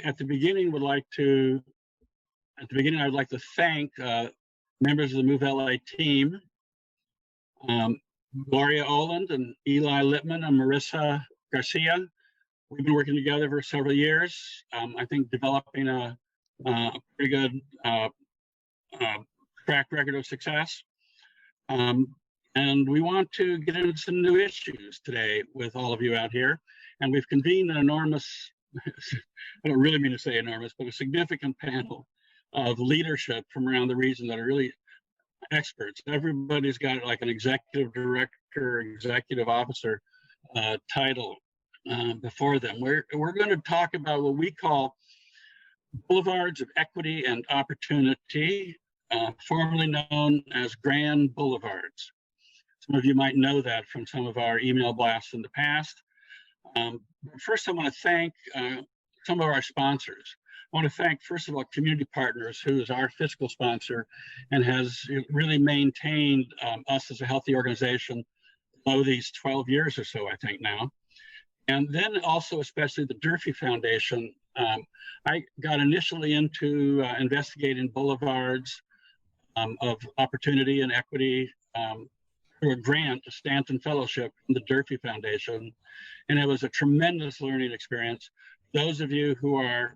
at the beginning would like to, I'd like to thank members of the Move LA team, Gloria Oland and Eli Littman and Marissa Garcia. We've been working together for several years. I think developing a pretty good track record of success. And we want to get into some new issues today with all of you out here. And we've convened an enormous, I don't really mean to say enormous, but a significant panel of leadership from around the region that are really experts. Everybody's got like an executive director, executive officer title before them. We're going to talk about what we call Boulevards of Equity and Opportunity, formerly known as Grand Boulevards. Some of you might know that from some of our email blasts in the past. First, I want to thank some of our sponsors. I want to thank, first of all, Community Partners, who is our fiscal sponsor and has really maintained us as a healthy organization over these 12 years or so, I think now. And then also, especially the Durfee Foundation. I got initially into investigating boulevards of opportunity and equity through a grant, a Stanton Fellowship from the Durfee Foundation. And it was a tremendous learning experience. Those of you who are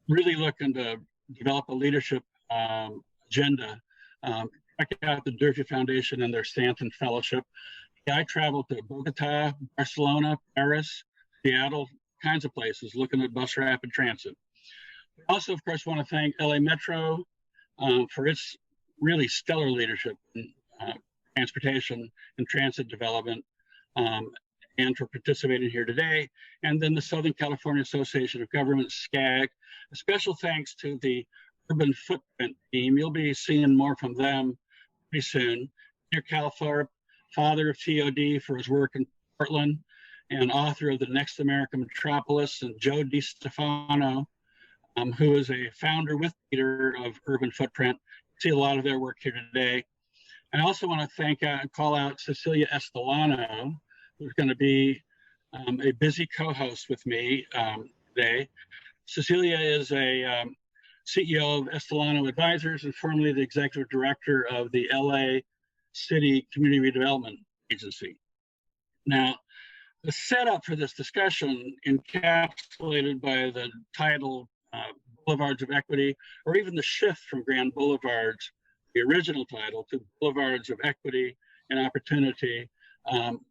really looking to develop a leadership agenda, check out the Durfee Foundation and their Stanton Fellowship. I traveled to Bogota, Barcelona, Paris, Seattle, kinds of places looking at bus rapid transit. I also, of course, want to thank LA Metro for its really stellar leadership in transportation and transit development, and for participating here today. And then the Southern California Association of Governments, SCAG. A special thanks to the Urban Footprint team. You'll be seeing more from them pretty soon. Near Calthorpe, father of TOD for his work in Portland, and author of The Next American Metropolis, and Joe DiStefano, who is a founder with leader of Urban Footprint. See a lot of their work here today. I also want to thank and call out Cecilia Estolano, who's going to be a busy co-host with me today. Cecilia is a CEO of Estolano Advisors and formerly the executive director of the LA City Community Redevelopment Agency. Now, the setup for this discussion, encapsulated by the title Boulevards of Equity, or even the shift from Grand Boulevards, the original title, to Boulevards of Equity and Opportunity,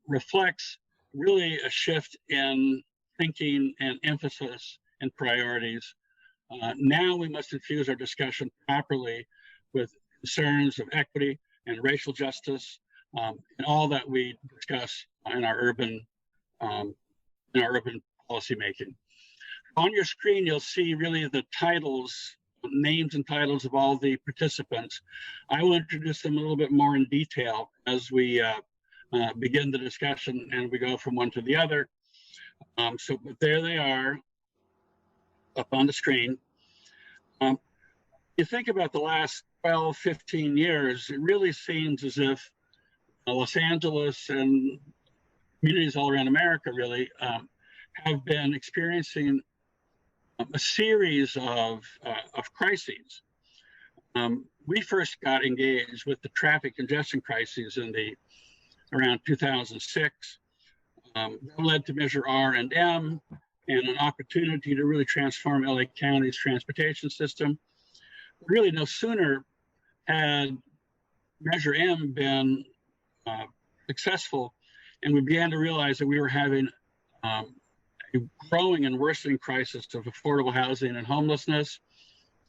reflects really a shift in thinking and emphasis and priorities. Now we must infuse our discussion properly with concerns of equity and racial justice, and all that we discuss in our urban policy making. On your screen, you'll see really the titles, names and titles of all the participants. I will introduce them a little bit more in detail as we begin the discussion and we go from one to the other. But there they are up on the screen. You think about the last 12, 15 years, it really seems as if Los Angeles and communities all around America really have been experiencing a series of crises. We first got engaged with the traffic congestion crises in around 2006. That led to Measure R&M and an opportunity to really transform LA County's transportation system. Really, no sooner had Measure M been successful, and we began to realize that we were having a growing and worsening crisis of affordable housing and homelessness.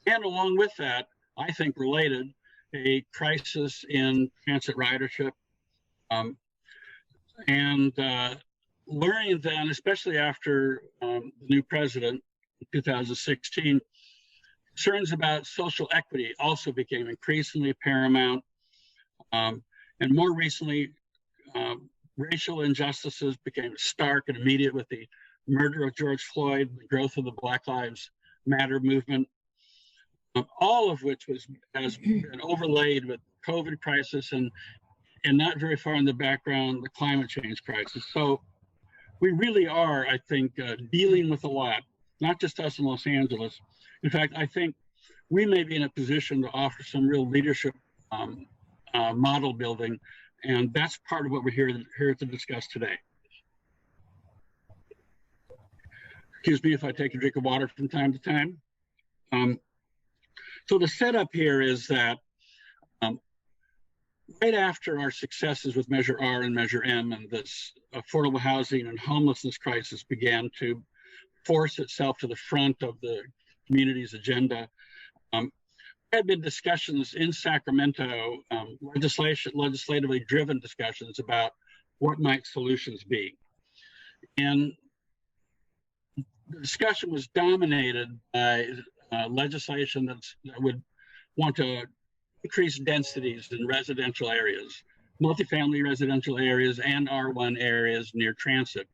And along with that, I think related, a crisis in transit ridership. Learning then, especially after the new president in 2016, concerns about social equity also became increasingly paramount. And more recently, racial injustices became stark and immediate with the murder of George Floyd, the growth of the Black Lives Matter movement, all of which has been overlaid with COVID crisis and not very far in the background, the climate change crisis. So we really are, I think, dealing with a lot, not just us in Los Angeles. In fact, I think we may be in a position to offer some real leadership model building, and that's part of what we're here to discuss today. Excuse me if I take a drink of water from time to time. So the setup here is that right after our successes with Measure R and Measure M and this affordable housing and homelessness crisis began to force itself to the front of the community's agenda, there had been discussions in Sacramento, legislatively driven discussions about what might solutions be. And the discussion was dominated by legislation that would want to increase densities in residential areas, multifamily residential areas and R1 areas near transit.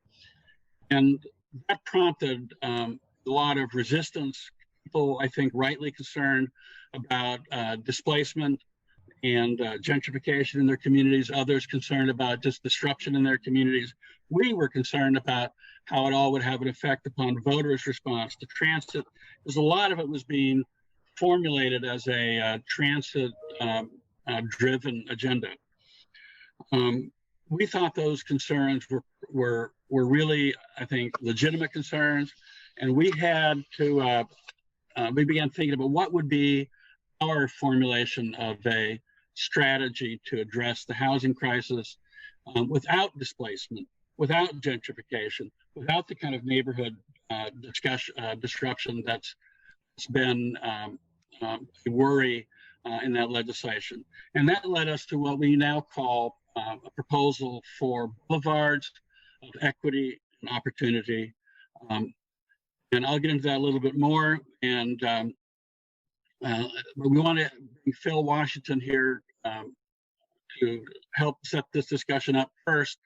And that prompted a lot of resistance. People, I think, rightly concerned about displacement and gentrification in their communities, others concerned about just disruption in their communities. We were concerned about how it all would have an effect upon voters' response to transit, because a lot of it was being formulated as a transit-driven agenda. We thought those concerns were really, I think, legitimate concerns, and we had to, we began thinking about what would be our formulation of a strategy to address the housing crisis without displacement, without gentrification, without the kind of neighborhood disruption that's been a worry in that legislation. And that led us to what we now call a proposal for boulevards of equity and opportunity. And I'll get into that a little bit more. And but we want to bring Phil Washington here to help set this discussion up first,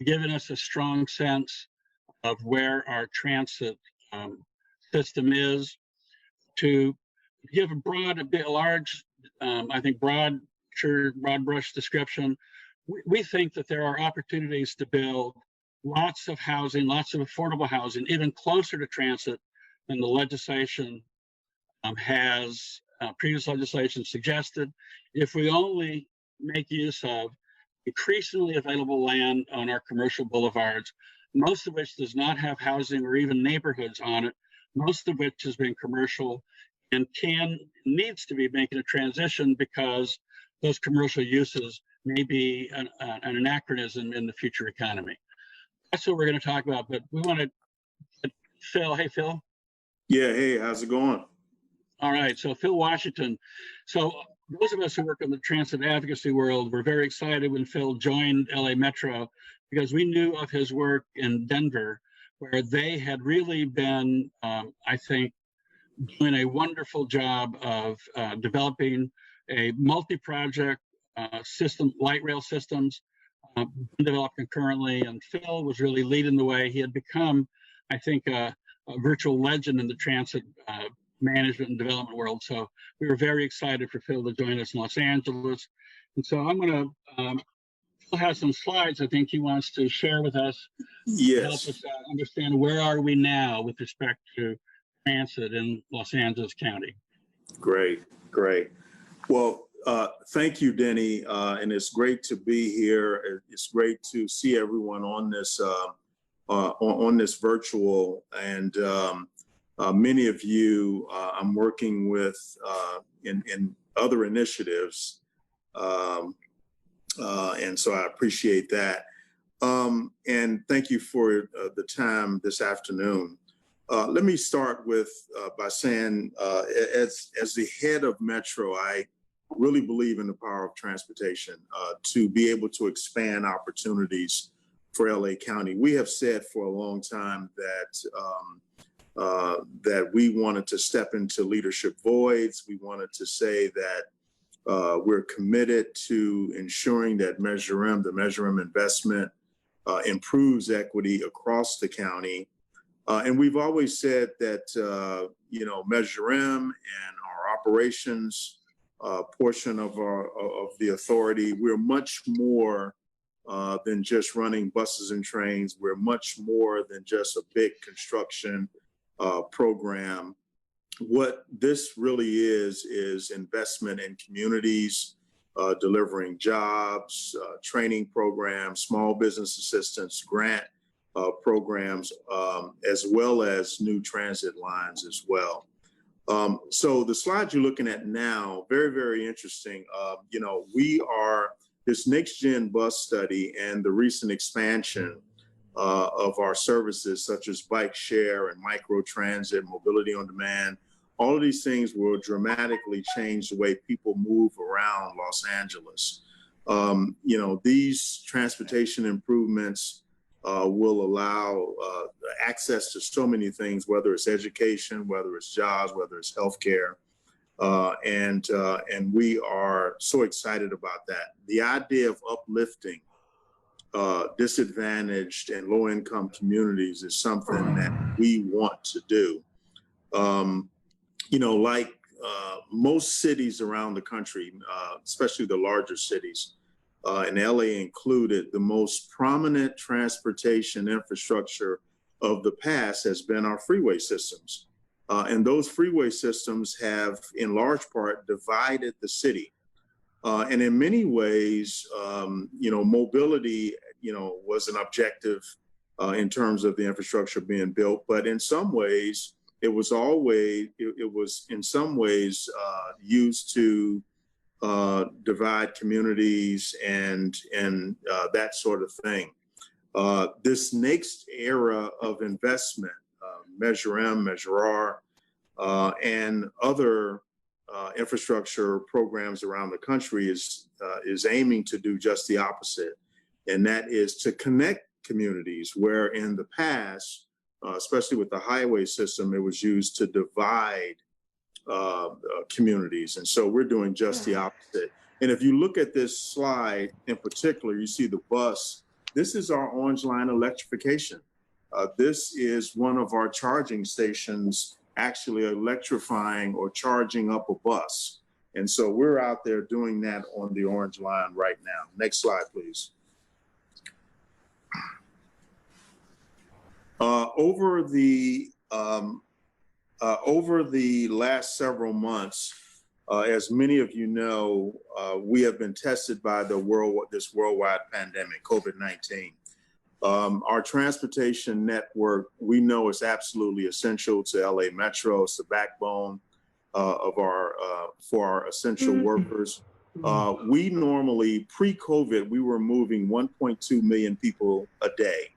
giving us a strong sense of where our transit system is, to give a large, I think broad brush description. We think that there are opportunities to build lots of housing, lots of affordable housing, even closer to transit than the legislation has, previous legislation suggested, if we only make use of increasingly available land on our commercial boulevards, most of which does not have housing or even neighborhoods on it, most of which has been commercial and needs to be making a transition because those commercial uses may be an anachronism in the future economy. That's what we're going to talk about, but we want to, Phil, hey, Phil. Yeah, hey, how's it going? All right, so Phil Washington. So those of us who work in the transit advocacy world were very excited when Phil joined LA Metro because we knew of his work in Denver, where they had really been, I think, doing a wonderful job of developing a multi-project system, light rail systems, developed concurrently, and Phil was really leading the way. He had become, I think, a virtual legend in the transit management and development world. So we were very excited for Phil to join us in Los Angeles. And so I'm going to, Phil has some slides I think he wants to share with us. Yes. To help us understand where are we now with respect to transit in Los Angeles County. Great, great. Well, thank you, Denny. And it's great to be here. It's great to see everyone on this virtual, and many of you I'm working with in other initiatives, and so I appreciate that. And thank you for the time this afternoon. Let me start with by saying, as the head of Metro, I really believe in the power of transportation to be able to expand opportunities for LA County. We have said for a long time that we wanted to step into leadership voids. We wanted to say that we're committed to ensuring that Measure M, the Measure M investment, improves equity across the county. And we've always said that, Measure M and our operations portion of the authority, we're much more than just running buses and trains. We're much more than just a big construction program. What this really is investment in communities, delivering jobs, training programs, small business assistance, grant programs, as well as new transit lines as well. So the slide you're looking at now, very, very interesting. You know, we are this next gen bus study and the recent expansion of our services such as bike share and micro transit, mobility on demand. All of these things will dramatically change the way people move around Los Angeles. You know, these transportation improvements will allow access to so many things, whether it's education, whether it's jobs, whether it's healthcare. And we are so excited about that. The idea of uplifting disadvantaged and low-income communities is something that we want to do. You know, like most cities around the country, especially the larger cities, and LA included, the most prominent transportation infrastructure of the past has been our freeway systems. And those freeway systems have, in large part, divided the city. And in many ways, you know, mobility, you know, was an objective in terms of the infrastructure being built. But in some ways, it was in some ways used to divide communities and that sort of thing. This next era of investment, Measure M, Measure R, and other infrastructure programs around the country is aiming to do just the opposite, and that is to connect communities where in the past, especially with the highway system, it was used to divide communities. And so we're doing just the opposite. And if you look at this slide in particular, you see the bus. This is our Orange Line electrification. This is one of our charging stations actually electrifying or charging up a bus. And so we're out there doing that on the Orange Line right now. Next slide, please. Over the last several months, as many of you know, we have been tested by this worldwide pandemic, COVID-19. Our transportation network, we know, is absolutely essential to LA Metro. It's the backbone for our essential workers. We normally, pre-COVID, we were moving 1.2 million people a day.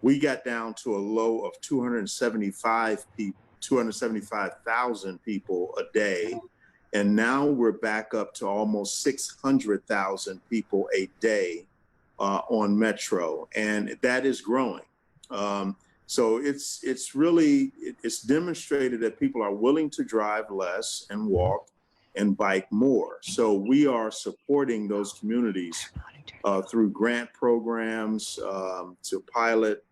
We got down to a low of 275,000 people a day. And now we're back up to almost 600,000 people a day on Metro. And that is growing. So it's really demonstrated that people are willing to drive less and walk and bike more. So we are supporting those communities through grant programs to pilot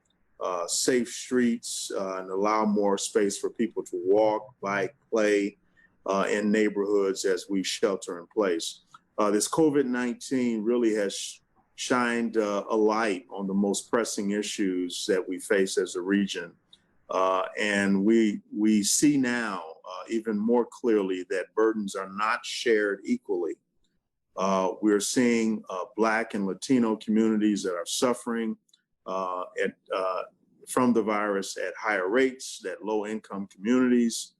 safe streets and allow more space for people to walk, bike, play in neighborhoods as we shelter in place. This COVID-19 really has shined a light on the most pressing issues that we face as a region. And we see now even more clearly that burdens are not shared equally. We're seeing Black and Latino communities that are suffering from the virus at higher rates, that low-income communities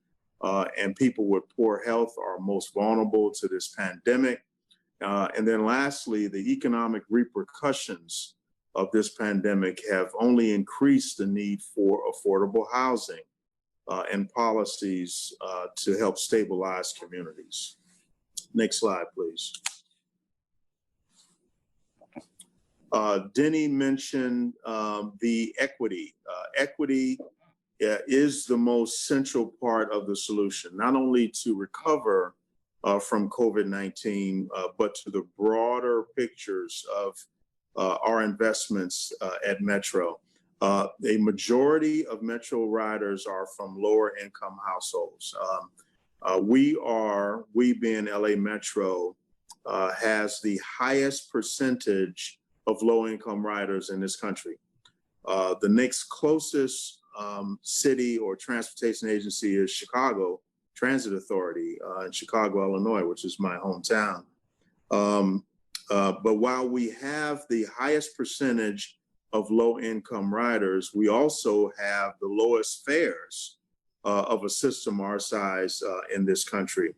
and people with poor health are most vulnerable to this pandemic. And then lastly, the economic repercussions of this pandemic have only increased the need for affordable housing and policies to help stabilize communities. Next slide, please. Denny mentioned the equity. Equity is the most central part of the solution, not only to recover from COVID-19, but to the broader pictures of our investments at Metro. A majority of Metro riders are from lower income households. We being LA Metro, has the highest percentage of low-income riders in this country. The next closest city or transportation agency is Chicago Transit Authority in Chicago, Illinois, which is my hometown. But while we have the highest percentage of low-income riders, we also have the lowest fares of a system our size in this country.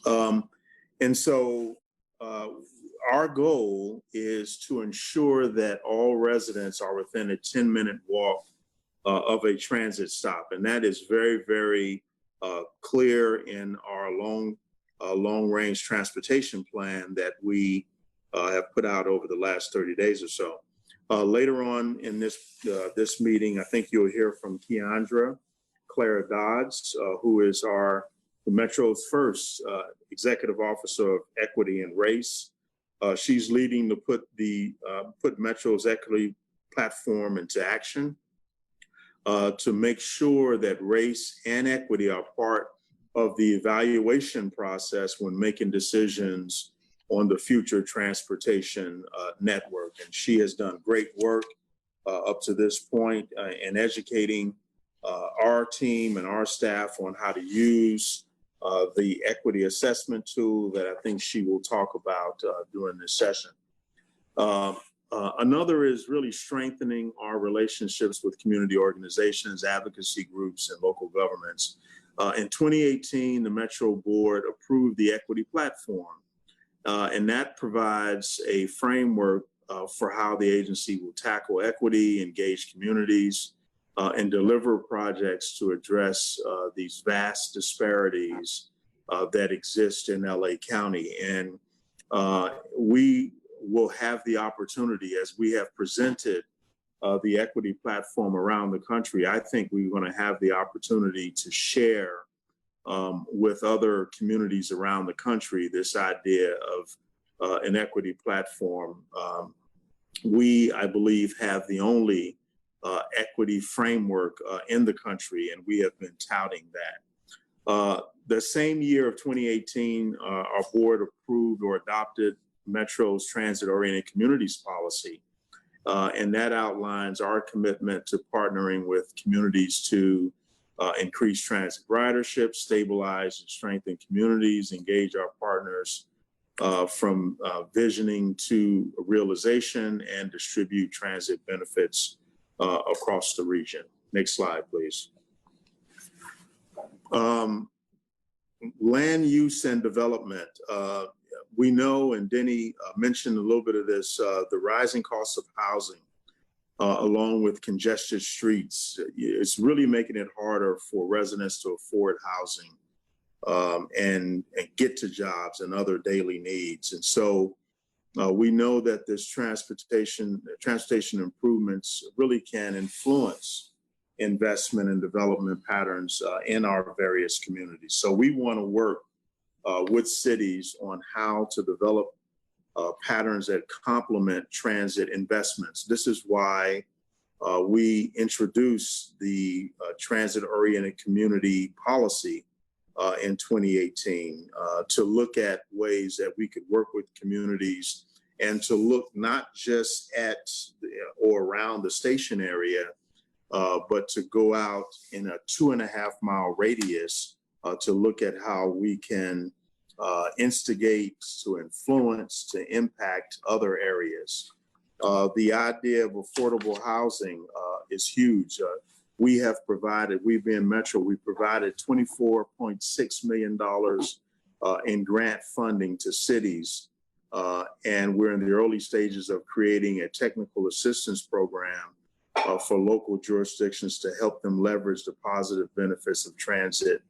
And so our goal is to ensure that all residents are within a 10-minute walk of a transit stop. And that is very, very clear in our long-range transportation plan that we have put out over the last 30 days or so. Later on in this meeting, I think you'll hear from KeAndra Dodds, who is the Metro's first executive officer of equity and race. She's leading to put Metro's equity platform into action to make sure that race and equity are part of the evaluation process when making decisions on the future transportation network. And she has done great work up to this point in educating our team and our staff on how to use the equity assessment tool that I think she will talk about during this session. Another is really strengthening our relationships with community organizations, advocacy groups, and local governments. In 2018, the Metro Board approved the equity platform, and that provides a framework for how the agency will tackle equity, engage communities, and deliver projects to address these vast disparities that exist in LA County. And we will have the opportunity, as we have presented the equity platform around the country, I think we're going to have the opportunity to share with other communities around the country this idea of an equity platform. We, I believe, have the only equity framework in the country, and we have been touting that. The same year of 2018, our board approved or adopted Metro's transit-oriented communities policy, and that outlines our commitment to partnering with communities to increase transit ridership, stabilize and strengthen communities, engage our partners from visioning to realization, and distribute transit benefits across the region. Next slide, please. Land use and development. We know, and Denny mentioned a little bit of this, the rising cost of housing, along with congested streets, it's really making it harder for residents to afford housing and get to jobs and other daily needs. And so we know that this transportation improvements really can influence investment and development patterns in our various communities. So we want to work with cities on how to develop patterns that complement transit investments. This is why we introduced the transit-oriented community policy in 2018 to look at ways that we could work with communities and to look not just at or around the station area, but to go out in a 2.5-mile radius to look at how we can instigate, to influence, to impact other areas. The idea of affordable housing is huge. We've been Metro, we provided $24.6 million in grant funding to cities. And we're in the early stages of creating a technical assistance program for local jurisdictions to help them leverage the positive benefits of transit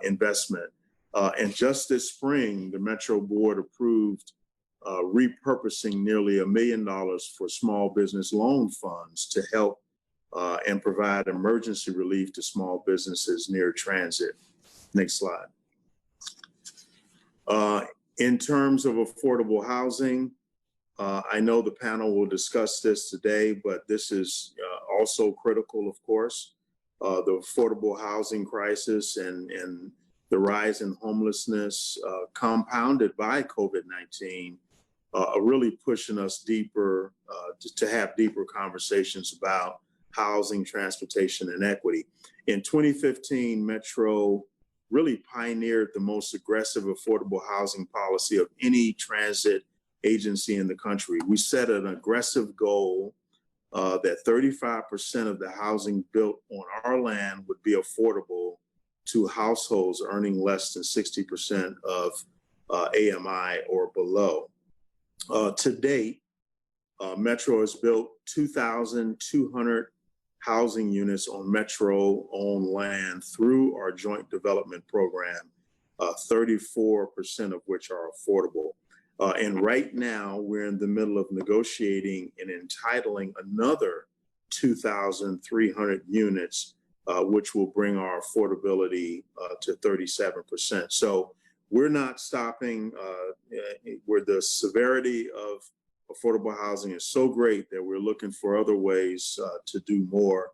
investment. And just this spring, the Metro Board approved repurposing nearly $1 million for small business loan funds to help and provide emergency relief to small businesses near transit. Next slide. In terms of affordable housing, I know the panel will discuss this today, but this is also critical, of course. The affordable housing crisis and the rise in homelessness compounded by COVID-19 are really pushing us deeper to have deeper conversations about housing, transportation, and equity. In 2015, Metro really pioneered the most aggressive affordable housing policy of any transit agency in the country. We set an aggressive goal that 35% of the housing built on our land would be affordable to households earning less than 60% of AMI or below. To date, Metro has built 2,200 housing units on Metro-owned land through our joint development program, 34% of which are affordable. And right now, we're in the middle of negotiating and entitling another 2,300 units, which will bring our affordability to 37%. So we're not stopping where the severity of affordable housing is so great that we're looking for other ways to do more.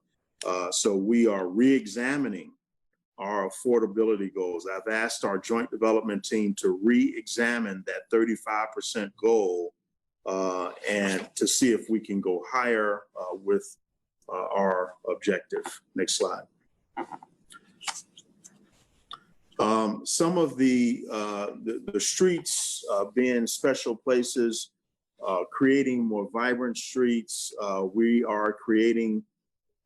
So we are re-examining our affordability goals. I've asked our joint development team to re-examine that 35% goal and to see if we can go higher with our objective. Next slide. Some of the streets being special places, creating more vibrant streets. We are creating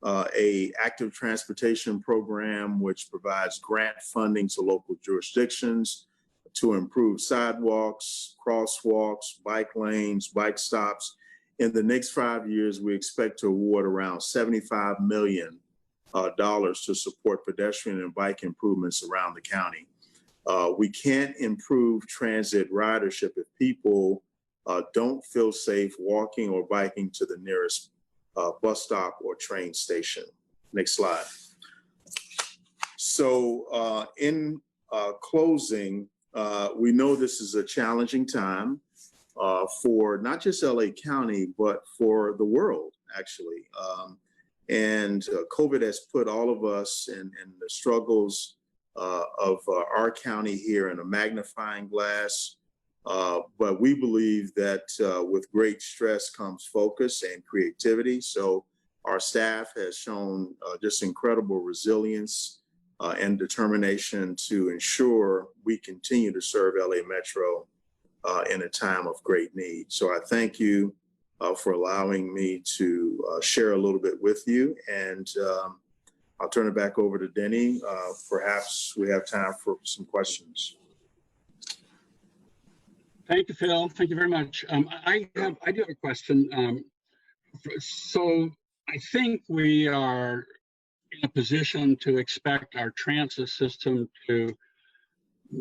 a active transportation program which provides grant funding to local jurisdictions to improve sidewalks, crosswalks, bike lanes, bike stops. In the next 5 years, we expect to award around $75 million to support pedestrian and bike improvements around the county. We can't improve transit ridership if people don't feel safe walking or biking to the nearest bus stop or train station. Next slide. So in closing, we know this is a challenging time for not just LA County, but for the world, actually. And COVID has put all of us and the struggles of our county here in a magnifying glass. But we believe that with great stress comes focus and creativity. So our staff has shown just incredible resilience and determination to ensure we continue to serve LA Metro in a time of great need. So I thank you for allowing me to share a little bit with you. And I'll turn it back over to Denny. Perhaps we have time for some questions. Thank you, Phil. Thank you very much. I do have a question. So I think we are in a position to expect our transit system to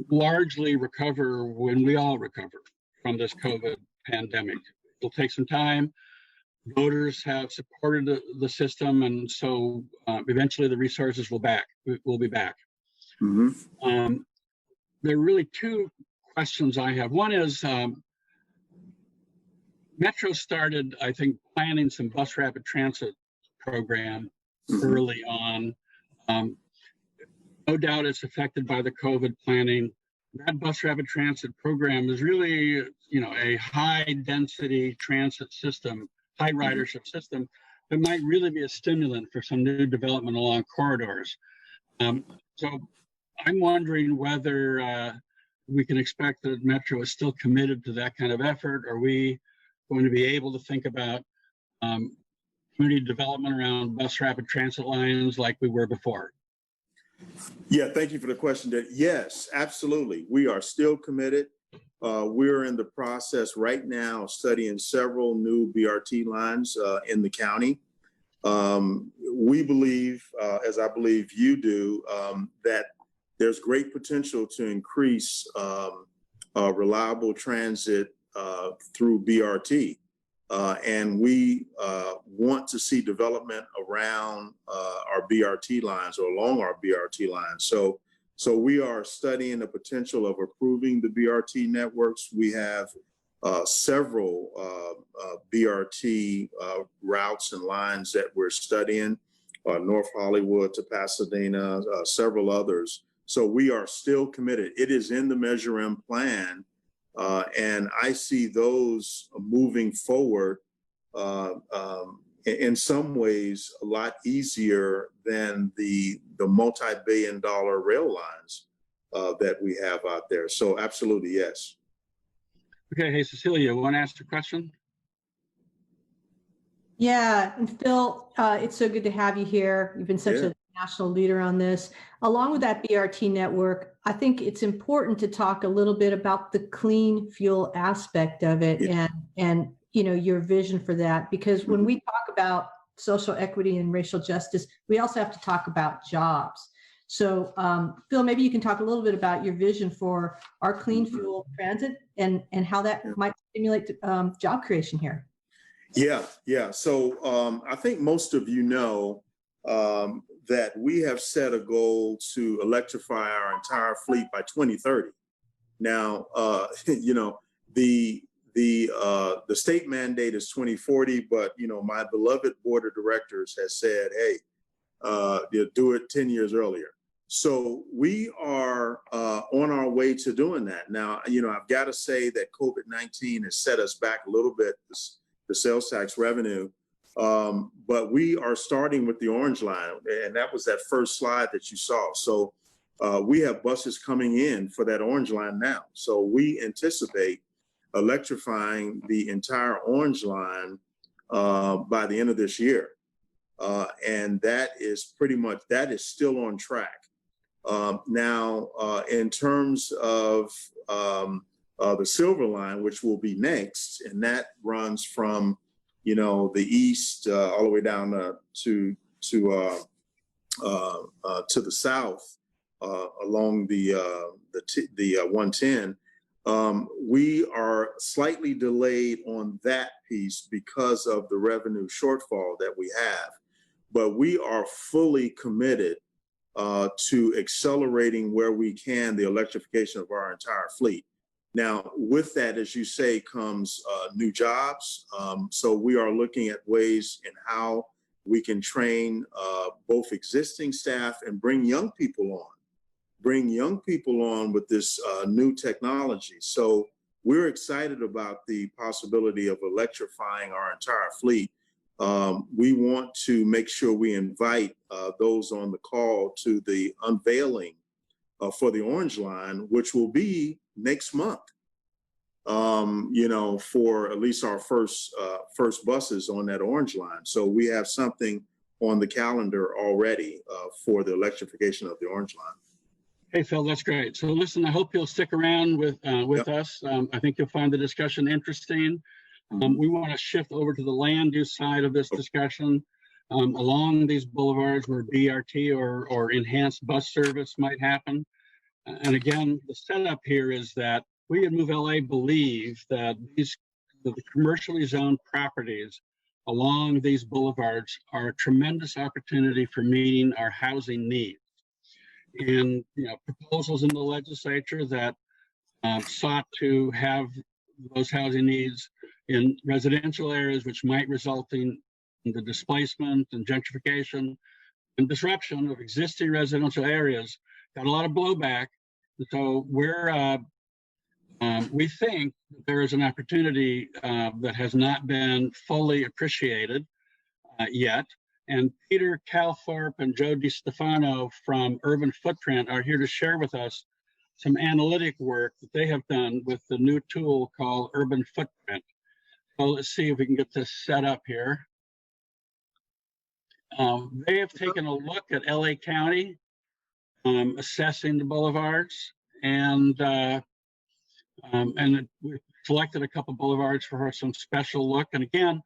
largely recover when we all recover from this COVID pandemic. It'll take some time. Voters have supported the system, and so eventually the resources will be back. Mm-hmm. There are really two questions I have. One is Metro started, I think, planning some bus rapid transit program early on. No doubt it's affected by the COVID planning. That bus rapid transit program is really, a high density transit system, high ridership system that might really be a stimulant for some new development along corridors. So I'm wondering whether we can expect that Metro is still committed to that kind of effort. Are we going to be able to think about community development around bus rapid transit lines like we were before? Yeah, thank you for the question. Yes, absolutely. We are still committed. We're in the process right now of studying several new BRT lines in the county. We believe, as I believe you do, that there's great potential to increase reliable transit through BRT. And we want to see development around our BRT lines or along our BRT lines. So we are studying the potential of improving the BRT networks. We have several BRT routes and lines that we're studying, North Hollywood to Pasadena, several others. So we are still committed. It is in the Measure M plan And I see those moving forward in some ways a lot easier than the multi-billion-dollar rail lines that we have out there. So absolutely, yes. Okay, hey, Cecilia, want to ask a question? Yeah, and Phil, it's so good to have you here. You've been such a national leader on this. Along with that BRT network, I think it's important to talk a little bit about the clean fuel aspect of it and your vision for that. Because when we talk about social equity and racial justice, we also have to talk about jobs. So, Phil, maybe you can talk a little bit about your vision for our clean fuel transit and how that might stimulate job creation here. Yeah. So I think most of you know that we have set a goal to electrify our entire fleet by 2030. Now, the state mandate is 2040, but my beloved board of directors has said, hey, do it 10 years earlier. So we are on our way to doing that. Now, I've got to say that COVID-19 has set us back a little bit, the sales tax revenue, but we are starting with the orange line, and that was that first slide that you saw. So we have buses coming in for that orange line now. So we anticipate electrifying the entire orange line by the end of this year. And that is still on track. Now, in terms of the silver line, which will be next, and that runs from, the east all the way down to the south along the 110. We are slightly delayed on that piece because of the revenue shortfall that we have, but we are fully committed to accelerating where we can the electrification of our entire fleet. Now, with that, as you say, comes new jobs. So we are looking at ways in how we can train both existing staff and bring young people on with this new technology. So we're excited about the possibility of electrifying our entire fleet. We want to make sure we invite those on the call to the unveiling for the Orange Line, which will be next month, for at least our first buses on that Orange Line. So we have something on the calendar already for the electrification of the Orange Line. Hey, Phil, that's great. So listen, I hope you'll stick around with us. I think you'll find the discussion interesting. We want to shift over to the land use side of this discussion along these boulevards where BRT or enhanced bus service might happen. And again, the setup here is that we at Move LA believe that the commercially zoned properties along these boulevards are a tremendous opportunity for meeting our housing needs. And proposals in the legislature that sought to have those housing needs in residential areas, which might result in the displacement and gentrification and disruption of existing residential areas, got a lot of blowback. So we think that there is an opportunity that has not been fully appreciated yet. And Peter Calthorpe and Joe DiStefano from UrbanFootprint are here to share with us some analytic work that they have done with the new tool called UrbanFootprint. So let's see if we can get this set up here. They have taken a look at LA County, assessing the boulevards, and we selected a couple boulevards for some special look. And again,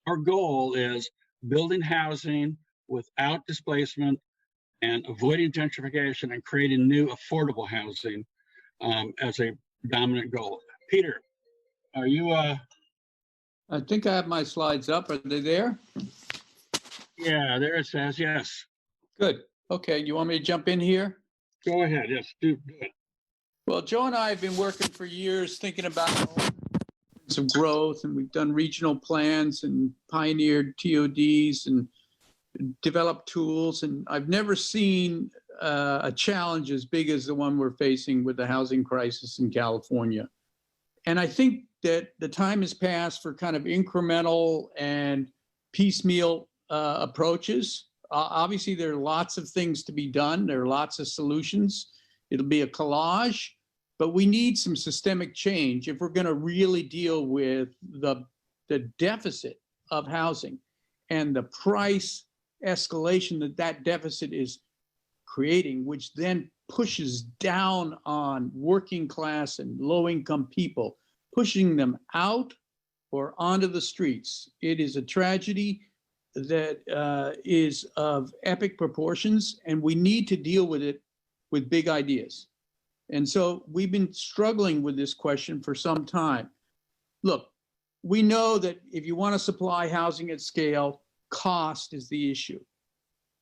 our goal is building housing without displacement and avoiding gentrification and creating new affordable housing as a dominant goal. Peter, are you? I think I have my slides up. Are they there? Yeah, there it says, yes. Good. Okay, you want me to jump in here? Go ahead, yes, do it. Well, Joe and I have been working for years thinking about some growth, and we've done regional plans and pioneered TODs and developed tools. And I've never seen a challenge as big as the one we're facing with the housing crisis in California. And I think that the time has passed for kind of incremental and piecemeal approaches. Obviously, there are lots of things to be done. There are lots of solutions. It'll be a collage, but we need some systemic change if we're going to really deal with the deficit of housing and the price escalation that deficit is creating, which then pushes down on working class and low-income people, pushing them out or onto the streets. It is a tragedy that is of epic proportions, and we need to deal with it with big ideas. And so we've been struggling with this question for some time. Look, we know that if you want to supply housing at scale, cost is the issue.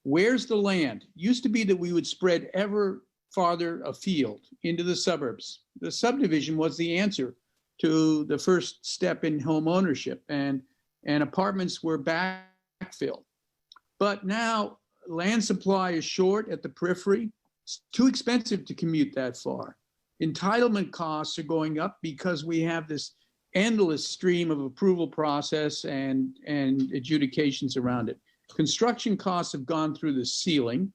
Where's the land? Used to be that we would spread ever farther afield into the suburbs. The subdivision was the answer to the first step in home ownership, and apartments were backfilled. But now land supply is short at the periphery. It's too expensive to commute that far. Entitlement costs are going up because we have this endless stream of approval process and adjudications around it. Construction costs have gone through the ceiling.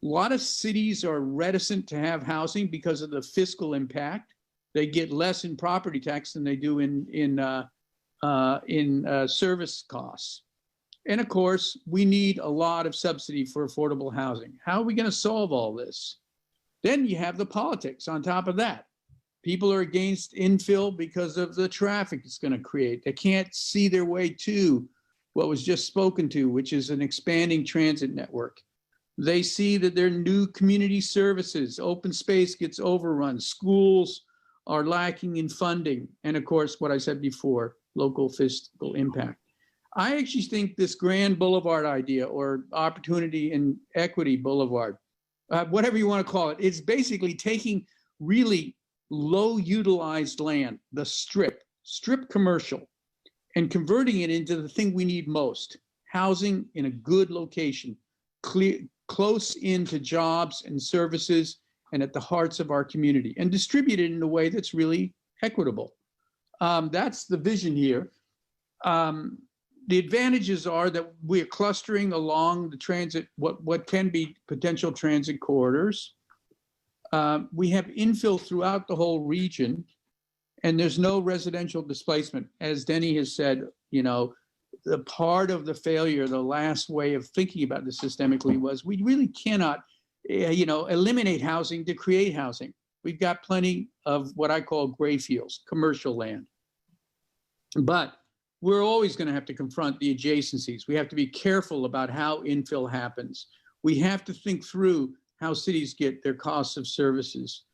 A lot of cities are reticent to have housing because of the fiscal impact. They get less in property tax than they do in service costs. And of course, we need a lot of subsidy for affordable housing. How are we going to solve all this? Then you have the politics on top of that. People are against infill because of the traffic it's going to create. They can't see their way to what was just spoken to, which is an expanding transit network. They see that their new community services, open space gets overrun, schools are lacking in funding, and of course, what I said before, local fiscal impact. I actually think this Grand Boulevard idea, or Opportunity and Equity Boulevard, whatever you want to call it, it's basically taking really low utilized land, the strip commercial, and converting it into the thing we need most, housing in a good location, close into jobs and services and at the hearts of our community, and distribute it in a way that's really equitable. That's the vision here. The advantages are that we're clustering along the transit, what can be potential transit corridors. We have infill throughout the whole region, and there's no residential displacement. As Denny has said, you know, the part of the failure, the last way of thinking about this systemically was we really cannot, eliminate housing to create housing. We've got plenty of what I call gray fields, commercial land. But we're always going to have to confront the adjacencies. We have to be careful about how infill happens. We have to think through how cities get their costs of services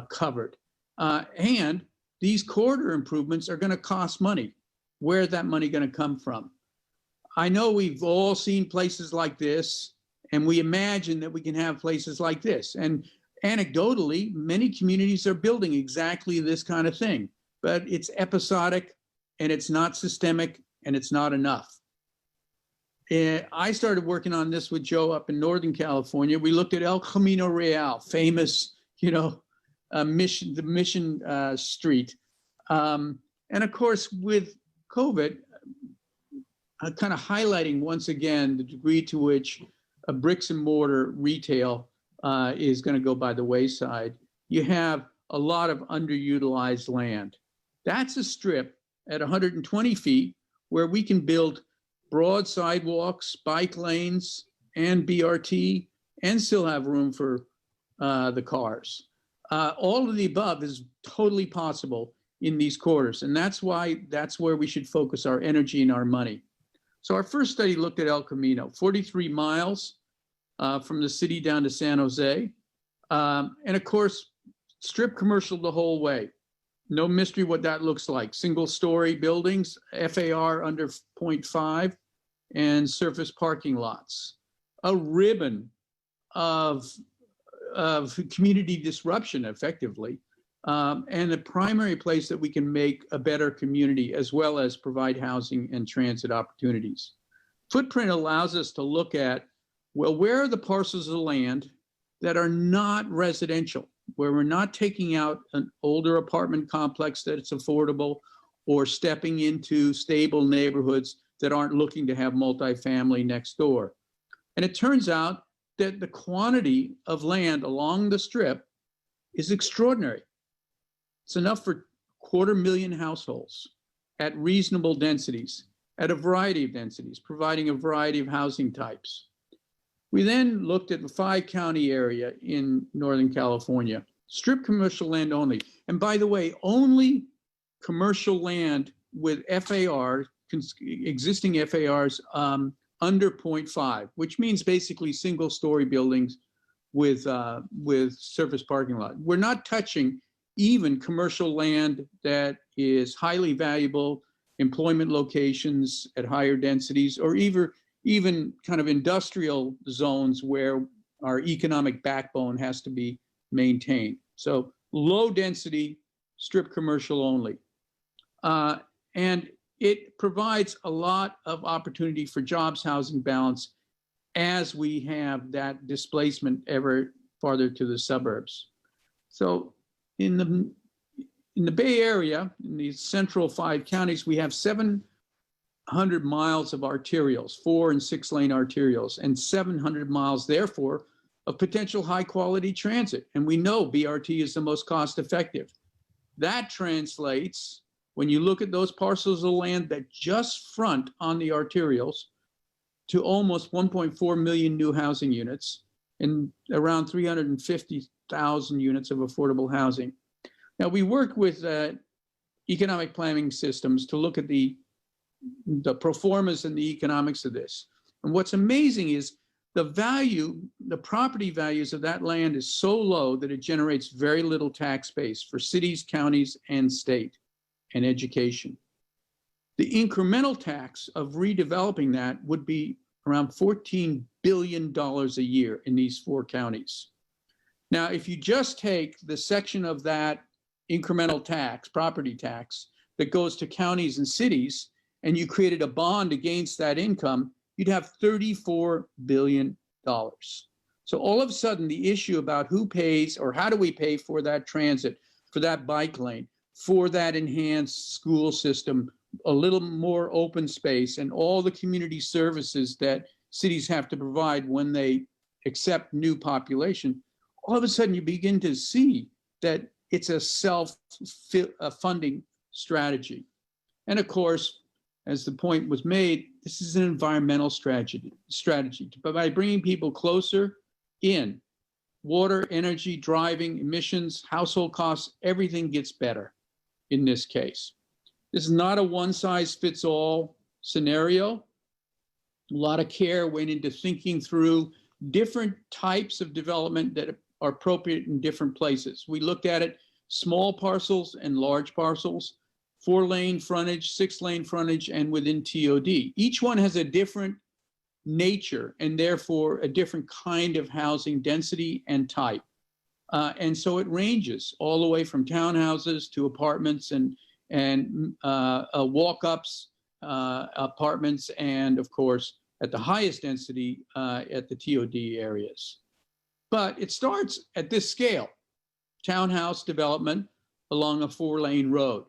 covered. And these corridor improvements are going to cost money. Where's that money going to come from? I know we've all seen places like this, and we imagine that we can have places like this. And anecdotally, many communities are building exactly this kind of thing, but it's episodic, and it's not systemic, and it's not enough. I started working on this with Joe up in Northern California. We looked at El Camino Real, famous, Mission Street. And of course, with COVID, kind of highlighting once again the degree to which a bricks and mortar retail is going to go by the wayside. You have a lot of underutilized land. That's a strip at 120 feet where we can build broad sidewalks, bike lanes, and BRT, and still have room for the cars. All of the above is totally possible in these corridors, and that's where we should focus our energy and our money. So our first study looked at El Camino, 43 miles from the city down to San Jose. And of course, strip commercial the whole way. No mystery what that looks like. Single story buildings, FAR under 0.5, and surface parking lots. A ribbon of community disruption, effectively, and the primary place that we can make a better community, as well as provide housing and transit opportunities. Footprint allows us to look at, well, where are the parcels of land that are not residential? where we're not taking out an older apartment complex that it's affordable or stepping into stable neighborhoods that aren't looking to have multifamily next door. And it turns out that the quantity of land along the strip is extraordinary. It's enough for 250,000 households at reasonable densities, at a variety of densities, providing a variety of housing types. We then looked at the 5-county area in Northern California, strip commercial land only. And by the way, only commercial land with FAR, existing FARs under 0.5, which means basically single-story buildings with surface parking lot. We're not touching even commercial land that is highly valuable, employment locations at higher densities, or even kind of industrial zones where our economic backbone has to be maintained. So low density, strip commercial only. And it provides a lot of opportunity for jobs, housing balance as we have that displacement ever farther to the suburbs. So in the Bay Area, in these central 5 counties, we have 700 miles of arterials, 4 and 6 lane arterials, and 700 miles, therefore, of potential high quality transit. And we know BRT is the most cost effective. That translates, when you look at those parcels of land that just front on the arterials, to almost 1.4 million new housing units and around 350,000 units of affordable housing. Now, we work with economic planning systems to look at the pro formas and the economics of this. And what's amazing is the property values of that land is so low that it generates very little tax base for cities, counties, and state and education. The incremental tax of redeveloping that would be around $14 billion a year in these 4 counties. Now, if you just take the section of that incremental tax, property tax, that goes to counties and cities, and you created a bond against that income, you'd have $34 billion. So all of a sudden, the issue about who pays or how do we pay for that transit, for that bike lane, for that enhanced school system, a little more open space, and all the community services that cities have to provide when they accept new population, all of a sudden you begin to see that it's a self-funding strategy. And of course, as the point was made, this is an environmental strategy. By bringing people closer in, water, energy, driving, emissions, household costs, everything gets better in this case. This is not a one-size-fits-all scenario. A lot of care went into thinking through different types of development that are appropriate in different places. We looked at it, small parcels and large parcels, 4-lane frontage, 6-lane frontage, and within TOD. Each one has a different nature and therefore a different kind of housing density and type. And so it ranges all the way from townhouses to apartments and walk-ups, apartments, and of course, at the highest density at the TOD areas. But it starts at this scale, townhouse development along a 4-lane road.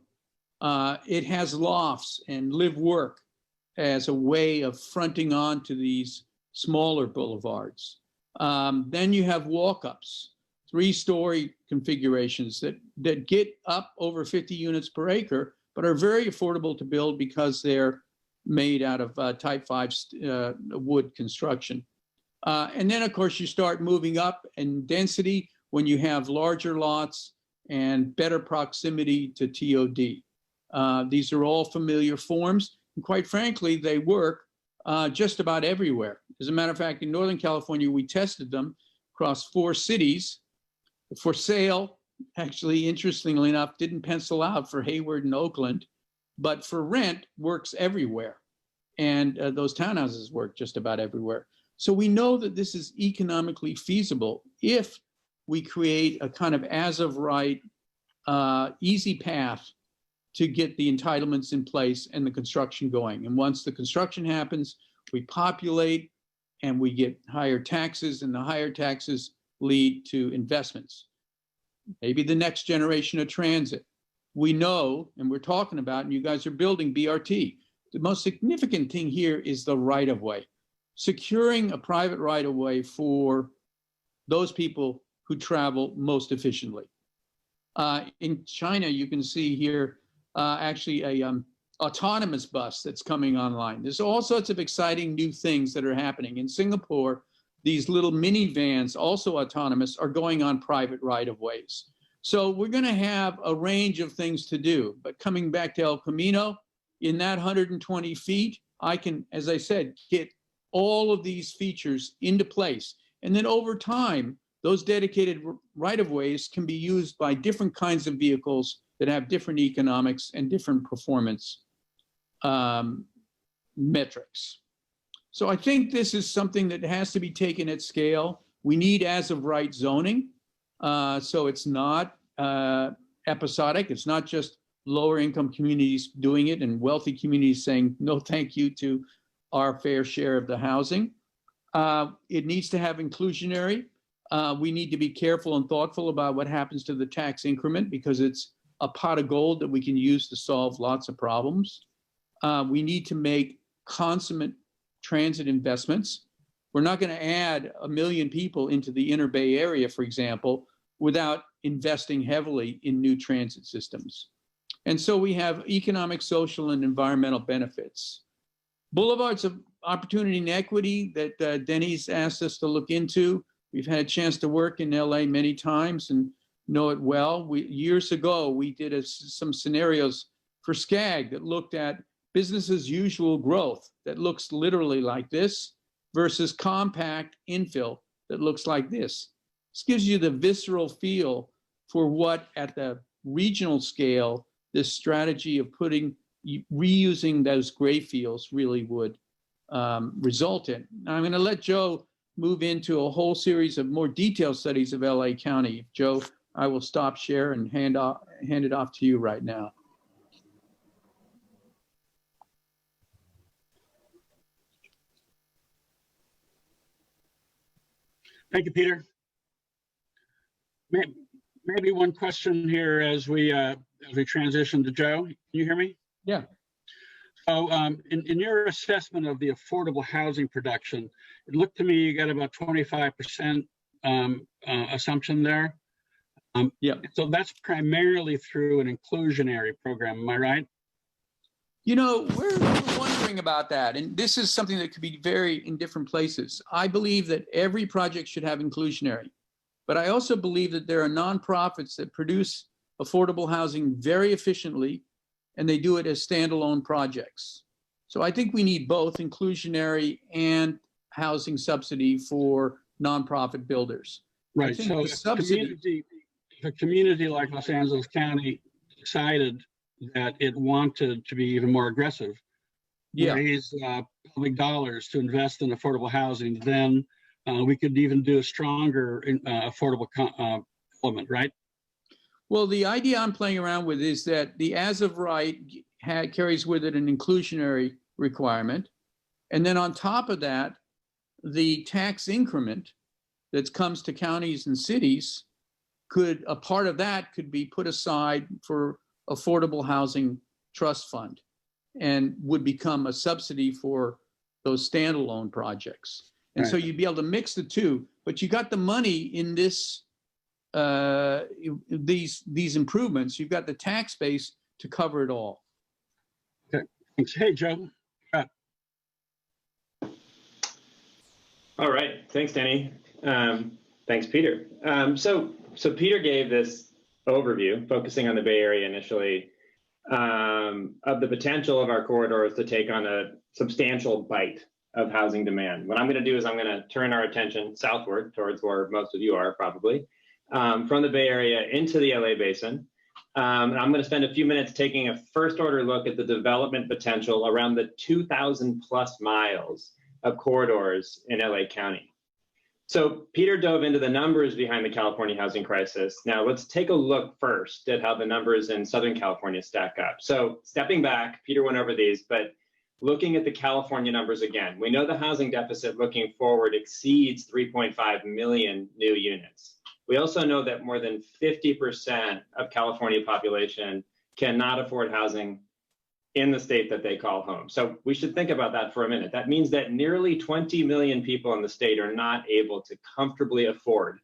It has lofts and live-work as a way of fronting onto these smaller boulevards. Then you have walk-ups, 3-story configurations that get up over 50 units per acre, but are very affordable to build because they're made out of type 5 wood construction. And then, of course, you start moving up in density when you have larger lots and better proximity to TOD. These are all familiar forms, and quite frankly, they work just about everywhere. As a matter of fact, in Northern California, we tested them across 4 cities. For sale, actually, interestingly enough, didn't pencil out for Hayward and Oakland, but for rent works everywhere. And those townhouses work just about everywhere. So we know that this is economically feasible if we create a kind of as of right, easy path to get the entitlements in place and the construction going. And once the construction happens, we populate and we get higher taxes, and the higher taxes lead to investments. maybe the next generation of transit. We know, and we're talking about, and you guys are building BRT. The most significant thing here is the right-of-way. Securing a private right-of-way for those people who travel most efficiently. In China, you can see here actually a autonomous bus that's coming online. There's all sorts of exciting new things that are happening. In Singapore, these little minivans, also autonomous, are going on private right-of-ways. So we're going to have a range of things to do. But coming back to El Camino, in that 120 feet, I can, as I said, get all of these features into place. And then over time, those dedicated right-of-ways can be used by different kinds of vehicles that have different economics and different performance metrics. So I think this is something that has to be taken at scale. We need as-of-right zoning. So it's not episodic. It's not just lower income communities doing it and wealthy communities saying, no, thank you to our fair share of the housing. It needs to have inclusionary. We need to be careful and thoughtful about what happens to the tax increment because it's a pot of gold that we can use to solve lots of problems. We need to make consummate transit investments. We're not going to add 1 million people into the inner Bay Area, for example, without investing heavily in new transit systems. And so we have economic, social, and environmental benefits. Boulevards of opportunity and equity that Denny's asked us to look into. We've had a chance to work in LA many times and know it well. Years ago, we did some scenarios for SCAG that looked at business as usual growth that looks literally like this versus compact infill that looks like this. This gives you the visceral feel for what at the regional scale, this strategy of reusing those gray fields really would result in. Now I'm going to let Joe move into a whole series of more detailed studies of LA County. Joe, I will stop share and hand it off to you right now. Thank you, Peter. Maybe one question here as we transition to Joe. Can you hear me? Yeah. So in your assessment of the affordable housing production, it looked to me you got about 25% assumption there. Yeah. So that's primarily through an inclusionary program, am I right? You know, we're wondering about that. And this is something that could be varied in different places. I believe that every project should have inclusionary. But I also believe that there are nonprofits that produce affordable housing very efficiently, and they do it as standalone projects. So I think we need both inclusionary and housing subsidy for nonprofit builders. Right. So if a community like Los Angeles County decided that it wanted to be even more aggressive, raise public dollars to invest in affordable housing, then we could even do a stronger affordable element, right? Well, the idea I'm playing around with is that the as of right carries with it an inclusionary requirement. And then on top of that, the tax increment that comes to counties and cities a part of that could be put aside for affordable housing trust fund and would become a subsidy for those standalone projects. And so you'd be able to mix the two, but you got the money in this these improvements. You've got the tax base to cover it all. Okay, thanks. Hey, Joe. All right, thanks, Denny. Thanks, Peter. So Peter gave this overview, focusing on the Bay Area initially, of the potential of our corridors to take on a substantial bite of housing demand. What I'm going to do is I'm going to turn our attention southward towards where most of you are probably, from the Bay Area into the LA Basin. And I'm going to spend a few minutes taking a first order look at the development potential around the 2,000 plus miles of corridors in LA County. So Peter dove into the numbers behind the California housing crisis. Now let's take a look first at how the numbers in Southern California stack up. So stepping back, Peter went over these, but looking at the California numbers again, we know the housing deficit looking forward exceeds 3.5 million new units. We also know that more than 50% of California population cannot afford housing in the state that they call home. So we should think about that for a minute. That means that nearly 20 million people in the state are not able to comfortably afford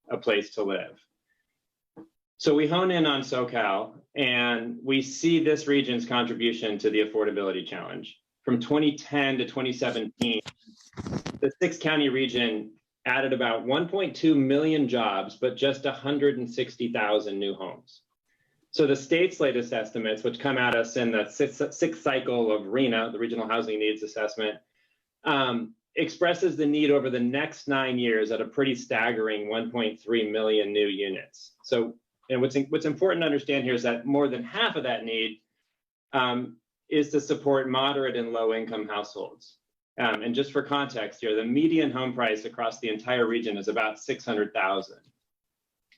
a place to live. So we hone in on SoCal, and we see this region's contribution to the affordability challenge. From 2010 to 2017, the 6-county region added about 1.2 million jobs, but just 160,000 new homes. So the state's latest estimates, which come at us in the sixth cycle of RHNA, the Regional Housing Needs Assessment, expresses the need over the next 9 years at a pretty staggering 1.3 million new units. So, and what's important to understand here is that more than half of that need is to support moderate and low income households. And just for context here, the median home price across the entire region is about $600,000.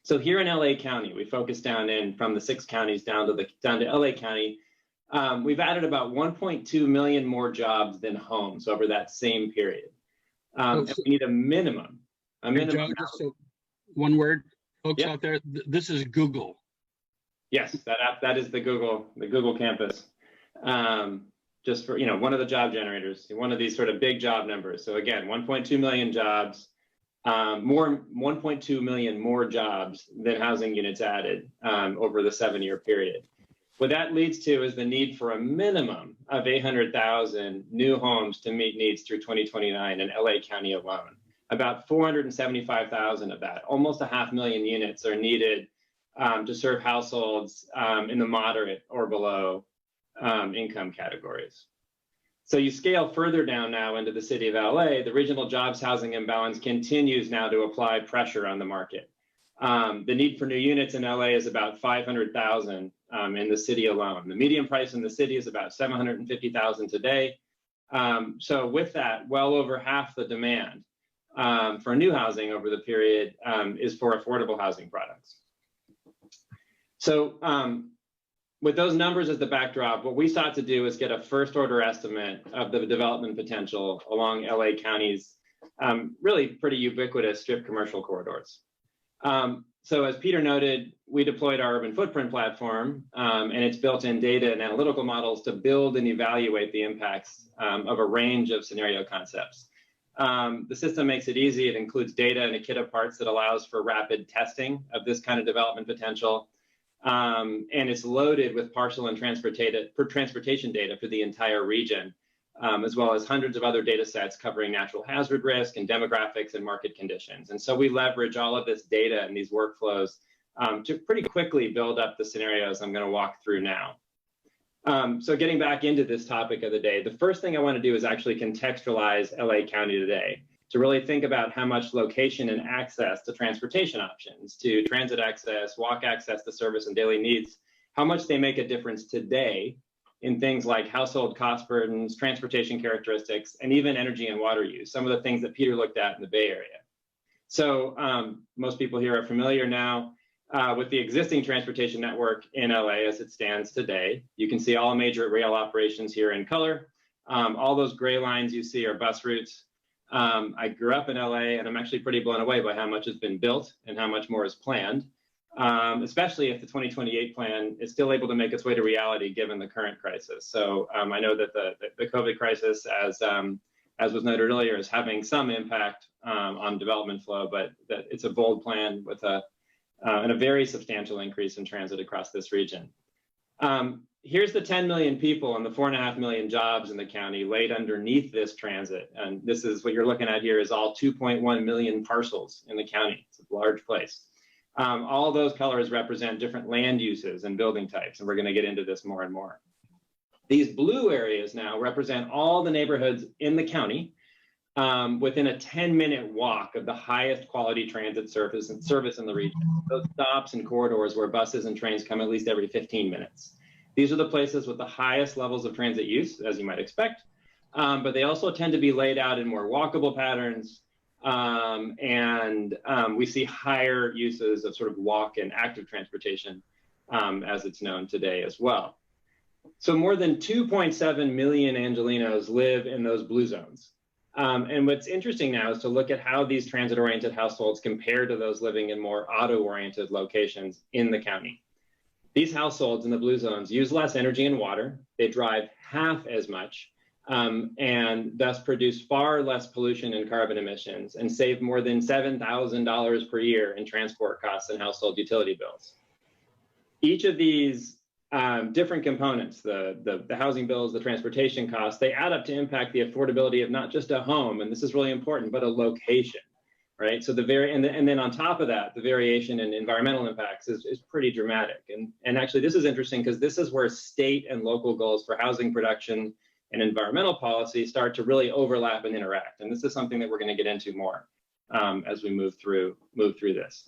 So here in LA County, we focus down in from the 6 counties down to LA County. We've added about 1.2 million more jobs than homes over that same period. And we need a minimum. John, just one word, folks out there. This is Google. Yes, that is the Google campus. Just for one of the job generators, one of these sort of big job numbers. So again, 1.2 million jobs. 1.2 million more jobs than housing units added over the 7-year period. What that leads to is the need for a minimum of 800,000 new homes to meet needs through 2029 in LA County alone. About 475,000 of that, almost 500,000 units, are needed to serve households in the moderate or below income categories. So you scale further down now into the city of LA, the regional jobs housing imbalance continues now to apply pressure on the market. The need for new units in LA is about 500,000 in the city alone. The median price in the city is about 750,000 today. So with that, well over half the demand for new housing over the period is for affordable housing products. So with those numbers as the backdrop, what we sought to do is get a first order estimate of the development potential along LA County's really pretty ubiquitous strip commercial corridors. So as Peter noted, we deployed our urban footprint platform and its built-in data and analytical models to build and evaluate the impacts of a range of scenario concepts. The system makes it easy. It includes data and a kit of parts that allows for rapid testing of this kind of development potential. And it's loaded with parcel and transportation data for the entire region, as well as hundreds of other data sets covering natural hazard risk and demographics and market conditions. And so we leverage all of this data and these workflows to pretty quickly build up the scenarios I'm going to walk through now. So getting back into this topic of the day, the first thing I want to do is actually contextualize LA County today, to really think about how much location and access to transportation options, to transit access, walk access to service and daily needs, how much they make a difference today in things like household cost burdens, transportation characteristics, and even energy and water use, some of the things that Peter looked at in the Bay Area. So most people here are familiar now with the existing transportation network in LA as it stands today. You can see all major rail operations here in color. All those gray lines you see are bus routes. I grew up in LA, and I'm actually pretty blown away by how much has been built and how much more is planned, especially if the 2028 plan is still able to make its way to reality given the current crisis. So I know that the COVID crisis, as was noted earlier, is having some impact on development flow, but that it's a bold plan with and a very substantial increase in transit across this region. Here's the 10 million people and the 4.5 million jobs in the county laid underneath this transit. And this is what you're looking at here is all 2.1 million parcels in the county. It's a large place. All those colors represent different land uses and building types, and we're going to get into this more and more. These blue areas now represent all the neighborhoods in the county within a 10-minute walk of the highest quality transit service in the region. Those stops and corridors where buses and trains come at least every 15 minutes. These are the places with the highest levels of transit use, as you might expect, but they also tend to be laid out in more walkable patterns, and we see higher uses of sort of walk and active transportation as it's known today as well. So more than 2.7 million Angelenos live in those blue zones. And what's interesting now is to look at how these transit-oriented households compare to those living in more auto-oriented locations in the county. These households in the blue zones use less energy and water, they drive half as much, and thus produce far less pollution and carbon emissions and save more than $7,000 per year in transport costs and household utility bills. Each of these different components, the housing bills, the transportation costs, they add up to impact the affordability of not just a home, and this is really important, but a location, right? So and then on top of that, the variation in environmental impacts is pretty dramatic. And actually this is interesting because this is where state and local goals for housing production and environmental policy start to really overlap and interact. And this is something that we're going to get into more as we move through this.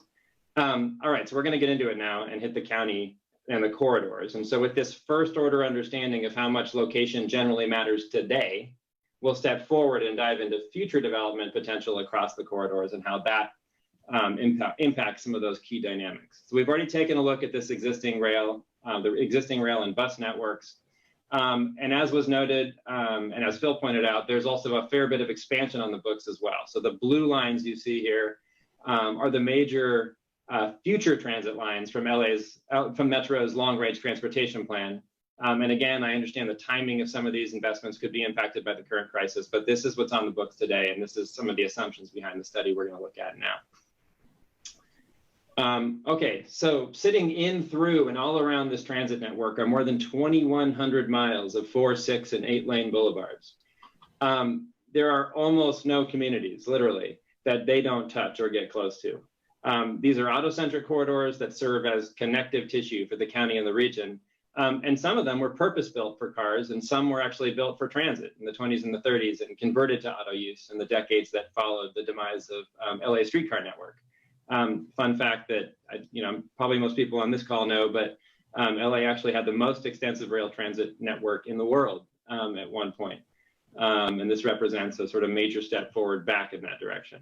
All right, so we're going to get into it now and hit the county and the corridors. And so with this first order understanding of how much location generally matters today, we'll step forward and dive into future development potential across the corridors and how that impacts some of those key dynamics. So we've already taken a look at this existing rail, the existing rail and bus networks. And as was noted, and as Phil pointed out, there's also a fair bit of expansion on the books as well. So the blue lines you see here are the major future transit lines from Metro's long-range transportation plan. And again, I understand the timing of some of these investments could be impacted by the current crisis, but this is what's on the books today, and this is some of the assumptions behind the study we're going to look at now. Okay, so sitting in, through, and all around this transit network are more than 2,100 miles of 4, 6, and 8-lane boulevards. There are almost no communities, literally, that they don't touch or get close to. These are auto-centric corridors that serve as connective tissue for the county and the region. And some of them were purpose-built for cars, and some were actually built for transit in the 20s and the 30s and converted to auto use in the decades that followed the demise of LA streetcar network. Fun fact that, probably most people on this call know, but LA actually had the most extensive rail transit network in the world at one point. And this represents a sort of major step forward back in that direction.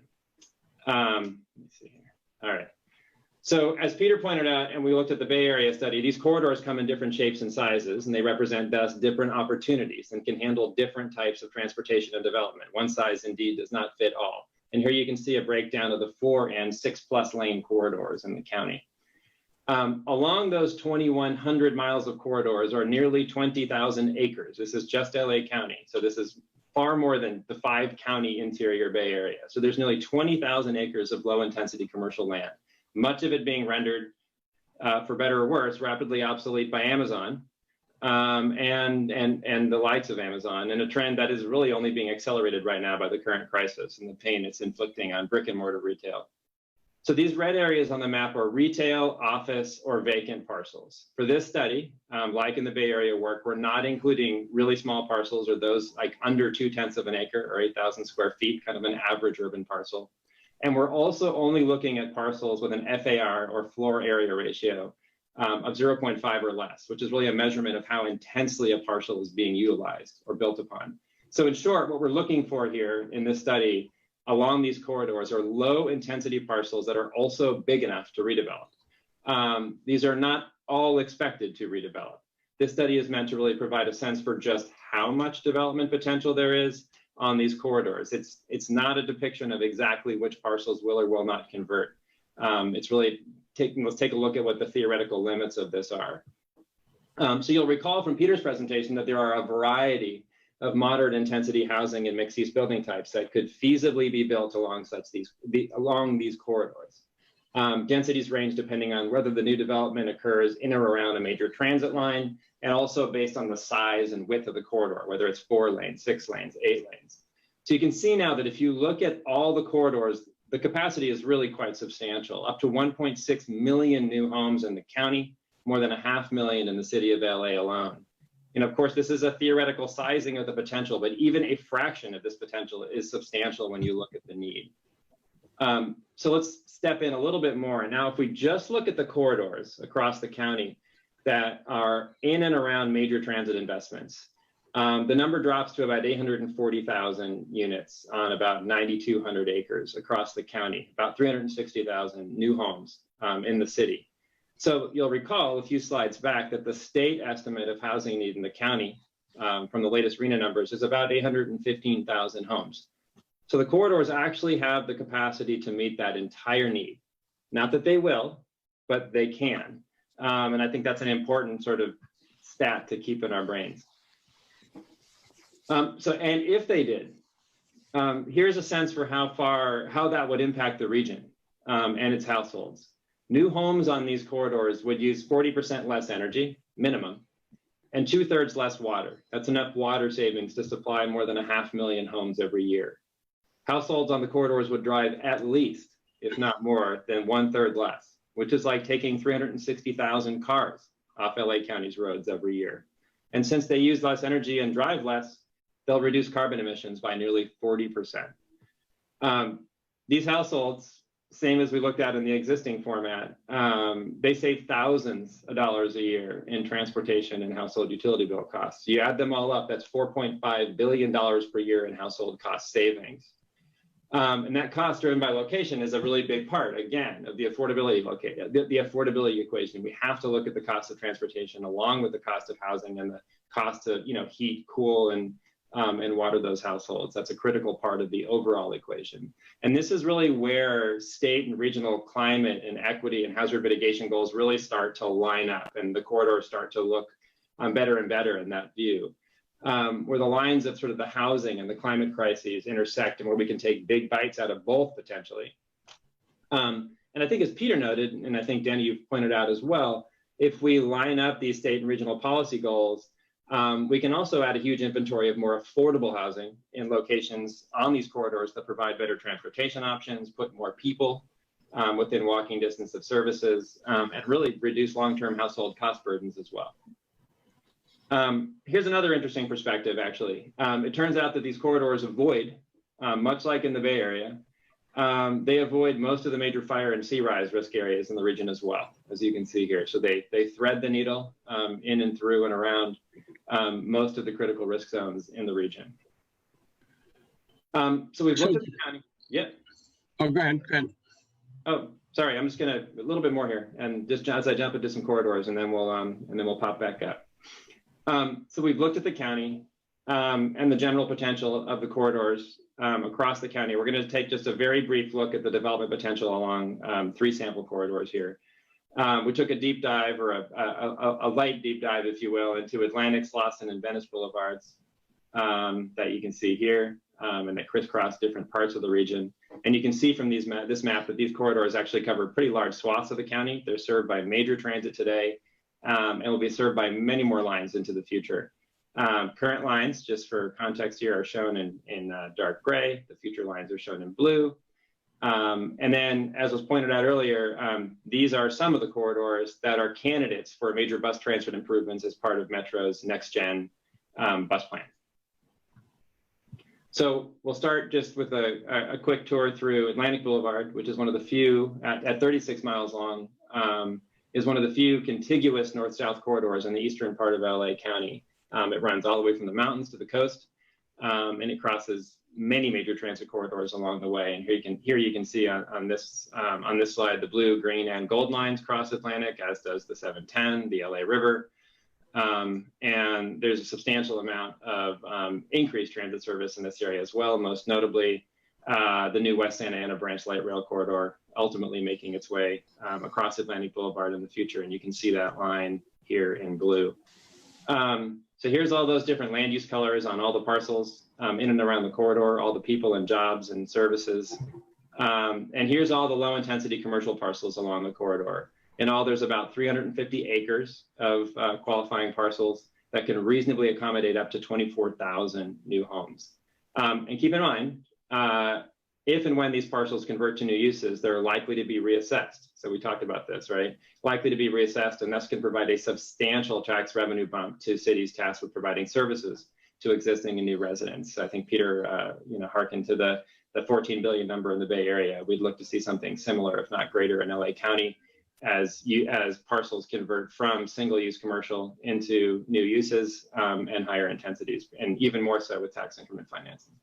Let me see here. All right. So as Peter pointed out, and we looked at the Bay Area study, these corridors come in different shapes and sizes, and they represent thus different opportunities and can handle different types of transportation and development. One size indeed does not fit all. And here you can see a breakdown of the 4 and 6+ lane corridors in the county. Along those 2,100 miles of corridors are nearly 20,000 acres. This is just LA County. So this is far more than the 5-county interior Bay Area. So there's nearly 20,000 acres of low intensity commercial land, much of it being rendered, for better or worse, rapidly obsolete by Amazon and the likes of Amazon, and a trend that is really only being accelerated right now by the current crisis and the pain it's inflicting on brick and mortar retail. So these red areas on the map are retail, office, or vacant parcels. For this study, like in the Bay Area work, we're not including really small parcels or those like under 0.2 of an acre or 8,000 square feet, kind of an average urban parcel. And we're also only looking at parcels with an FAR or floor area ratio of 0.5 or less, which is really a measurement of how intensely a parcel is being utilized or built upon. So in short, what we're looking for here in this study along these corridors are low intensity parcels that are also big enough to redevelop. These are not all expected to redevelop. This study is meant to really provide a sense for just how much development potential there is on these corridors. It's not a depiction of exactly which parcels will or will not convert. It's really let's take a look at what the theoretical limits of this are. So you'll recall from Peter's presentation that there are a variety of moderate intensity housing and mixed use building types that could feasibly be built along these corridors. Densities range depending on whether the new development occurs in or around a major transit line, and also based on the size and width of the corridor, whether it's 4 lanes, 6 lanes, 8 lanes. So you can see now that if you look at all the corridors, the capacity is really quite substantial, up to 1.6 million new homes in the county, more than 500,000 in the city of LA alone. And of course, this is a theoretical sizing of the potential, but even a fraction of this potential is substantial when you look at the need. So let's step in a little bit more. And now if we just look at the corridors across the county that are in and around major transit investments, the number drops to about 840,000 units on about 9,200 acres across the county, about 360,000 new homes in the city. So you'll recall a few slides back that the state estimate of housing need in the county from the latest RENA numbers is about 815,000 homes. So the corridors actually have the capacity to meet that entire need. Not that they will, but they can. And I think that's an important sort of stat to keep in our brains. And if they did, here's a sense for how that would impact the region and its households. New homes on these corridors would use 40% less energy, minimum, and 2/3 less water. That's enough water savings to supply more than 500,000 homes every year. Households on the corridors would drive at least, if not more, than 1/3 less, which is like taking 360,000 cars off LA County's roads every year. And since they use less energy and drive less, they'll reduce carbon emissions by nearly 40%. These households, same as we looked at in the existing format, they save thousands of dollars a year in transportation and household utility bill costs. You add them all up, that's $4.5 billion per year in household cost savings. And that cost driven by location is a really big part, again, of the affordability the affordability equation. We have to look at the cost of transportation along with the cost of housing and the cost to heat, cool, and water those households. That's a critical part of the overall equation. And this is really where state and regional climate and equity and hazard mitigation goals really start to line up, and the corridors start to look better and better in that view. Where the lines of sort of the housing and the climate crises intersect, and where we can take big bites out of both potentially. And I think, as Peter noted, and I think Denny, you've pointed out as well, if we line up these state and regional policy goals, we can also add a huge inventory of more affordable housing in locations on these corridors that provide better transportation options, put more people within walking distance of services, and really reduce long-term household cost burdens as well. Here's another interesting perspective, actually. It turns out that these corridors avoid, much like in the Bay Area, they avoid most of the major fire and sea rise risk areas in the region as well, as you can see here. So they thread the needle in and through and around most of the critical risk zones in the region. So we've looked at the county. Yeah. Oh, go ahead. Oh, sorry. I'm just gonna a little bit more here, and just as I jump into some corridors, and then we'll pop back up. So we've looked at the county and the general potential of the corridors across the county. We're going to take just a very brief look at the development potential along 3 sample corridors here. We took a deep dive, or a light deep dive, if you will, into Atlantic, Slauson, and Venice Boulevards that you can see here, and that crisscross different parts of the region. And you can see from this map that these corridors actually cover pretty large swaths of the county. They're served by major transit today, and will be served by many more lines into the future. Current lines, just for context here, are shown in dark gray. The future lines are shown in blue. And then, as was pointed out earlier, these are some of the corridors that are candidates for major bus transit improvements as part of Metro's next-gen bus plan. So we'll start just with a quick tour through Atlantic Boulevard, which is one of the few, at 36 miles long, is one of the few contiguous north-south corridors in the eastern part of LA County. It runs all the way from the mountains to the coast, and it crosses many major transit corridors along the way. And here you can see on this slide, the blue, green, and gold lines cross Atlantic, as does the 710, the LA River. And there's a substantial amount of increased transit service in this area as well, most notably the new West Santa Ana Branch Light Rail Corridor, ultimately making its way across Atlantic Boulevard in the future. And you can see that line here in blue. So here's all those different land use colors on all the parcels in and around the corridor, all the people and jobs and services. And here's all the low intensity commercial parcels along the corridor. In all, there's about 350 acres of qualifying parcels that can reasonably accommodate up to 24,000 new homes. And keep in mind, if and when these parcels convert to new uses, they're likely to be reassessed. So we talked about this, right? Likely to be reassessed, and thus can provide a substantial tax revenue bump to cities tasked with providing services to existing and new residents. I think Peter, hearkened to the 14 billion number in the Bay Area. We'd look to see something similar, if not greater, in LA County as parcels convert from single-use commercial into new uses and higher intensities, and even more so with tax increment financing.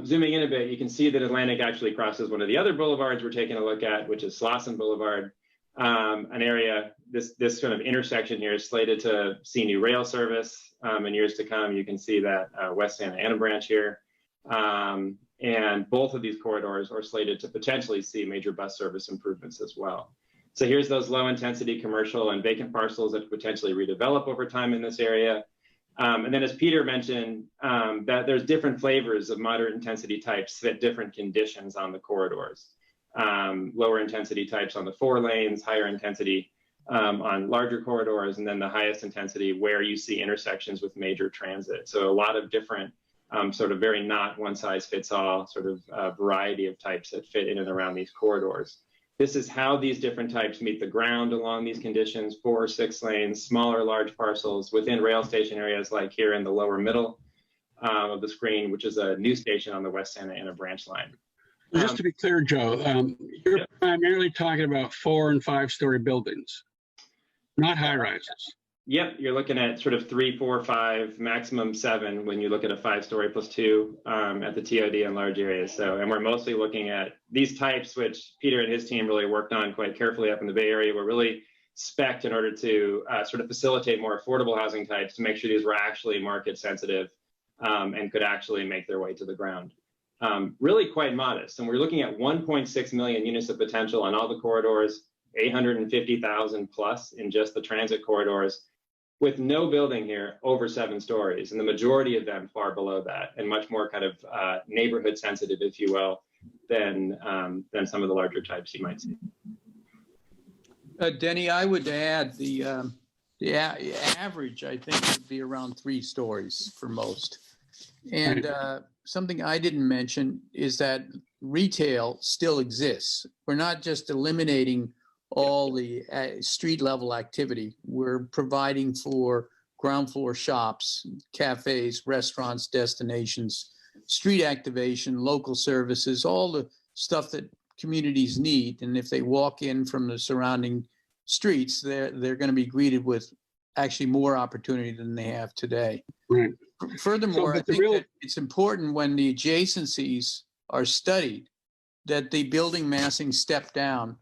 Zooming in a bit, you can see that Atlantic actually crosses one of the other boulevards we're taking a look at, which is Slauson Boulevard, an area, this kind of intersection here is slated to see new rail service in years to come. You can see that West Santa Ana branch here. And both of these corridors are slated to potentially see major bus service improvements as well. So here's those low intensity commercial and vacant parcels that potentially redevelop over time in this area. And then as Peter mentioned, that there's different flavors of moderate intensity types fit different conditions on the corridors. Lower intensity types on the 4 lanes, higher intensity on larger corridors, and then the highest intensity where you see intersections with major transit. So a lot of different sort of very not one size fits all sort of variety of types that fit in and around these corridors. This is how these different types meet the ground along these conditions: 4 or 6 lanes, smaller, large parcels within rail station areas like here in the lower middle of the screen, which is a new station on the West Santa Ana branch line. Just to be clear, Joe, you're primarily talking about 4- and 5-story buildings, not high rises. Yep, you're looking at sort of 3, 4, 5, maximum 7 when you look at a 5-story plus 2 at the TOD in large areas. So, and we're mostly looking at these types, which Peter and his team really worked on quite carefully up in the Bay Area. We're really spec'd in order to sort of facilitate more affordable housing types to make sure these were actually market sensitive and could actually make their way to the ground. Really quite modest. And we're looking at 1.6 million units of potential on all the corridors, 850,000 plus in just the transit corridors, with no building here over 7 stories, and the majority of them far below that, and much more kind of neighborhood sensitive, if you will, than some of the larger types you might see. Denny, I would add the average, I think, would be around 3 stories for most. And something I didn't mention is that retail still exists. We're not just eliminating all the street level activity. We're providing for ground floor shops, cafes, restaurants, destinations, street activation, local services, all the stuff that communities need. And if they walk in from the surrounding streets, they're going to be greeted with actually more opportunity than they have today. Right. Furthermore, I think that it's important when the adjacencies are studied that the building massing step down,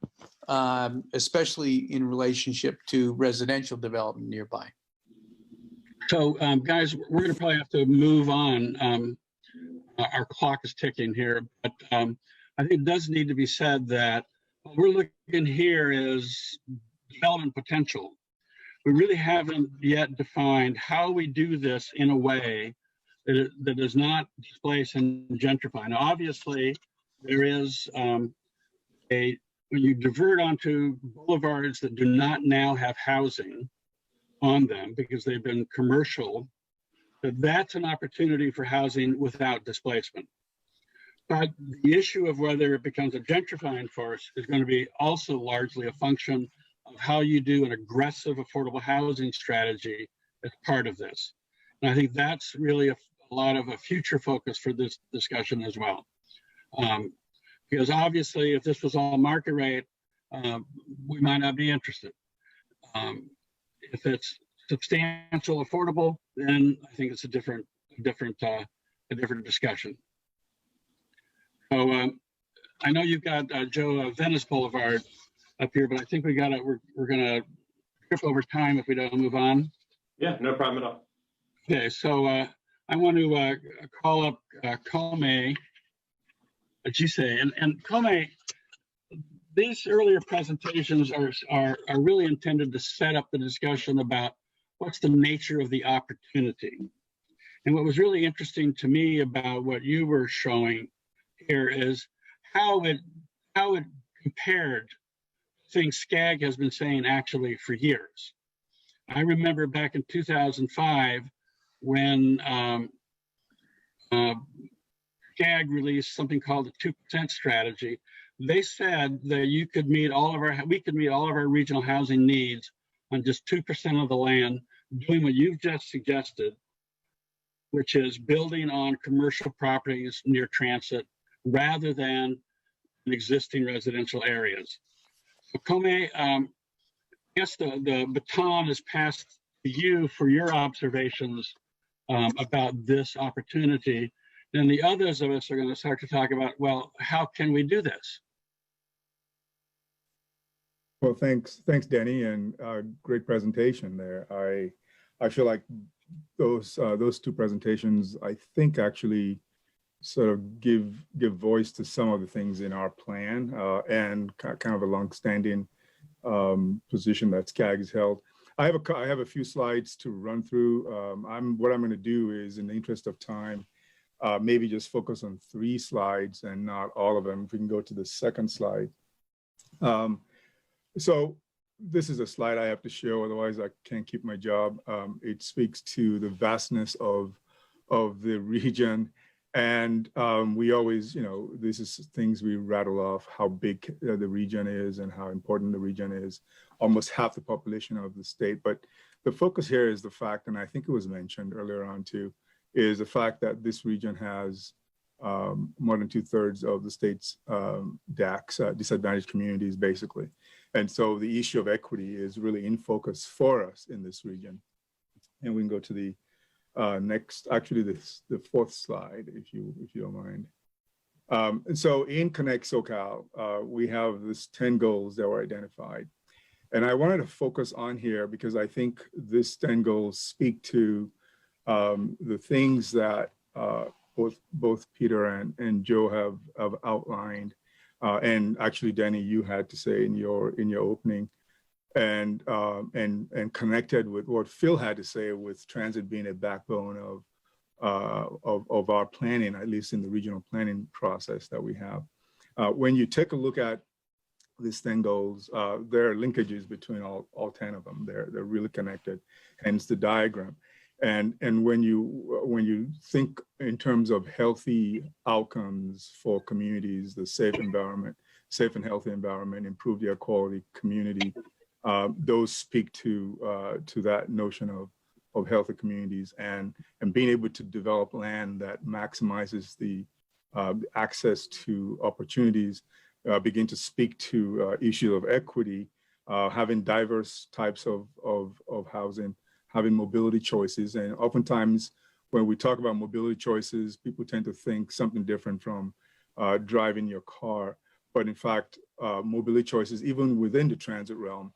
especially in relationship to residential development nearby. So, guys, we're going to probably have to move on. Our clock is ticking here, but I think it does need to be said that what we're looking here is development potential. We really haven't yet defined how we do this in a way that does not displace and gentrify. Now, obviously, there is when you divert onto boulevards that do not now have housing on them because they've been commercial, that's an opportunity for housing without displacement. But the issue of whether it becomes a gentrifying force is going to be also largely a function of how you do an aggressive affordable housing strategy as part of this. And I think that's really a lot of a future focus for this discussion as well. Because obviously, if this was all market rate, we might not be interested. If it's substantial affordable, then I think it's a different discussion. So I know you've got Joe Venice Boulevard up here, but I think we're gonna trip over time if we don't move on. Yeah, no problem at all. Okay, so I want to call up Kome Ajise, and Kome. These earlier presentations are really intended to set up the discussion about what's the nature of the opportunity. And what was really interesting to me about what you were showing here is how it compared to things SCAG has been saying actually for years. I remember back in 2005 when SCAG released something called the 2% strategy. They said that we could meet all of our regional housing needs on just 2% of the land, doing what you've just suggested, which is building on commercial properties near transit rather than in existing residential areas. So Kome, I guess the baton is passed to you for your observations about this opportunity. Then the others of us are going to start to talk about, well, how can we do this? Well, thanks, Denny, and great presentation there. I feel like those 2 presentations, I think, actually sort of give voice to some of the things in our plan and kind of a longstanding position that CAG has held. I have a few slides to run through. What I'm going to do is, in the interest of time, maybe just focus on 3 slides and not all of them. If we can go to the second slide. So this is a slide I have to show, otherwise I can't keep my job. It speaks to the vastness of the region. And we always, this is things we rattle off, how big the region is and how important the region is, almost half the population of the state. But the focus here is the fact, and I think it was mentioned earlier on too, is the fact that this region has more than 2/3 of the state's DACs, disadvantaged communities, basically. And so the issue of equity is really in focus for us in this region. And we can go to the next, actually the 4th slide, if you don't mind. And so in Connect SoCal, we have this 10 goals that were identified. And I wanted to focus on here because I think this 10 goals speak to the things that both Peter and Joe have outlined. And actually, Denny, you had to say in your opening, and connected with what Phil had to say with transit being a backbone of our planning, at least in the regional planning process that we have. When you take a look at these 10 goals, there are linkages between all 10 of them. They're really connected, hence the diagram. And when you think in terms of healthy outcomes for communities, the safe and healthy environment, improved air quality, community, those speak to that notion of healthy communities and being able to develop land that maximizes the access to opportunities, begin to speak to issues of equity, having diverse types of housing, having mobility choices. And oftentimes when we talk about mobility choices, people tend to think something different from driving your car. But in fact, mobility choices, even within the transit realm,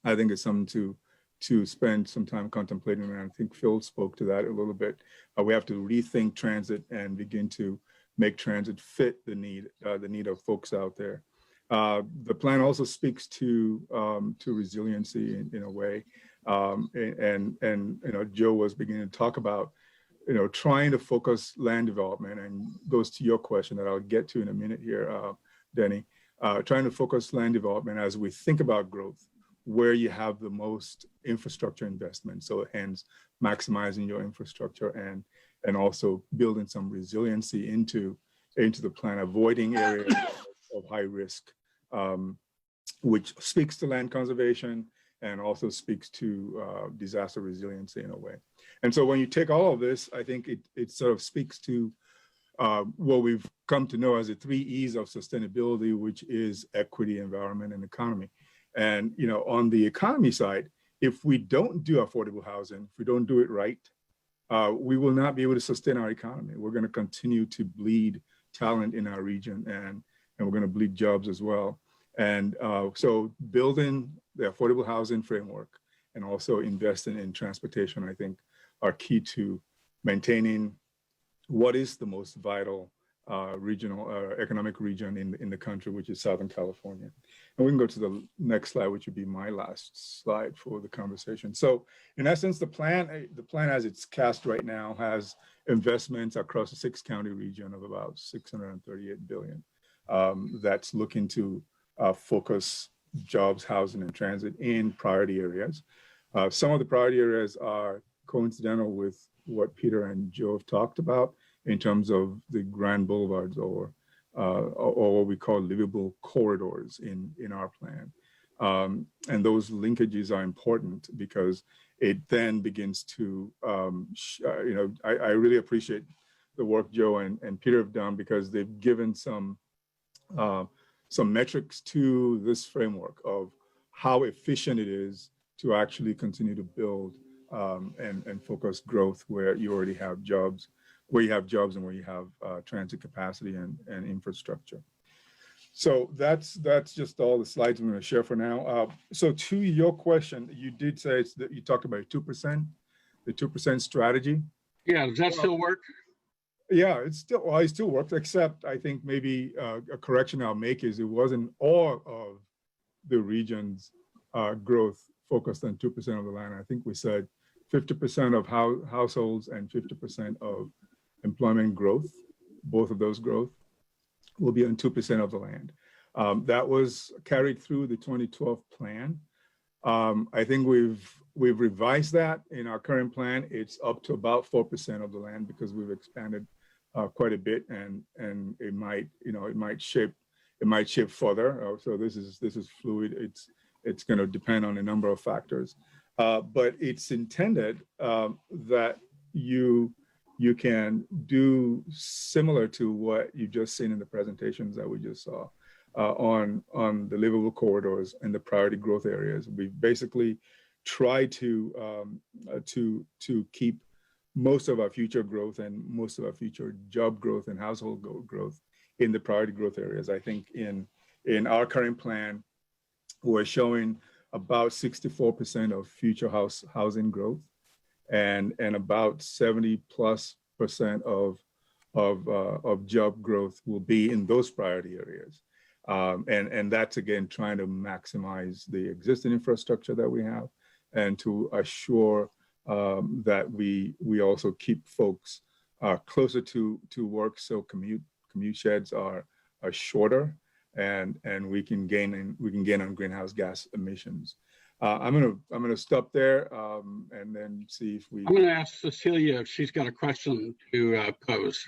I think it's something to spend some time contemplating. And I think Phil spoke to that a little bit. We have to rethink transit and begin to make transit fit the need of folks out there. The plan also speaks to resiliency in a way. And Joe was beginning to talk about, trying to focus land development, and goes to your question that I'll get to in a minute here, Denny, trying to focus land development as we think about growth, where you have the most infrastructure investment. So hence maximizing your infrastructure and also building some resiliency into the plan, avoiding areas of high risk, which speaks to land conservation and also speaks to disaster resiliency in a way. And so when you take all of this, I think it sort of speaks to what we've come to know as the 3 E's of sustainability, which is equity, environment, and economy. And on the economy side, if we don't do affordable housing, if we don't do it right, we will not be able to sustain our economy. We're going to continue to bleed talent in our region, and we're going to bleed jobs as well. And so building the affordable housing framework and also investing in transportation, I think, are key to maintaining what is the most vital regional economic region in the country, which is Southern California. And we can go to the next slide, which would be my last slide for the conversation. So in essence, the plan as it's cast right now has investments across the 6-county region of about $638 billion. That's looking to focus jobs, housing, and transit in priority areas. Some of the priority areas are coincidental with what Peter and Joe have talked about in terms of the grand boulevards or what we call livable corridors in our plan. And those linkages are important because it then begins to, I really appreciate the work Joe and Peter have done, because they've given some metrics to this framework of how efficient it is to actually continue to build and focus growth where you already have jobs, and where you have transit capacity and infrastructure. So that's just all the slides I'm going to share for now. So to your question, you did say that you talked about 2%, the 2% strategy. Yeah, does that still work? Yeah, it still works, except I think maybe a correction I'll make is it wasn't all of the region's growth focused on 2% of the land. I think we said 50% of households and 50% of employment growth, both of those growth, will be on 2% of the land. That was carried through the 2012 plan. I think we've revised that in our current plan. It's up to about 4% of the land because we've expanded quite a bit, and it might shape further. So this is fluid. It's going to depend on a number of factors, but it's intended that you can do similar to what you just seen in the presentations that we just saw on the livable corridors and the priority growth areas. We basically try to keep most of our future growth and most of our future job growth and household growth in the priority growth areas. I think in our current plan, we're showing about 64% of future housing growth and about 70+% of job growth will be in those priority areas. And that's, again, trying to maximize the existing infrastructure that we have and to assure that we also keep folks closer to work, so commute sheds are shorter, and we can gain on greenhouse gas emissions. I'm gonna stop there and then see if we. I'm gonna ask Cecilia if she's got a question to pose.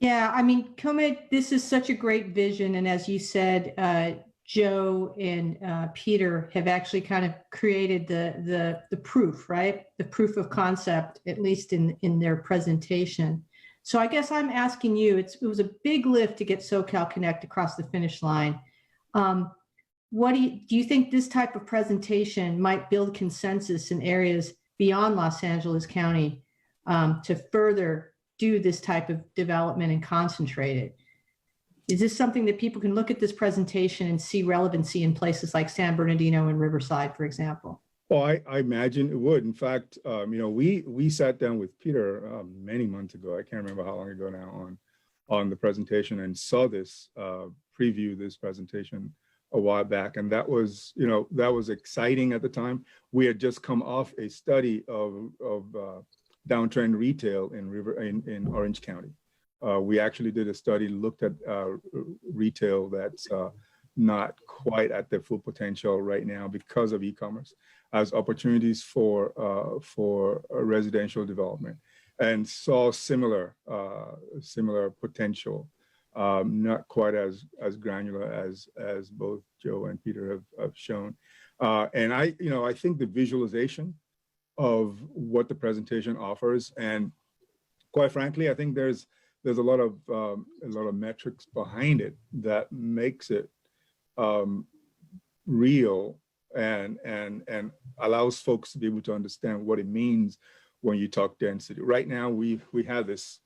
Yeah, I mean, Kome, this is such a great vision, and as you said, Joe and Peter have actually kind of created the proof, right? The proof of concept, at least in their presentation. So I guess I'm asking you, it was a big lift to get SoCal Connect across the finish line. What do you think this type of presentation might build consensus in areas beyond Los Angeles County to further do this type of development and concentrate it? Is this something that people can look at this presentation and see relevancy in places like San Bernardino and Riverside, for example? Well, I imagine it would. In fact, we sat down with Peter many months ago. I can't remember how long ago now on the presentation, and saw this preview this presentation a while back, and that was exciting at the time. We had just come off a study of downtrend retail in Orange County. We actually did a study, looked at retail that's not quite at their full potential right now because of e-commerce, as opportunities for residential development, and saw similar potential, not quite as granular as both Joe and Peter have shown. And I think the visualization of what the presentation offers, and quite frankly, I think there's a lot of metrics behind it that makes it real and allows folks to be able to understand what it means when you talk density. Right now, we have this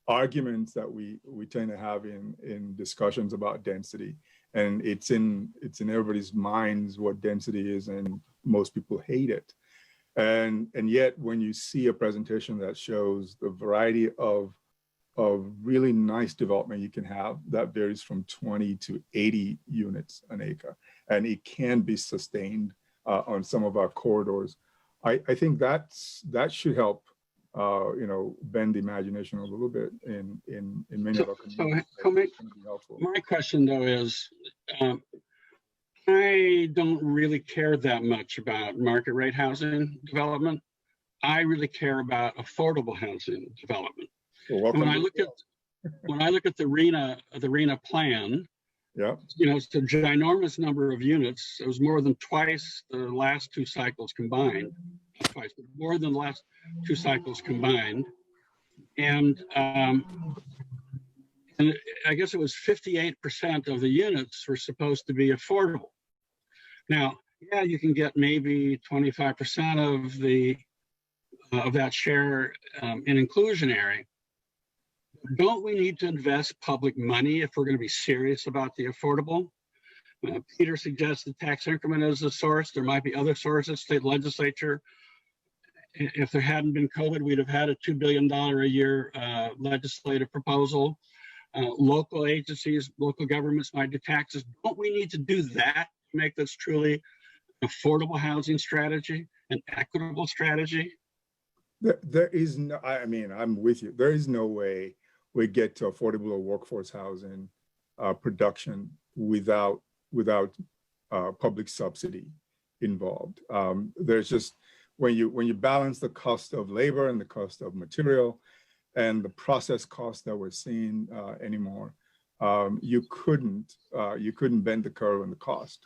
arguments that we tend to have in discussions about density, and it's in everybody's minds what density is, and most people hate it. And yet, when you see a presentation that shows the variety of really nice development you can have, that varies from 20 to 80 units an acre, and it can be sustained on some of our corridors. I think that should help bend the imagination a little bit in many of our communities. So my question though is, I don't really care that much about market rate housing development. I really care about affordable housing development. Well, when I look at the RENA plan, yeah, it's a ginormous number of units. It was more than twice the last two cycles combined. Not twice, but more than the last two cycles combined. And I guess it was 58% of the units were supposed to be affordable. Now, yeah, you can get maybe 25% of that share in inclusionary. Don't we need to invest public money if we're going to be serious about the affordable? Peter suggests the tax increment is a source. There might be other sources, state legislature. if there hadn't been COVID, we'd have had a $2 billion a year legislative proposal. Local agencies, local governments might do taxes. Don't we need to do that to make this truly an affordable housing strategy, an equitable strategy? There is no, I mean, I'm with you. There is no way we get to affordable or workforce housing production without public subsidy involved. There's just, when you balance the cost of labor and the cost of material and the process costs that we're seeing anymore, you couldn't bend the curve on the cost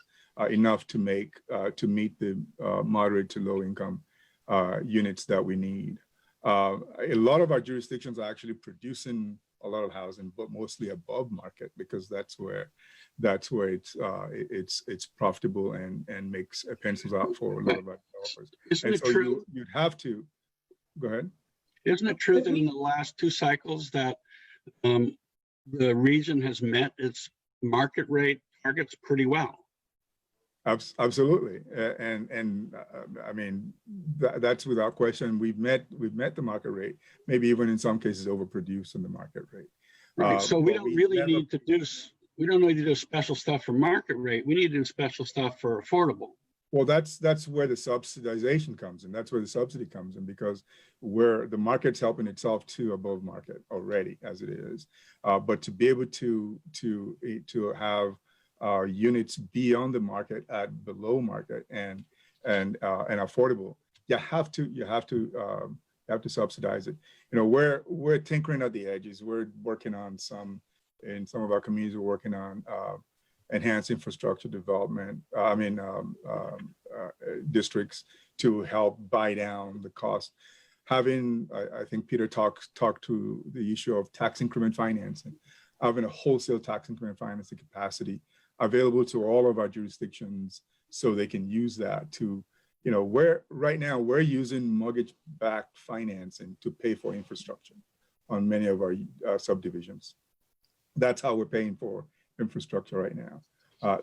enough to meet the moderate to low income units that we need. A lot of our jurisdictions are actually producing a lot of housing, but mostly above market, because that's where it's profitable and makes pencils out for a lot of our developers. Isn't it true? You'd have to go ahead. Isn't it true that in the last 2 cycles that the region has met its market rate targets pretty well? Absolutely, and I mean that's without question. We've met the market rate, maybe even in some cases overproduced in the market rate. Right. So we don't really need to do special stuff for market rate. We need to do special stuff for affordable. Well, that's where the subsidization comes in. That's where the subsidy comes in, because where the market's helping itself to above market already as it is, but to be able to have units beyond the market at below market and affordable, you have to subsidize it. You know, we're tinkering at the edges. We're working on in some of our communities, we're working on enhanced infrastructure development. Districts to help buy down the cost. I think Peter talked to the issue of tax increment financing, having a wholesale tax increment financing capacity available to all of our jurisdictions so they can use that to, you know, right now we're using mortgage-backed financing to pay for infrastructure on many of our subdivisions. That's how we're paying for infrastructure right now.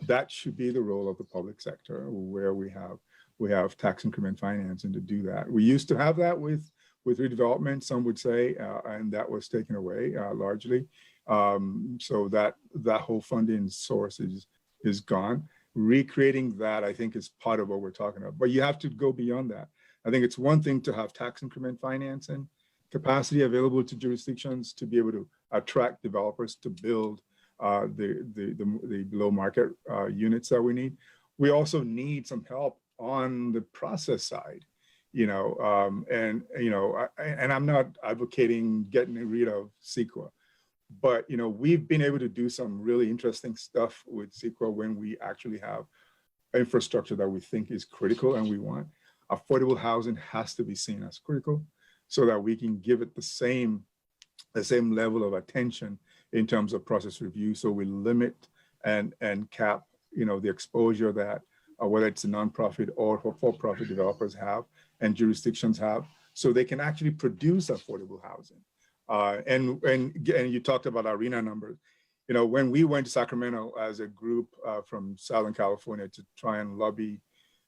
That should be the role of the public sector, where we have tax increment financing to do that. We used to have that with redevelopment, some would say, and that was taken away largely. So that whole funding source is gone. Recreating that, I think, is part of what we're talking about. But you have to go beyond that. I think it's one thing to have tax increment financing capacity available to jurisdictions to be able to attract developers to build the below market units that we need. We also need some help on the process side, you know, and I'm not advocating getting rid of CEQA, but, you know, we've been able to do some really interesting stuff with CEQA when we actually have infrastructure that we think is critical and we want. Affordable housing has to be seen as critical so that we can give it the same level of attention in terms of process review. So we limit and cap, you know, the exposure that whether it's a nonprofit or for-profit developers have and jurisdictions have, so they can actually produce affordable housing. And you talked about arena numbers. You know, when we went to Sacramento as a group from Southern California to try and lobby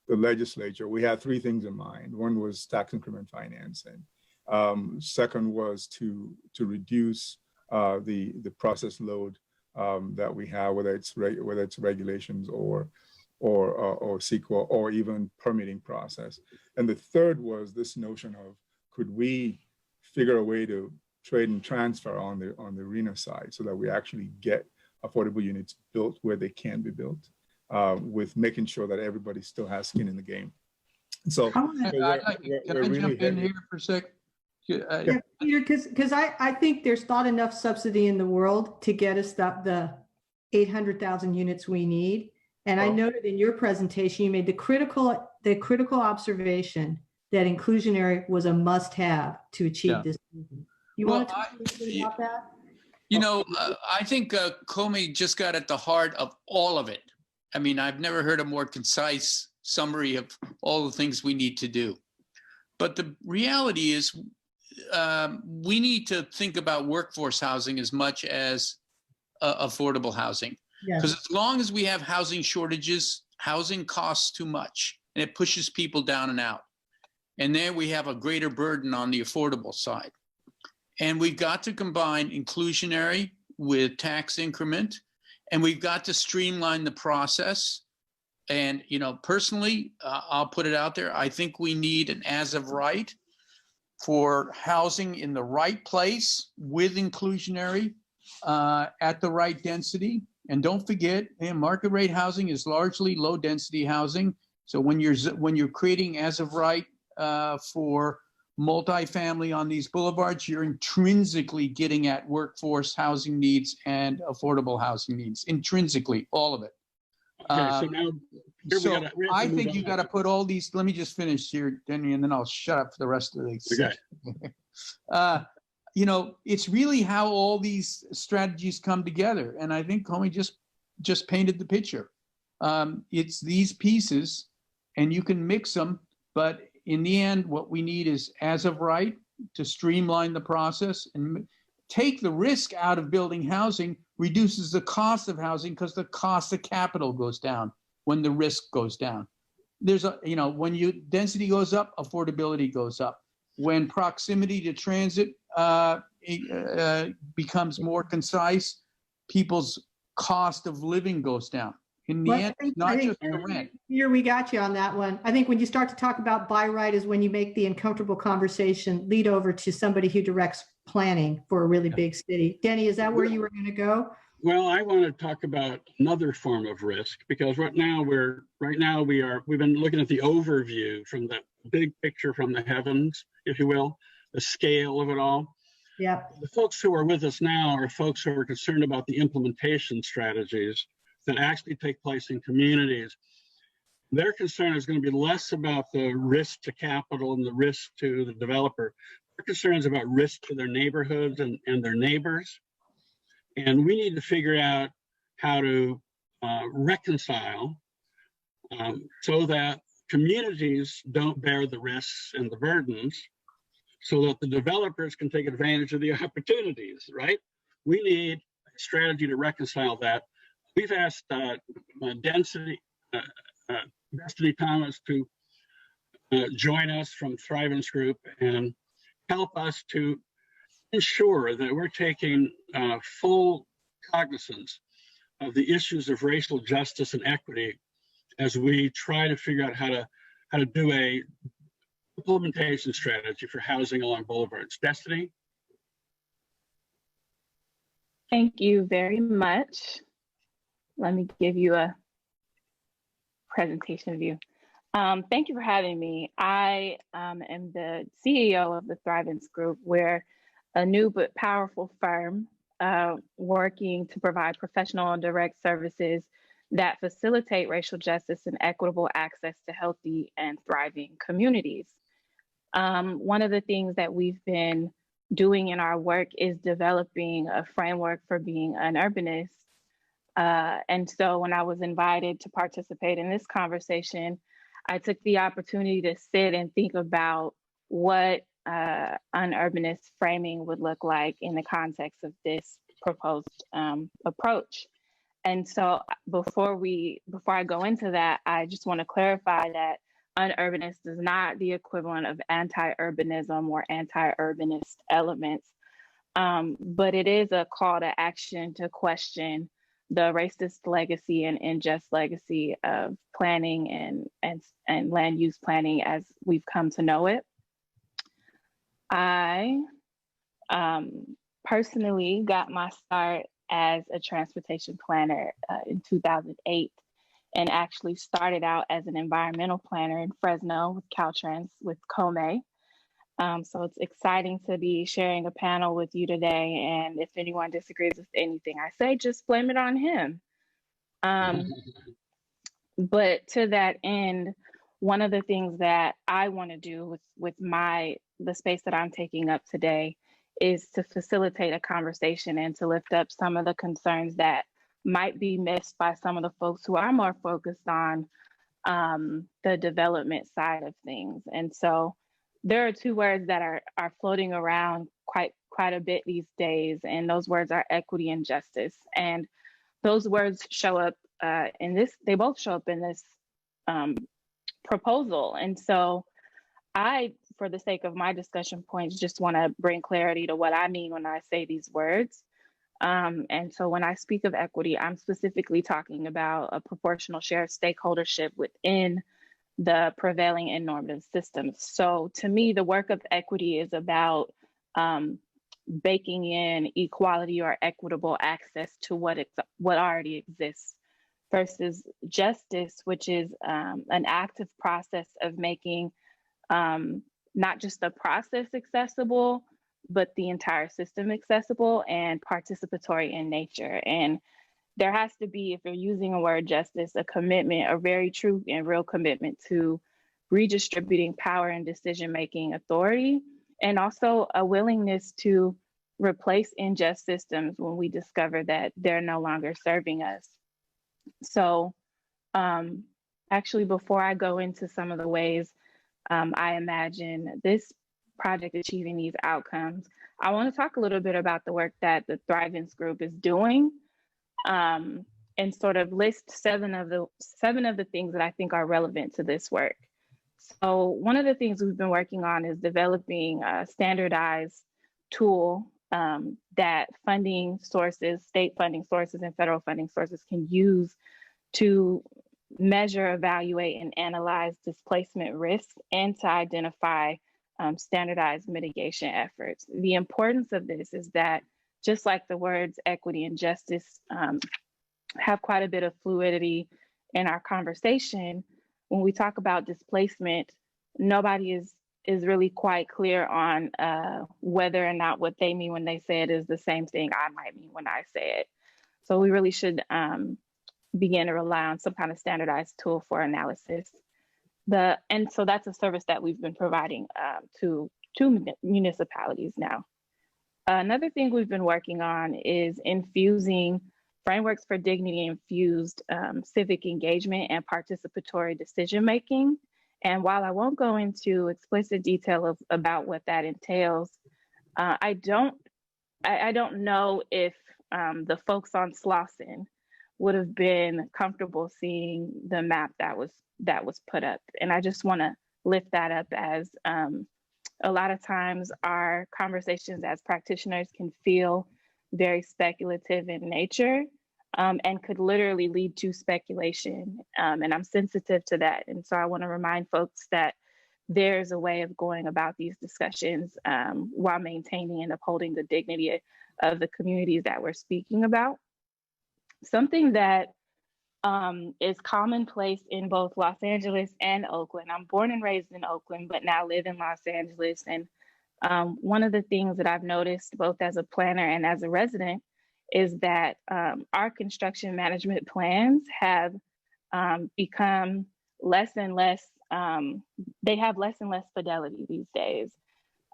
the legislature, we had 3 things in mind. One was tax increment financing. Second was to reduce the process load that we have, whether it's regulations or CEQA or even permitting process. And the third was this notion of, could we figure a way to trade and transfer on the arena side so that we actually get affordable units built where they can be built, with making sure that everybody still has skin in the game. So can I jump in here for a sec? Yeah, Peter, because I think there's not enough subsidy in the world to get us the 800,000 units we need. And I noted in your presentation, you made the critical observation that inclusionary was a must-have to achieve this. You want to talk a little bit about that? You know, I think Kome just got at the heart of all of it. I mean, I've never heard a more concise summary of all the things we need to do. But the reality is, we need to think about workforce housing as much as affordable housing. Because as long as we have housing shortages, housing costs too much and it pushes people down and out. And then we have a greater burden on the affordable side. And we've got to combine inclusionary with tax increment, and we've got to streamline the process. And, you know, personally, I'll put it out there. I think we need an as of right for housing in the right place with inclusionary at the right density. And don't forget, market rate housing is largely low density housing. So when you're creating as of right for multifamily on these boulevards, you're intrinsically getting at workforce housing needs and affordable housing needs, intrinsically, all of it. Okay, so now I think you got to put all these. Let me just finish here, Denny, and then I'll shut up for the rest of the session. Okay. You know, it's really how all these strategies come together, and I think Kome just painted the picture. It's these pieces, and you can mix them, but in the end, what we need is as of right to streamline the process and take the risk out of building housing, reduces the cost of housing because the cost of capital goes down when the risk goes down. There's a, you know, when density goes up, affordability goes up. When proximity to transit becomes more concise, people's cost of living goes down. In the end, not just the rent. Here, we got you on that one. I think when you start to talk about buy right is when you make the uncomfortable conversation lead over to somebody who directs planning for a really big city. Denny, is that where you were going to go? Well, I want to talk about another form of risk, because we've been looking at the overview from the big picture from the heavens, if you will, the scale of it all. Yeah. The folks who are with us now are folks who are concerned about the implementation strategies that actually take place in communities. Their concern is going to be less about the risk to capital and the risk to the developer. Their concern is about risk to their neighborhoods and their neighbors. And we need to figure out how to reconcile so that communities don't bear the risks and the burdens, so that the developers can take advantage of the opportunities, right? We need a strategy to reconcile that. We've asked Destiny Thomas to join us from Thrivance Group and help us to ensure that we're taking full cognizance of the issues of racial justice and equity as we try to figure out how to do a implementation strategy for housing along boulevards. Destiny? Thank you very much. Let me give you a presentation view. Thank you for having me. I am the CEO of the Thrivance Group. We're a new but powerful firm working to provide professional and direct services that facilitate racial justice and equitable access to healthy and thriving communities. One of the things that we've been doing in our work is developing a framework for being an urbanist. And so when I was invited to participate in this conversation, I took the opportunity to sit and think about what an urbanist framing would look like in the context of this proposed approach. And so before I go into that, I just want to clarify that an urbanist is not the equivalent of anti-urbanism or anti-urbanist elements, but it is a call to action to question the racist legacy and unjust legacy of planning and land use planning as we've come to know it. I personally got my start as a transportation planner in 2008, and actually started out as an environmental planner in Fresno with Caltrans with Kome. So it's exciting to be sharing a panel with you today. And if anyone disagrees with anything I say, just blame it on him. But to that end, one of the things that I want to do with the space that I'm taking up today is to facilitate a conversation and to lift up some of the concerns that might be missed by some of the folks who are more focused on the development side of things. And so there are two words that are floating around quite a bit these days, and those words are equity and justice. And those words show up they both show up in this proposal. And so I, for the sake of my discussion points, just want to bring clarity to what I mean when I say these words. And so when I speak of equity, I'm specifically talking about a proportional shared stakeholdership within the prevailing and normative systems. So to me, the work of equity is about baking in equality or equitable access to what already exists, versus justice, which is an active process of making not just the process accessible, but the entire system accessible and participatory in nature. And there has to be, if you're using a word justice, a commitment, a very true and real commitment to redistributing power and decision-making authority, and also a willingness to replace unjust systems when we discover that they're no longer serving us. So actually, before I go into some of the ways I imagine this project achieving these outcomes, I want to talk a little bit about the work that the Thrivance Group is doing, and sort of list seven of the things that I think are relevant to this work. So one of the things we've been working on is developing a standardized tool that funding sources, state funding sources and federal funding sources can use to measure, evaluate, and analyze displacement risk, and to identify standardized mitigation efforts. The importance of this is that, just like the words equity and justice have quite a bit of fluidity in our conversation, when we talk about displacement, nobody is really quite clear on whether or not what they mean when they say it is the same thing I might mean when I say it. So we really should begin to rely on some kind of standardized tool for analysis. And so that's a service that we've been providing to municipalities now. Another thing we've been working on is infusing frameworks for dignity-infused civic engagement and participatory decision-making. And while I won't go into explicit detail about what that entails, I don't know if the folks on Slauson would have been comfortable seeing the map that was put up. And I just want to lift that up, as a lot of times our conversations as practitioners can feel very speculative in nature, and could literally lead to speculation. And I'm sensitive to that. And so I want to remind folks that there's a way of going about these discussions while maintaining and upholding the dignity of the communities that we're speaking about. Something that is commonplace in both Los Angeles and Oakland. I'm born and raised in Oakland, but now live in Los Angeles. And one of the things that I've noticed, both as a planner and as a resident, is that our construction management plans have become less and less, they have less and less fidelity these days.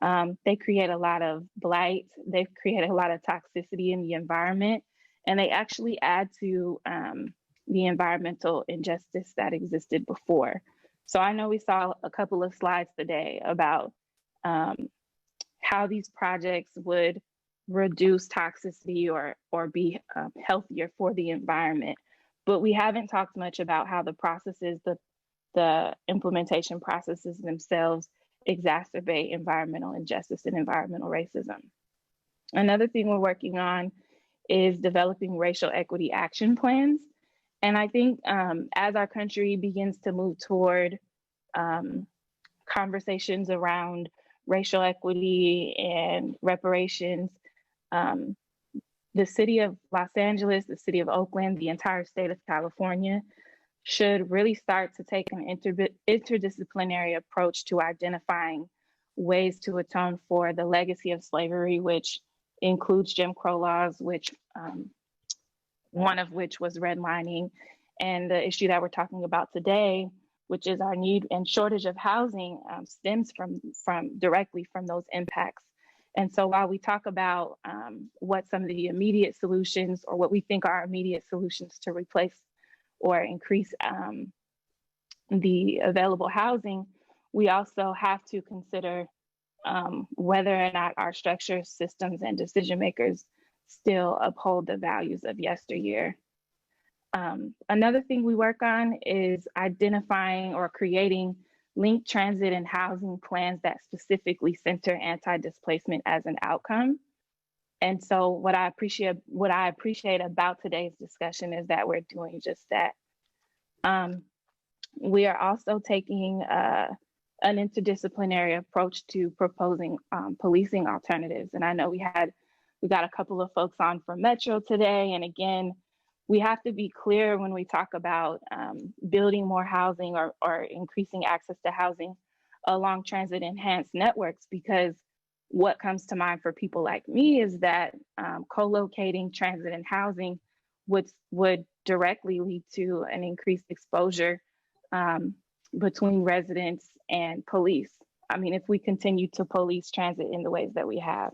They create a lot of blight, they've created a lot of toxicity in the environment, and they actually add to the environmental injustice that existed before. So I know we saw a couple of slides today about how these projects would reduce toxicity or be healthier for the environment. But we haven't talked much about how the processes, the implementation processes themselves exacerbate environmental injustice and environmental racism. Another thing we're working on is developing racial equity action plans. And I think as our country begins to move toward conversations around racial equity and reparations, the city of Los Angeles, the city of Oakland, the entire state of California should really start to take an interdisciplinary approach to identifying ways to atone for the legacy of slavery, which includes Jim Crow laws, which one of which was redlining, and the issue that we're talking about today, which is our need and shortage of housing, stems from directly from those impacts. And so while we talk about what some of the immediate solutions, or what we think are immediate solutions to replace or increase the available housing, we also have to consider whether or not our structures, systems, and decision makers still uphold the values of yesteryear. Another thing we work on is identifying or creating link transit and housing plans that specifically center anti-displacement as an outcome. And so what I appreciate about today's discussion is that we're doing just that. We are also taking an interdisciplinary approach to proposing policing alternatives. And I know we got a couple of folks on from Metro today. And again, we have to be clear when we talk about building more housing or increasing access to housing along transit enhanced networks, because what comes to mind for people like me is that co-locating transit and housing would directly lead to an increased exposure between residents and police. I mean, if we continue to police transit in the ways that we have.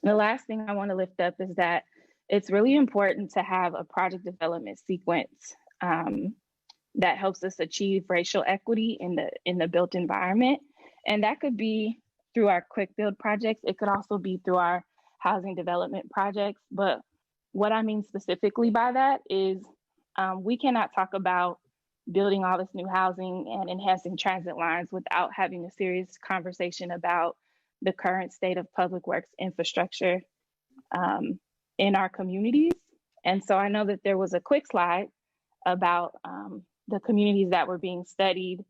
The last thing I want to lift up is that it's really important to have a project development sequence that helps us achieve racial equity in the built environment. And that could be through our quick build projects. It could also be through our housing development projects. But what I mean specifically by that is we cannot talk about building all this new housing and enhancing transit lines without having a serious conversation about the current state of public works infrastructure in our communities. And so I know that there was a quick slide about the communities that were being studied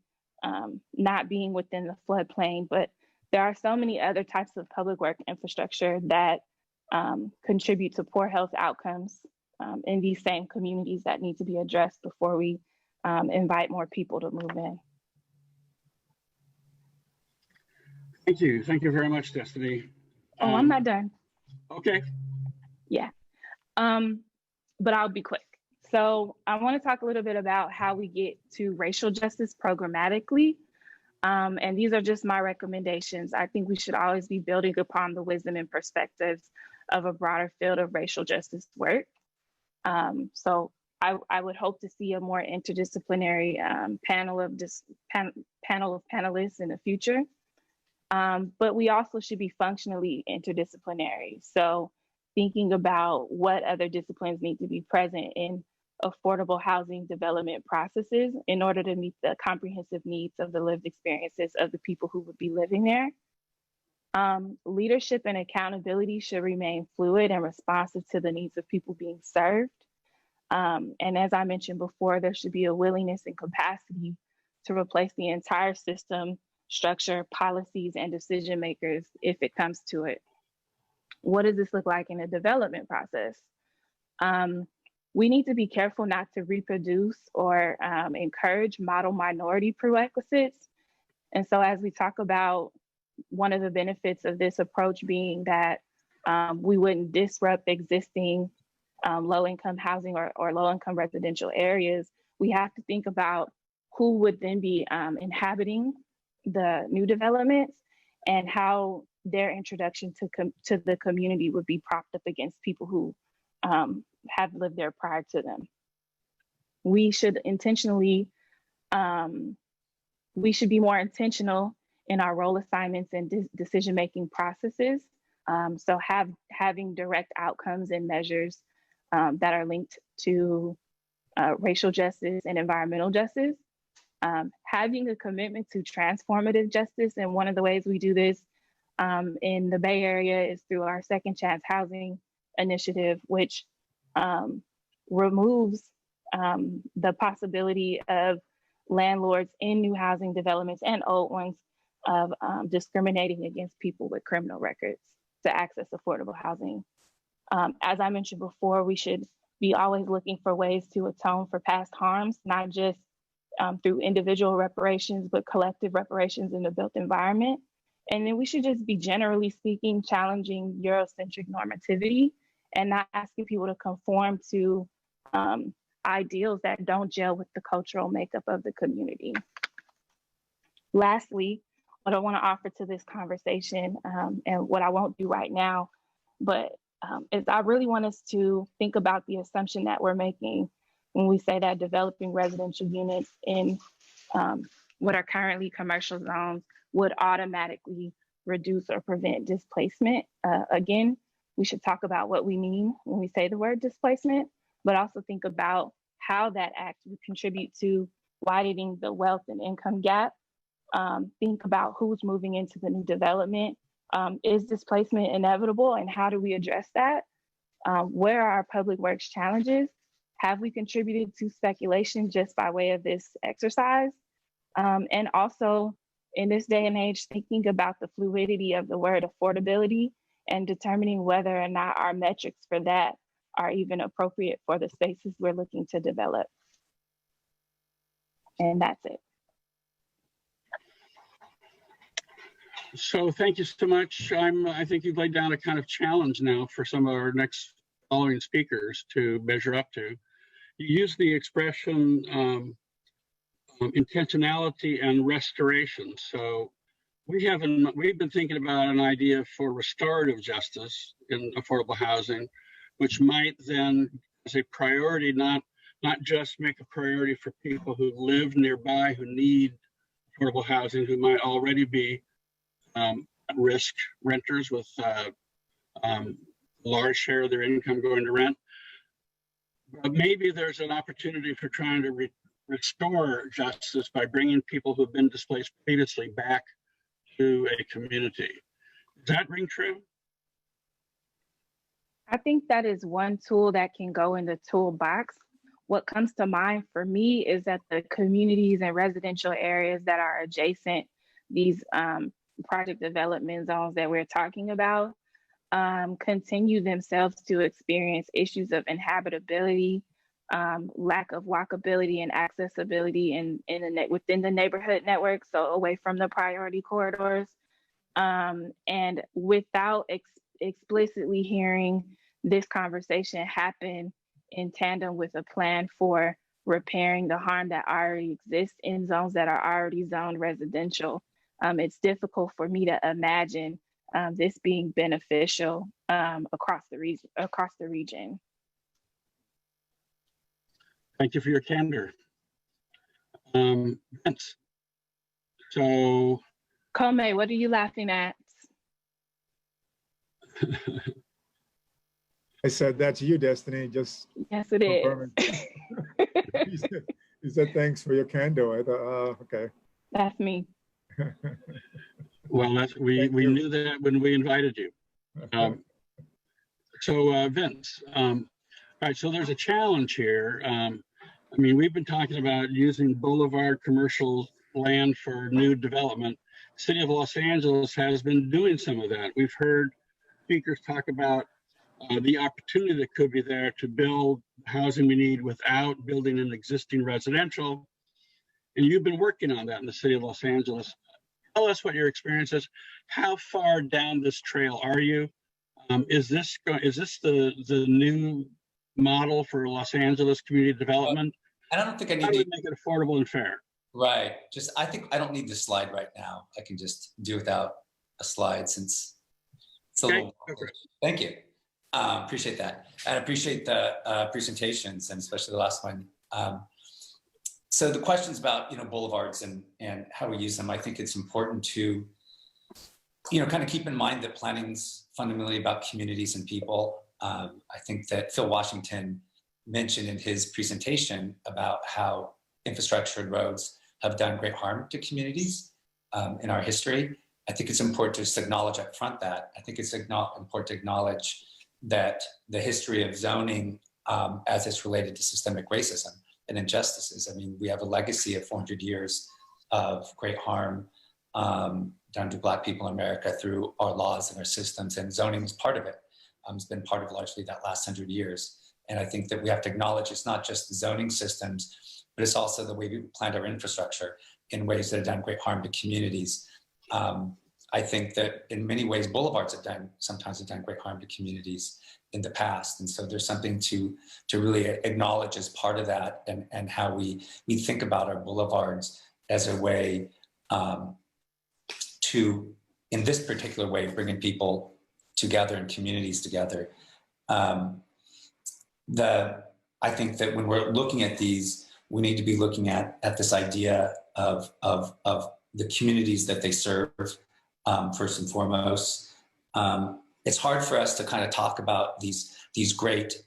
not being within the floodplain, but there are so many other types of public work infrastructure that contribute to poor health outcomes in these same communities that need to be addressed before we invite more people to move in. Thank you. Thank you very much, Destiny. Oh, I'm not done. Okay. Yeah, but I'll be quick. So I want to talk a little bit about how we get to racial justice programmatically. And these are just my recommendations. I think we should always be building upon the wisdom and perspectives of a broader field of racial justice work. So I would hope to see a more interdisciplinary panel of panelists in the future. But we also should be functionally interdisciplinary. So thinking about what other disciplines need to be present in affordable housing development processes in order to meet the comprehensive needs of the lived experiences of the people who would be living there. Leadership and accountability should remain fluid and responsive to the needs of people being served. And as I mentioned before, there should be a willingness and capacity to replace the entire system, structure, policies, and decision makers if it comes to it. What does this look like in a development process? We need to be careful not to reproduce or encourage model minority prerequisites. And so as we talk about one of the benefits of this approach being that we wouldn't disrupt existing low-income housing or low-income residential areas, we have to think about who would then be inhabiting the new developments and how their introduction to the community would be propped up against people who have lived there prior to them. We should intentionally, we should be more intentional in our role assignments and decision-making processes. So having direct outcomes and measures that are linked to racial justice and environmental justice. Having a commitment to transformative justice, and one of the ways we do this in the Bay Area is through our Second Chance Housing Initiative, which removes the possibility of landlords in new housing developments and old ones of discriminating against people with criminal records to access affordable housing. As I mentioned before, we should be always looking for ways to atone for past harms, not just through individual reparations, but collective reparations in the built environment. And then we should just be, generally speaking, challenging Eurocentric normativity and not asking people to conform to ideals that don't gel with the cultural makeup of the community. Lastly, what I want to offer to this conversation, and what I won't do right now, but is I really want us to think about the assumption that we're making when we say that developing residential units in what are currently commercial zones would automatically reduce or prevent displacement. Again, we should talk about what we mean when we say the word displacement, but also think about how that act would contribute to widening the wealth and income gap. Think about who's moving into the new development. Is displacement inevitable, and how do we address that? Where are our public works challenges? Have we contributed to speculation just by way of this exercise? And also, in this day and age, thinking about the fluidity of the word affordability and determining whether or not our metrics for that are even appropriate for the spaces we're looking to develop. And that's it. So thank you so much. I think you've laid down a kind of challenge now for some of our next following speakers to measure up to. You use the expression intentionality and restoration. So we've been thinking about an idea for restorative justice in affordable housing, which might then, as a priority, not just make a priority for people who live nearby who need affordable housing, who might already be at-risk renters with a large share of their income going to rent. But maybe there's an opportunity for trying to restore justice by bringing people who've been displaced previously back to a community. Does that ring true? I think that is one tool that can go in the toolbox. What comes to mind for me is that the communities and residential areas that are adjacent these project development zones that we're talking about continue themselves to experience issues of inhabitability, lack of walkability and accessibility within the neighborhood network, so away from the priority corridors. And without explicitly hearing this conversation happen in tandem with a plan for repairing the harm that already exists in zones that are already zoned residential, it's difficult for me to imagine this being beneficial across the region. Thank you for your candor. Vince. So, Kome, what are you laughing at? I said, that's you, Destiny. Just yes, it confirming. is. You said, thanks for your candor. I thought, okay. That's me. Well, we knew that when we invited you. So Vince, all right, so there's a challenge here. I mean, we've been talking about using boulevard commercial land for new development. City of Los Angeles has been doing some of that. We've heard speakers talk about the opportunity that could be there to build housing we need without building an existing residential. And you've been working on that in the City of Los Angeles. Tell us what your experience is. How far down this trail are you? Is this the new model for Los Angeles community development? I don't think I need How do we to make it affordable and fair? Right. I think I don't need the slide right now. I can just do without a slide since it's a little. Thank you. Appreciate that. And appreciate the presentations, and especially the last one. So the questions about boulevards and how we use them, I think it's important to kind of keep in mind that planning's fundamentally about communities and people. I think that Phil Washington mentioned in his presentation about how infrastructure and roads have done great harm to communities in our history. I think it's important to just acknowledge up front that. I think it's important to acknowledge that the history of zoning as it's related to systemic racism and injustices. I mean, we have a legacy of 400 years of great harm done to Black people in America through our laws and our systems, and zoning is part of it. It's been part of largely that last 100 years. And I think that we have to acknowledge it's not just the zoning systems, but it's also the way we planned our infrastructure in ways that have done great harm to communities. I think that in many ways, boulevards sometimes have done great harm to communities in the past. And so there's something to really acknowledge as part of that, and how we think about our boulevards as a way to, in this particular way, bringing people together and communities together. I think that when we're looking at these, we need to be looking at this idea of the communities that they serve, first and foremost. It's hard for us to kind of talk about these great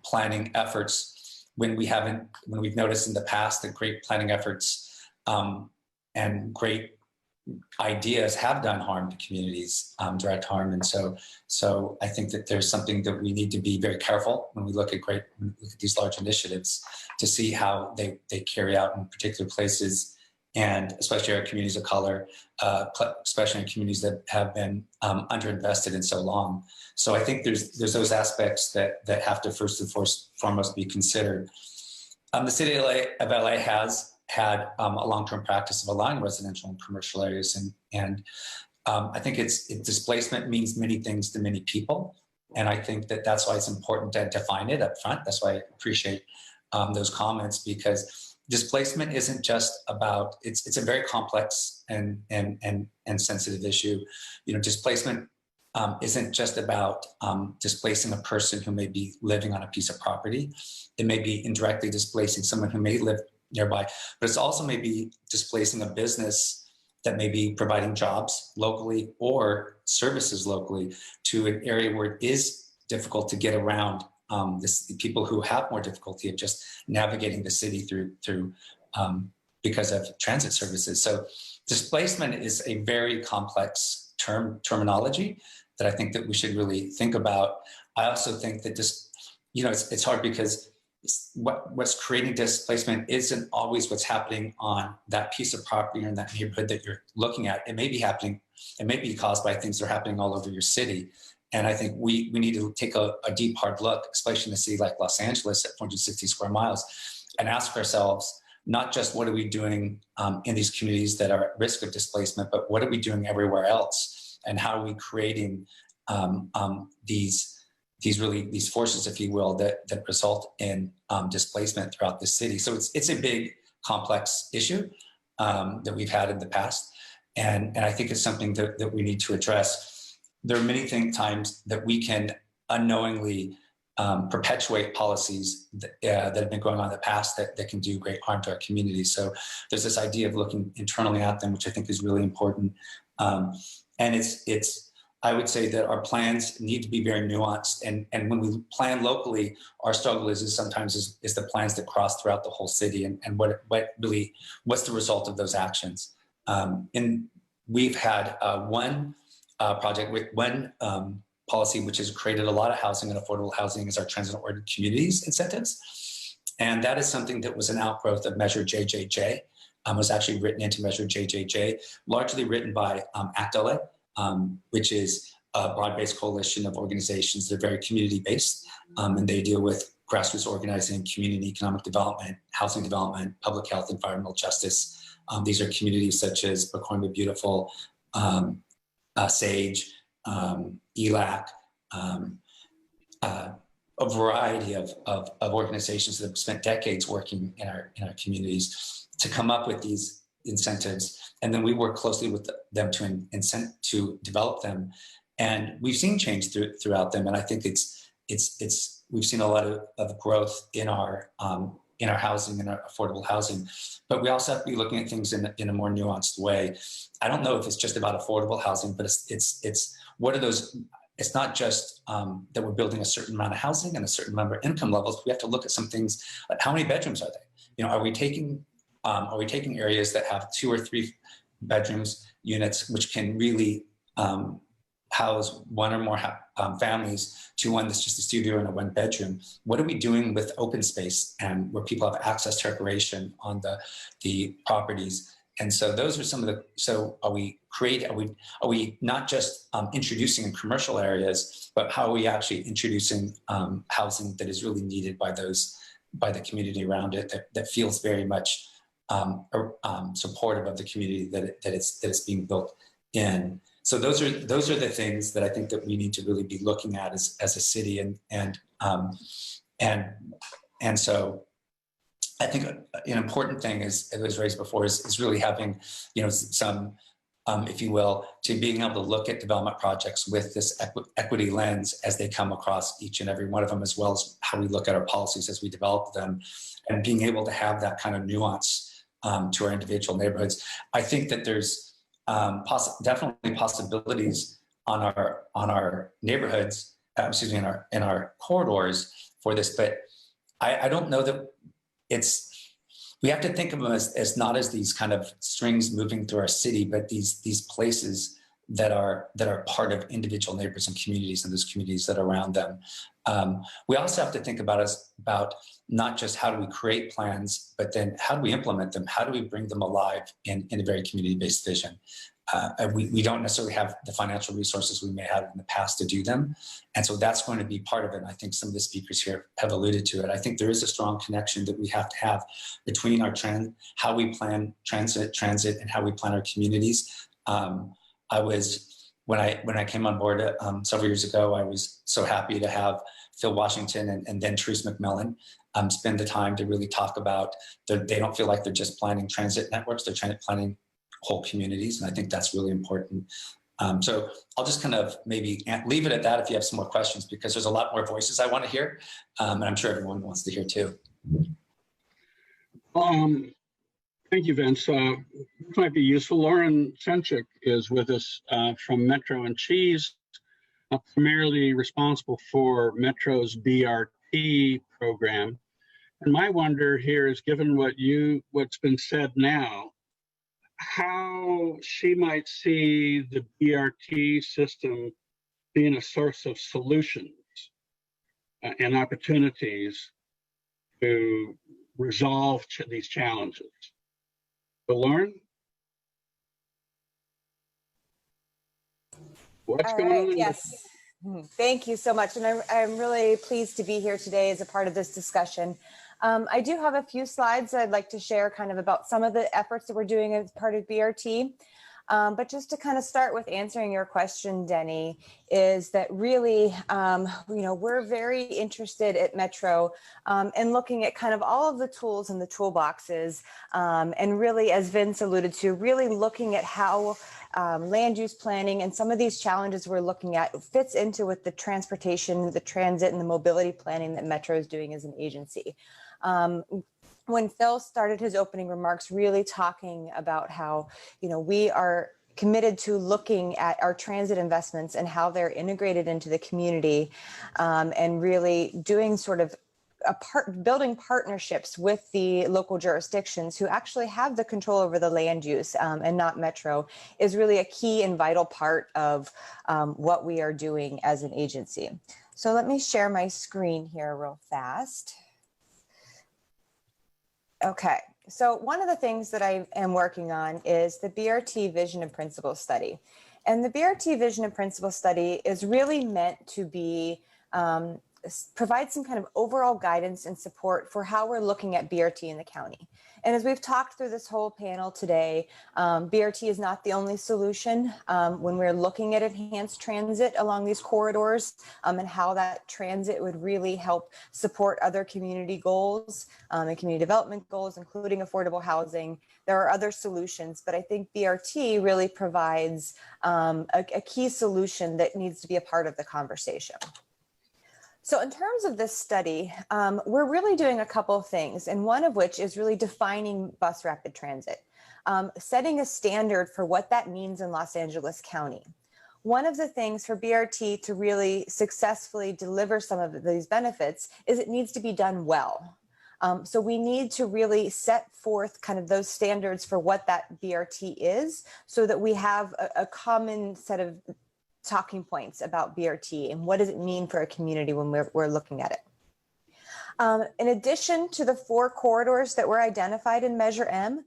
planning efforts when we've noticed in the past that great planning efforts and great ideas have done harm to communities, direct harm. And so I think that there's something that we need to be very careful when we look at these large initiatives to see how they carry out in particular places, and especially our communities of color, especially in communities that have been underinvested in so long. So I think there's those aspects that have to first and foremost be considered. The city of LA has had a long-term practice of allowing residential and commercial areas, and I think displacement means many things to many people, and I think that's why it's important to define it up front. That's why I appreciate those comments, because displacement isn't just about, it's a very complex and sensitive issue. Displacement isn't just about displacing a person who may be living on a piece of property. It may be indirectly displacing someone who may live nearby, but it's also maybe displacing a business that may be providing jobs locally or services locally to an area where it is difficult to get around. People who have more difficulty of just navigating the city through because of transit services. So displacement is a very complex terminology that I think that we should really think about. I also think that it's hard because what's creating displacement isn't always what's happening on that piece of property or in that neighborhood that you're looking at. It may be caused by things that are happening all over your city. And I think we need to take a deep, hard look, especially in a city like Los Angeles at 460 square miles, and ask ourselves, not just what are we doing in these communities that are at risk of displacement, but what are we doing everywhere else? And how are we creating these forces, if you will, that result in displacement throughout the city? So it's a big, complex issue that we've had in the past. And I think it's something that we need to address. There are many times that we can unknowingly perpetuate policies that have been going on in the past that can do great harm to our communities. So there's this idea of looking internally at them, which I think is really important. And I would say that our plans need to be very nuanced. And when we plan locally, our struggle sometimes is the plans that cross throughout the whole city, and what's the result of those actions. And we've had one project with one policy which has created a lot of housing and affordable housing, is our transit-oriented communities incentives. And that is something that was an outgrowth of Measure JJJ, was actually written into Measure JJJ, largely written by ACT-LA, which is a broad-based coalition of organizations that are very community-based, and they deal with grassroots organizing, community economic development, housing development, public health, environmental justice. These are communities such as Bertoni Beautiful, Sage, ELAC, a variety of organizations that have spent decades working in our communities to come up with these incentives, and then we work closely with them to develop them, and we've seen change throughout them, and I think we've seen a lot of growth in our housing and our affordable housing, but we also have to be looking at things in a more nuanced way. I don't know if it's just about affordable housing, but it's what are those? It's not just that we're building a certain amount of housing and a certain number of income levels. We have to look at some things like how many bedrooms are they? Are we taking areas that have 2 or 3 bedrooms units, which can really house one or more families, to one that's just a studio and a 1 bedroom? What are we doing with open space and where people have access to recreation on the properties? And so those are some of the, so are we not just introducing in commercial areas, but how are we actually introducing housing that is really needed by the community around it, that feels very much supportive of the community that it's being built in. So those are the things that I think that we need to really be looking at as a city, and so I think an important thing is, it was raised before, is really having some if you will, to being able to look at development projects with this equity lens as they come across each and every one of them, as well as how we look at our policies as we develop them, and being able to have that kind of nuance to our individual neighborhoods. I think that there's definitely possibilities on our neighborhoods, in our corridors for this, but I don't know that we have to think of them as not as these kind of strings moving through our city, but these places that are part of individual neighborhoods and communities and those communities that are around them. We also have to think about not just how do we create plans, but then how do we implement them? How do we bring them alive in a very community-based vision? We don't necessarily have the financial resources we may have in the past to do them. And so that's going to be part of it. And I think some of the speakers here have alluded to it. I think there is a strong connection that we have to have between how we plan transit, and how we plan our communities. When I came on board several years ago, I was so happy to have Phil Washington and then Therese McMillan spend the time to really talk about they don't feel like they're just planning transit networks, they're planning whole communities. And I think that's really important. So I'll just kind of maybe leave it at that if you have some more questions, because there's a lot more voices I want to hear. And I'm sure everyone wants to hear too. Thank you, Vince. This might be useful. Lauren Cencic is with us from Metro and Cheese, primarily responsible for Metro's BRT program. And my wonder here is, given what's been said now, how she might see the BRT system being a source of solutions and opportunities to resolve these challenges. So, Lauren? What's going on? Yes. Thank you so much. And I'm really pleased to be here today as a part of this discussion. I do have a few slides I'd like to share kind of about some of the efforts that we're doing as part of BRT. But just to kind of start with answering your question, Denny, is that really, we're very interested at Metro in looking at kind of all of the tools in the toolboxes, and really, as Vince alluded to, really looking at how land use planning and some of these challenges we're looking at fits into with the transportation, the transit, and the mobility planning that Metro is doing as an agency. When Phil started his opening remarks, really talking about how, we are committed to looking at our transit investments and how they're integrated into the community, and really doing sort of building partnerships with the local jurisdictions who actually have the control over the land use, and not Metro, is really a key and vital part of what we are doing as an agency. So let me share my screen here real fast. Okay, so one of the things that I am working on is the BRT Vision and Principle Study. And the BRT Vision and Principle Study is really meant to be provide some kind of overall guidance and support for how we're looking at BRT in the county. And as we've talked through this whole panel today, BRT is not the only solution when we're looking at enhanced transit along these corridors, and how that transit would really help support other community goals and community development goals, including affordable housing. There are other solutions, but I think BRT really provides a key solution that needs to be a part of the conversation. So in terms of this study, we're really doing a couple of things, and one of which is really defining bus rapid transit, setting a standard for what that means in Los Angeles County. One of the things for BRT to really successfully deliver some of these benefits is it needs to be done well. So we need to really set forth kind of those standards for what that BRT is, so that we have a common set of talking points about BRT and what does it mean for a community when we're looking at it. In addition to the 4 corridors that were identified in Measure M,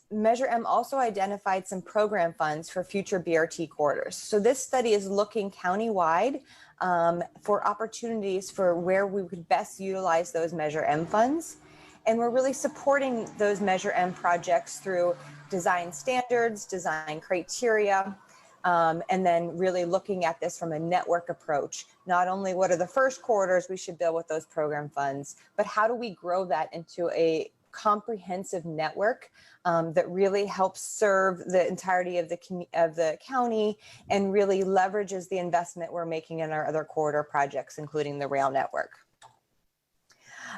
Measure M also identified some program funds for future BRT corridors. So this study is looking countywide for opportunities for where we could best utilize those Measure M funds. And we're really supporting those Measure M projects through design standards, design criteria, and then really looking at this from a network approach. Not only what are the first corridors we should build with those program funds, but how do we grow that into a comprehensive network that really helps serve the entirety of the county and really leverages the investment we're making in our other corridor projects, including the rail network.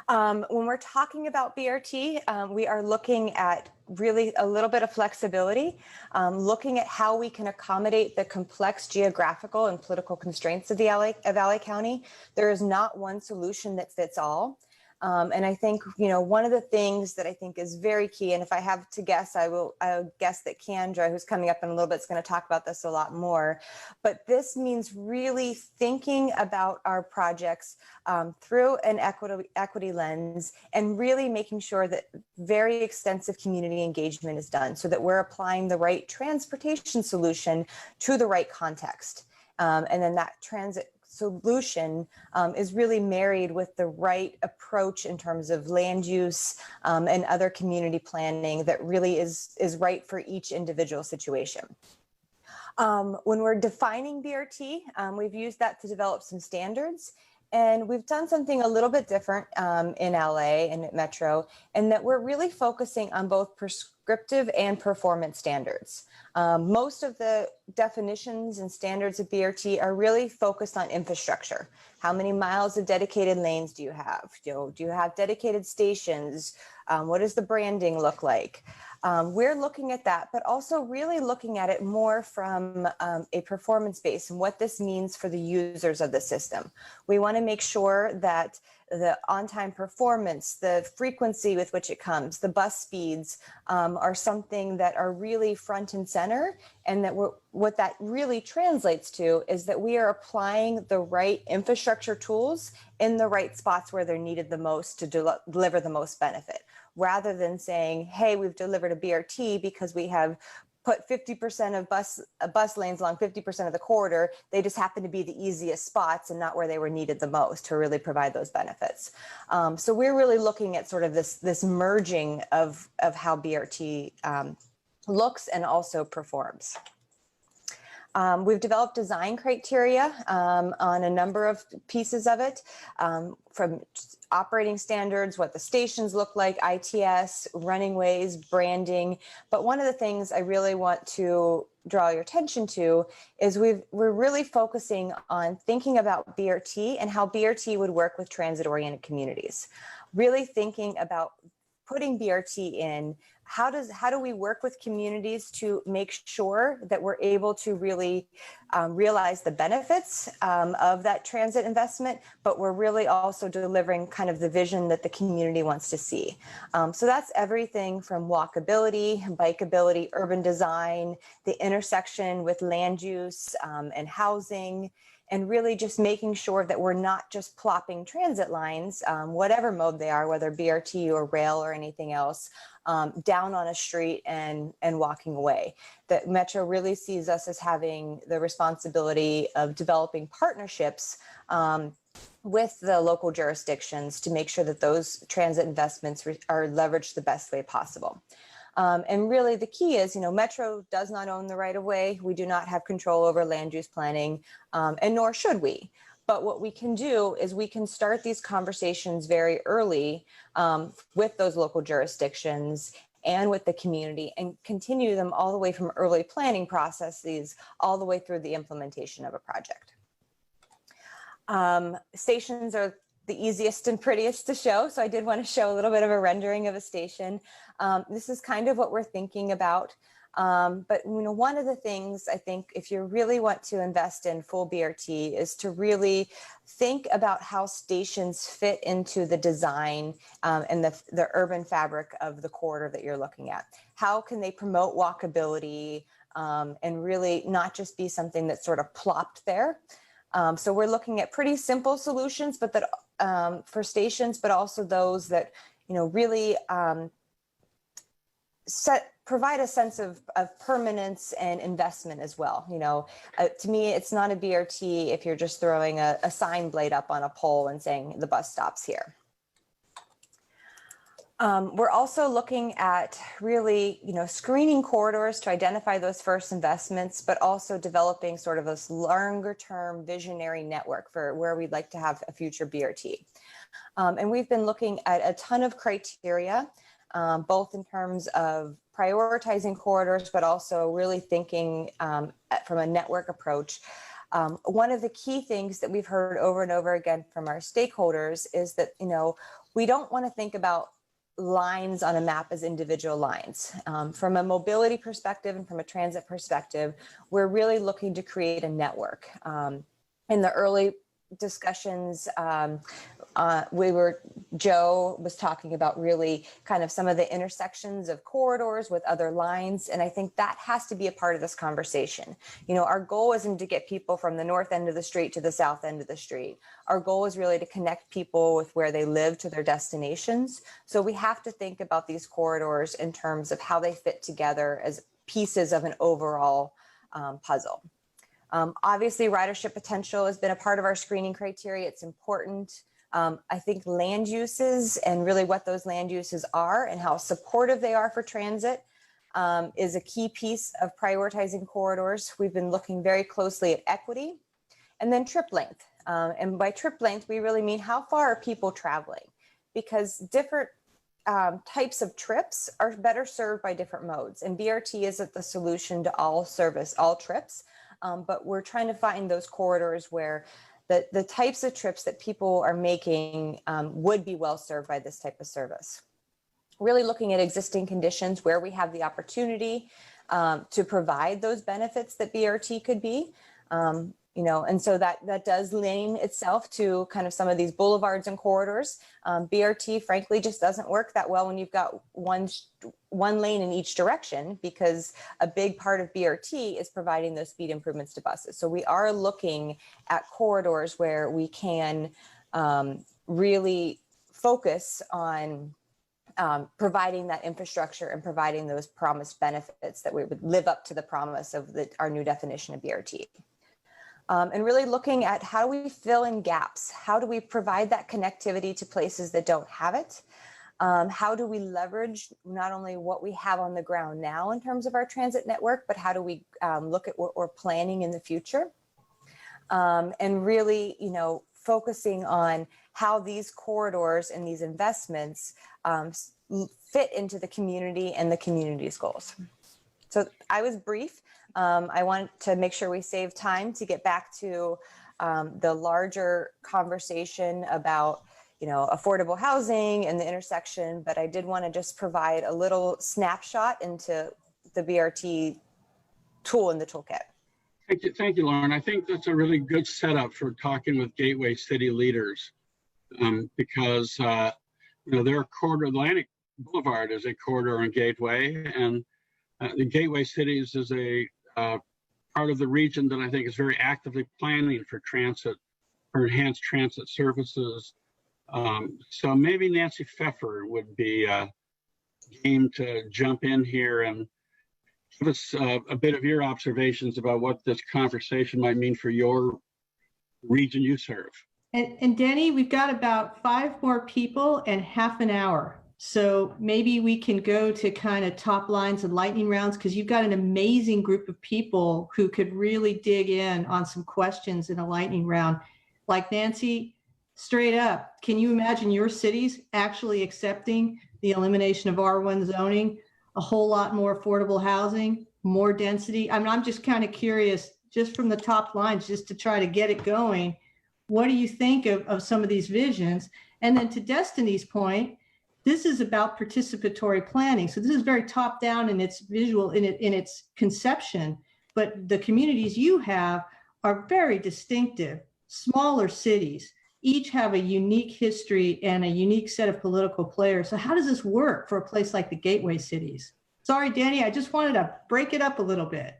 When we're talking about BRT, we are looking at really a little bit of flexibility, looking at how we can accommodate the complex geographical and political constraints of LA County. There is not one solution that fits all. And I think, one of the things that I think is very key, and if I have to guess, I'll guess that KeAndra, who's coming up in a little bit, is going to talk about this a lot more. But this means really thinking about our projects through an equity lens, and really making sure that very extensive community engagement is done so that we're applying the right transportation solution to the right context. And then that transit solution is really married with the right approach in terms of land use and other community planning that really is right for each individual situation. When we're defining BRT, we've used that to develop some standards. And we've done something a little bit different in LA and at Metro, in that we're really focusing on both prescriptive and performance standards. Most of the definitions and standards of BRT are really focused on infrastructure. How many miles of dedicated lanes do you have? Do you have dedicated stations? What does the branding look like? We're looking at that, but also really looking at it more from a performance base and what this means for the users of the system. We want to make sure that the on-time performance, the frequency with which it comes, the bus speeds are something that are really front and center, and that what that really translates to is that we are applying the right infrastructure tools in the right spots where they're needed the most to deliver the most benefit, rather than saying, hey, we've delivered a BRT because we have put 50% of bus lanes along 50% of the corridor. They just happen to be the easiest spots and not where they were needed the most to really provide those benefits. So we're really looking at sort of this merging of how BRT looks and also performs. We've developed design criteria on a number of pieces of it, from operating standards, what the stations look like, ITS, running ways, branding. But one of the things I really want to draw your attention to is we're really focusing on thinking about BRT and how BRT would work with transit-oriented communities. Really thinking about putting BRT in, how do we work with communities to make sure that we're able to really realize the benefits of that transit investment, but we're really also delivering kind of the vision that the community wants to see. So that's everything from walkability, bikeability, urban design, the intersection with land use and housing, and really just making sure that we're not just plopping transit lines, whatever mode they are, whether BRT or rail or anything else, down on a street and walking away. That Metro really sees us as having the responsibility of developing partnerships with the local jurisdictions to make sure that those transit investments are leveraged the best way possible. And really the key is, Metro does not own the right of way. We do not have control over land use planning, and nor should we. But what we can do is we can start these conversations very early with those local jurisdictions and with the community, and continue them all the way from early planning processes all the way through the implementation of a project. Stations are the easiest and prettiest to show. So I did want to show a little bit of a rendering of a station. This is kind of what we're thinking about. But one of the things I think, if you really want to invest in full BRT, is to really think about how stations fit into the design and the urban fabric of the corridor that you're looking at. How can they promote walkability and really not just be something that's sort of plopped there? So we're looking at pretty simple solutions, but that for stations, but also those that really provide a sense of permanence and investment as well. To me, it's not a BRT if you're just throwing a sign blade up on a pole and saying the bus stops here. We're also looking at really, screening corridors to identify those first investments, but also developing sort of this longer term visionary network for where we'd like to have a future BRT. And we've been looking at a ton of criteria, both in terms of prioritizing corridors, but also really thinking from a network approach. One of the key things that we've heard over and over again from our stakeholders is that, we don't want to think about lines on a map as individual lines. From a mobility perspective and from a transit perspective, we're really looking to create a network. In the early discussions. Joe was talking about really kind of some of the intersections of corridors with other lines. And I think that has to be a part of this conversation. You know, our goal isn't to get people from the north end of the street to the south end of the street. Our goal is really to connect people with where they live to their destinations. So we have to think about these corridors in terms of how they fit together as pieces of an overall puzzle. Obviously, ridership potential has been a part of our screening criteria. It's important. I think land uses and really what those land uses are and how supportive they are for transit is a key piece of prioritizing corridors. We've been looking very closely at equity and then trip length. And by trip length, we really mean how far are people traveling, because different types of trips are better served by different modes. And BRT isn't the solution to all trips, but we're trying to find those corridors where the types of trips that people are making would be well served by this type of service. Really looking at existing conditions where we have the opportunity to provide those benefits that BRT could be. You know, and so that does lend itself to kind of some of these boulevards and corridors. BRT, frankly, just doesn't work that well when you've got one lane in each direction, because a big part of BRT is providing those speed improvements to buses. So we are looking at corridors where we can really focus on providing that infrastructure and providing those promised benefits that we would live up to the promise of our new definition of BRT. And really looking at how do we fill in gaps? How do we provide that connectivity to places that don't have it? How do we leverage not only what we have on the ground now in terms of our transit network, but how do we look at what we're planning in the future? And really, you know, focusing on how these corridors and these investments fit into the community and the community's goals. So I was brief. I want to make sure we save time to get back to the larger conversation about, you know, affordable housing and the intersection, but I did want to just provide a little snapshot into the BRT tool in the toolkit. Thank you, Lauren. I think that's a really good setup for talking with Gateway City leaders, because you know, their corridor, Atlantic Boulevard is a corridor in Gateway, and the Gateway Cities is a part of the region that I think is very actively planning for transit, for enhanced transit services. So maybe Nancy Pfeffer would be game to jump in here and give us a bit of your observations about what this conversation might mean for your region you serve. And Denny, we've got about 5 more people and half an hour. So maybe we can go to kind of top lines and lightning rounds, because you've got an amazing group of people who could really dig in on some questions in a lightning round. Like Nancy, straight up, can you imagine your cities actually accepting the elimination of R1 zoning, a whole lot more affordable housing, more density? I mean, I'm just kind of curious, just from the top lines, just to try to get it going. What do you think of some of these visions? And then to Destiny's point, this is about participatory planning. So this is very top down in its visual, in its conception, but the communities you have are very distinctive, smaller cities, each have a unique history and a unique set of political players. So how does this work for a place like the Gateway Cities? Sorry, Danny, I just wanted to break it up a little bit.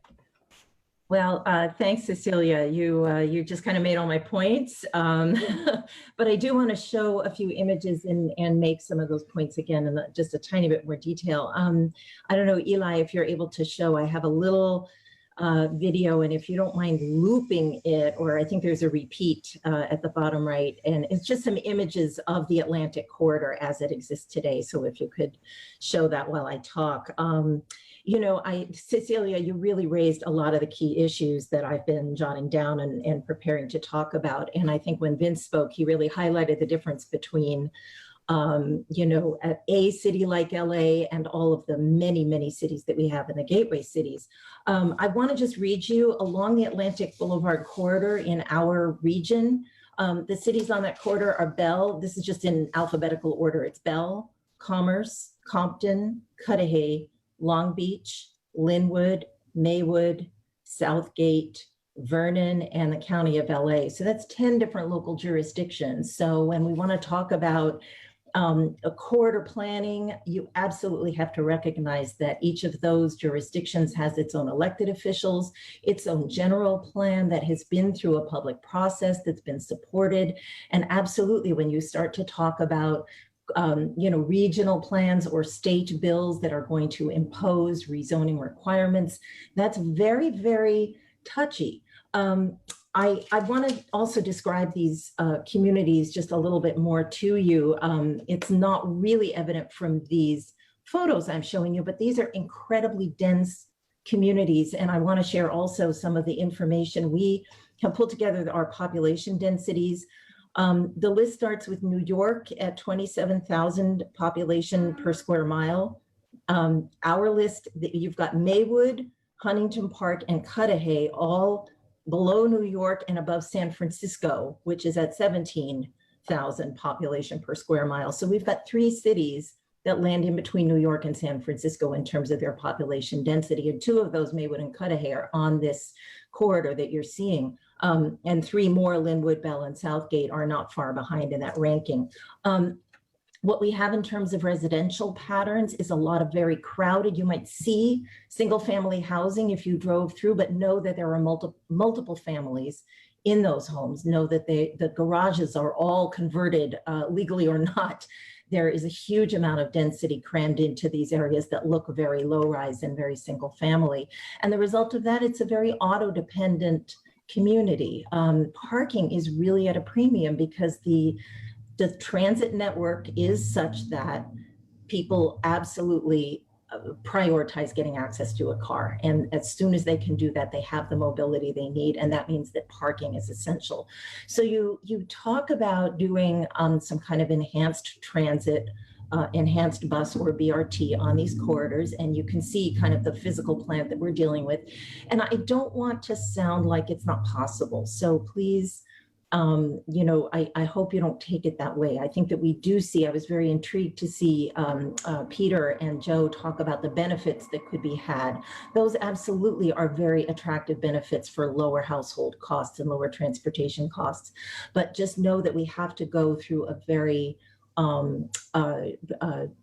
Well, thanks, Cecilia. You just kind of made all my points, but I do want to show a few images and make some of those points again in just a tiny bit more detail. I don't know, Eli, if you're able to show, I have a little video, and if you don't mind looping it, or I think there's a repeat at the bottom right, and it's just some images of the Atlantic Corridor as it exists today. So if you could show that while I talk. You know, Cecilia, you really raised a lot of the key issues that I've been jotting down and preparing to talk about. And I think when Vince spoke, he really highlighted the difference between, you know, a city like LA and all of the many, many cities that we have in the Gateway Cities. I want to just read you along the Atlantic Boulevard corridor in our region. The cities on that corridor are Bell. This is just in alphabetical order. It's Bell, Commerce, Compton, Cudahy, Long Beach, Linwood, Maywood, Southgate, Vernon, and the County of LA. So that's 10 different local jurisdictions. So when we want to talk about a corridor planning, you absolutely have to recognize that each of those jurisdictions has its own elected officials, its own general plan that has been through a public process that's been supported. And absolutely, when you start to talk about regional plans or state bills that are going to impose rezoning requirements, that's very, very touchy. I want to also describe these communities just a little bit more to you. It's not really evident from these photos I'm showing you, but these are incredibly dense communities. And I want to share also some of the information. We have pulled together our population densities. The list starts with New York at 27,000 population per square mile. Our list, you've got Maywood, Huntington Park, and Cudahy, all below New York and above San Francisco, which is at 17,000 population per square mile. So we've got 3 cities that land in between New York and San Francisco in terms of their population density. And 2 of those, Maywood and Cudahy, are on this corridor that you're seeing. And 3 more, Linwood, Bell, and Southgate, are not far behind in that ranking. What we have in terms of residential patterns is a lot of very crowded. You might see single family housing if you drove through, but know that there are multiple families in those homes. Know that the garages are all converted, legally or not. There is a huge amount of density crammed into these areas that look very low rise and very single family. And the result of that, it's a very auto dependent community. Parking is really at a premium because the transit network is such that people absolutely prioritize getting access to a car. And as soon as they can do that, they have the mobility they need. And that means that parking is essential. So you talk about doing some kind of enhanced transit, enhanced bus or BRT on these corridors, and you can see kind of the physical plant that we're dealing with. And I don't want to sound like it's not possible. So please, I hope you don't take it that way. I think that we do see, I was very intrigued to see Peter and Joe talk about the benefits that could be had. Those absolutely are very attractive benefits for lower household costs and lower transportation costs. But just know that we have to go through a very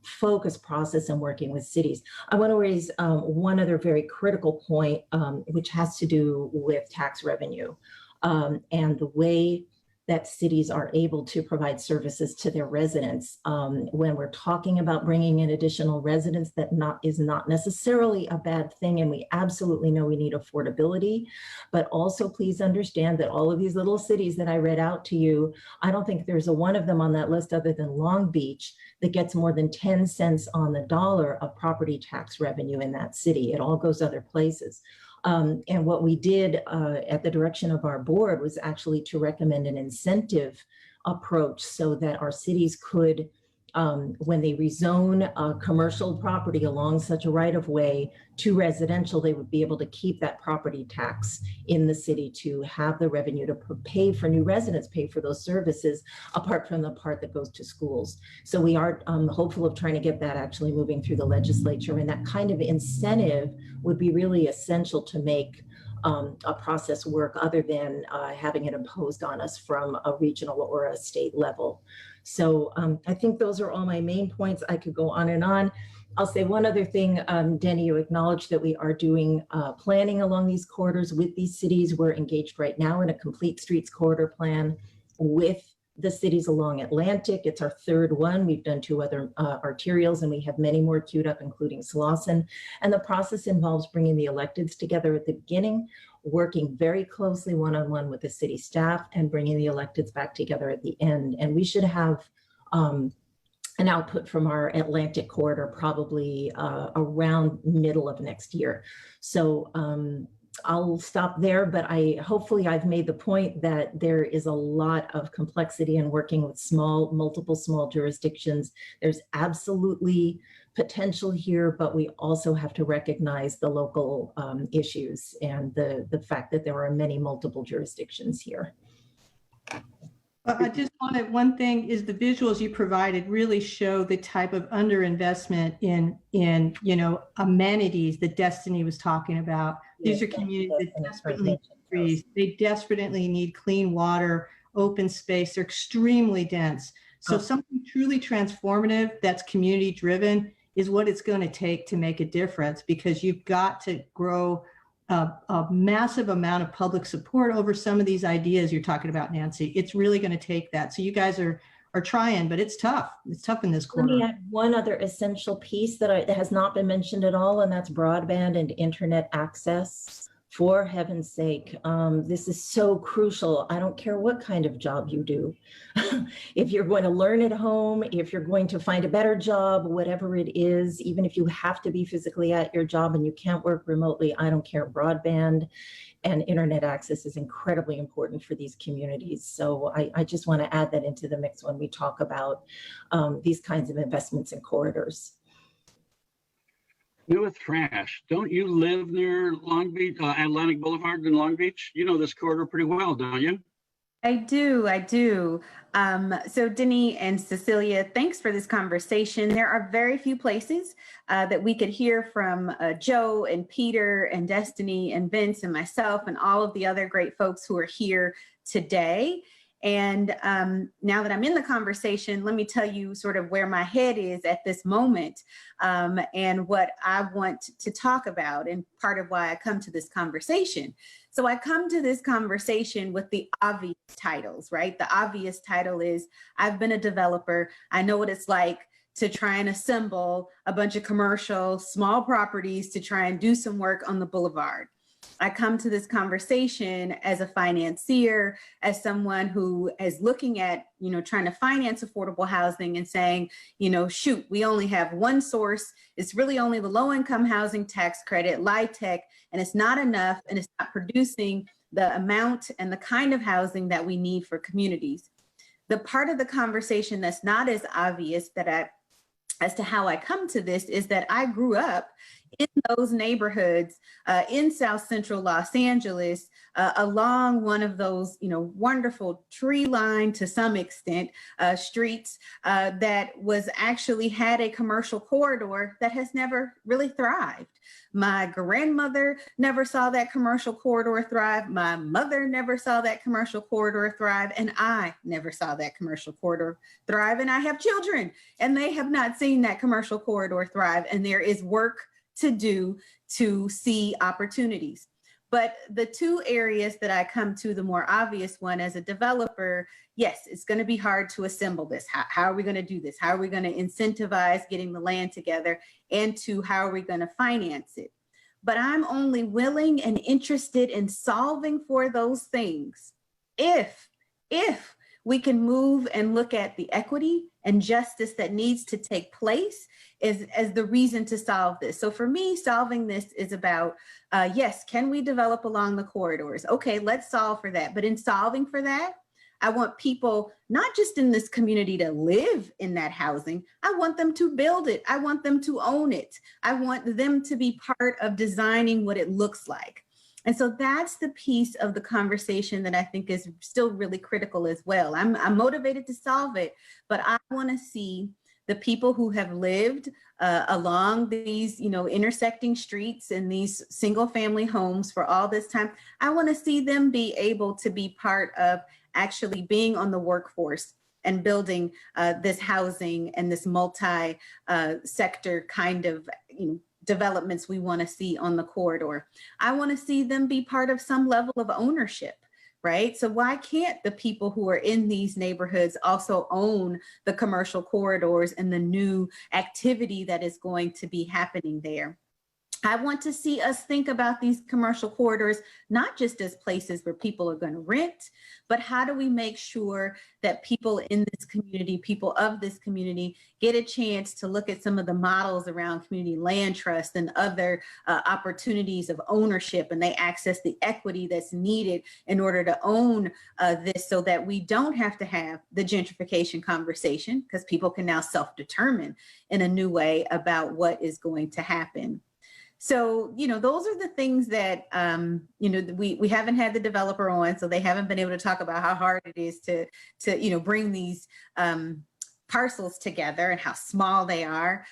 focused process in working with cities. I want to raise one other very critical point, which has to do with tax revenue. And the way that cities are able to provide services to their residents. When we're talking about bringing in additional residents, that is not necessarily a bad thing. And we absolutely know we need affordability, but also please understand that all of these little cities that I read out to you, I don't think there's a one of them on that list other than Long Beach that gets more than 10 cents on the dollar of property tax revenue in that city. It all goes other places. And what we did at the direction of our board was actually to recommend an incentive approach so that our cities could, when they rezone a commercial property along such a right of way to residential, they would be able to keep that property tax in the city to have the revenue to pay for new residents, pay for those services, apart from the part that goes to schools. So we are hopeful of trying to get that actually moving through the legislature, and that kind of incentive would be really essential to make a process work other than having it imposed on us from a regional or a state level. So I think those are all my main points. I could go on and on. I'll say one other thing, Denny, you acknowledged that we are doing planning along these corridors with these cities. We're engaged right now in a complete streets corridor plan with the cities along Atlantic. It's our 3rd one. We've done 2 other arterials, and we have many more queued up, including Slauson. And the process involves bringing the electeds together at the beginning, working very closely one-on-one with the city staff, and bringing the electeds back together at the end. And we should have an output from our Atlantic corridor probably around middle of next year. So I'll stop there, but hopefully I've made the point that there is a lot of complexity in working with multiple small jurisdictions. There's absolutely potential here, but we also have to recognize the local issues and the fact that there are many multiple jurisdictions here. I just wanted, one thing is the visuals you provided really show the type of underinvestment in amenities that Destiny was talking about. These are communities that desperately trees. They desperately need clean water, open space. They're extremely dense. So something truly transformative that's community driven is what it's going to take to make a difference, because you've got to grow a massive amount of public support over some of these ideas you're talking about, Nancy. It's really going to take that. So you guys are trying, but it's tough. It's tough in this quarter. Let me add one other essential piece that has not been mentioned at all, and that's broadband and internet access. For heaven's sake, this is so crucial. I don't care what kind of job you do. If you're going to learn at home, if you're going to find a better job, whatever it is, even if you have to be physically at your job and you can't work remotely, I don't care. Broadband and internet access is incredibly important for these communities. So I just want to add that into the mix when we talk about these kinds of investments in corridors. Tunua Thrash, don't you live near Long Beach, Atlantic Boulevard in Long Beach? You know this corridor pretty well, don't you? I do. So Denny and Cecilia, thanks for this conversation. There are very few places that we could hear from Joe and Peter and Destiny and Vince and myself and all of the other great folks who are here today. And now that I'm in the conversation, let me tell you sort of where my head is at this moment and what I want to talk about, and part of why I come to this conversation. So I come to this conversation with the obvious titles, right? The obvious title is, I've been a developer. I know what it's like to try and assemble a bunch of commercial small properties to try and do some work on the boulevard. I come to this conversation as a financier, as someone who is looking at, trying to finance affordable housing and saying, shoot, we only have one source. It's really only the low-income housing tax credit, LIHTC, and it's not enough, and it's not producing the amount and the kind of housing that we need for communities. The part of the conversation that's not as obvious as to how I come to this is that I grew up in those neighborhoods in South Central Los Angeles, along one of those, wonderful tree-lined, to some extent, streets that was actually had a commercial corridor that has never really thrived. My grandmother never saw that commercial corridor thrive. My mother never saw that commercial corridor thrive. And I never saw that commercial corridor thrive. And I have children, and they have not seen that commercial corridor thrive. And there is work to do to see opportunities. But the two areas that I come to, the more obvious one as a developer, yes, it's going to be hard to assemble this. How are we going to do this? How are we going to incentivize getting the land together? And two, how are we going to finance it? But I'm only willing and interested in solving for those things if we can move and look at the equity and justice that needs to take place as the reason to solve this. So for me, solving this is about, yes, can we develop along the corridors? Okay, let's solve for that. But in solving for that, I want people, not just in this community, to live in that housing. I want them to build it. I want them to own it. I want them to be part of designing what it looks like. And so that's the piece of the conversation that I think is still really critical as well. I'm motivated to solve it, but I want to see the people who have lived along these, intersecting streets and these single family homes for all this time. I want to see them be able to be part of actually being on the workforce and building this housing and this multi-sector kind of, developments we want to see on the corridor. I want to see them be part of some level of ownership, right? So why can't the people who are in these neighborhoods also own the commercial corridors and the new activity that is going to be happening there? I want to see us think about these commercial corridors, not just as places where people are going to rent, but how do we make sure that people in this community, people of this community, get a chance to look at some of the models around community land trust and other opportunities of ownership, and they access the equity that's needed in order to own this, so that we don't have to have the gentrification conversation, because people can now self-determine in a new way about what is going to happen. So, those are the things that, we haven't had the developer on, so they haven't been able to talk about how hard it is to bring these parcels together and how small they are.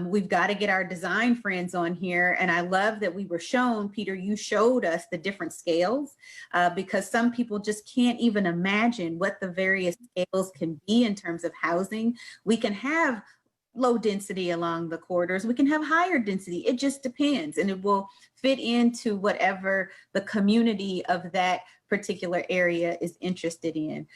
We've got to get our design friends on here. And I love that we were shown, Peter, you showed us the different scales because some people just can't even imagine what the various scales can be in terms of housing. We can have low density along the corridors. We can have higher density. It just depends. And it will fit into whatever the community of that particular area is interested in.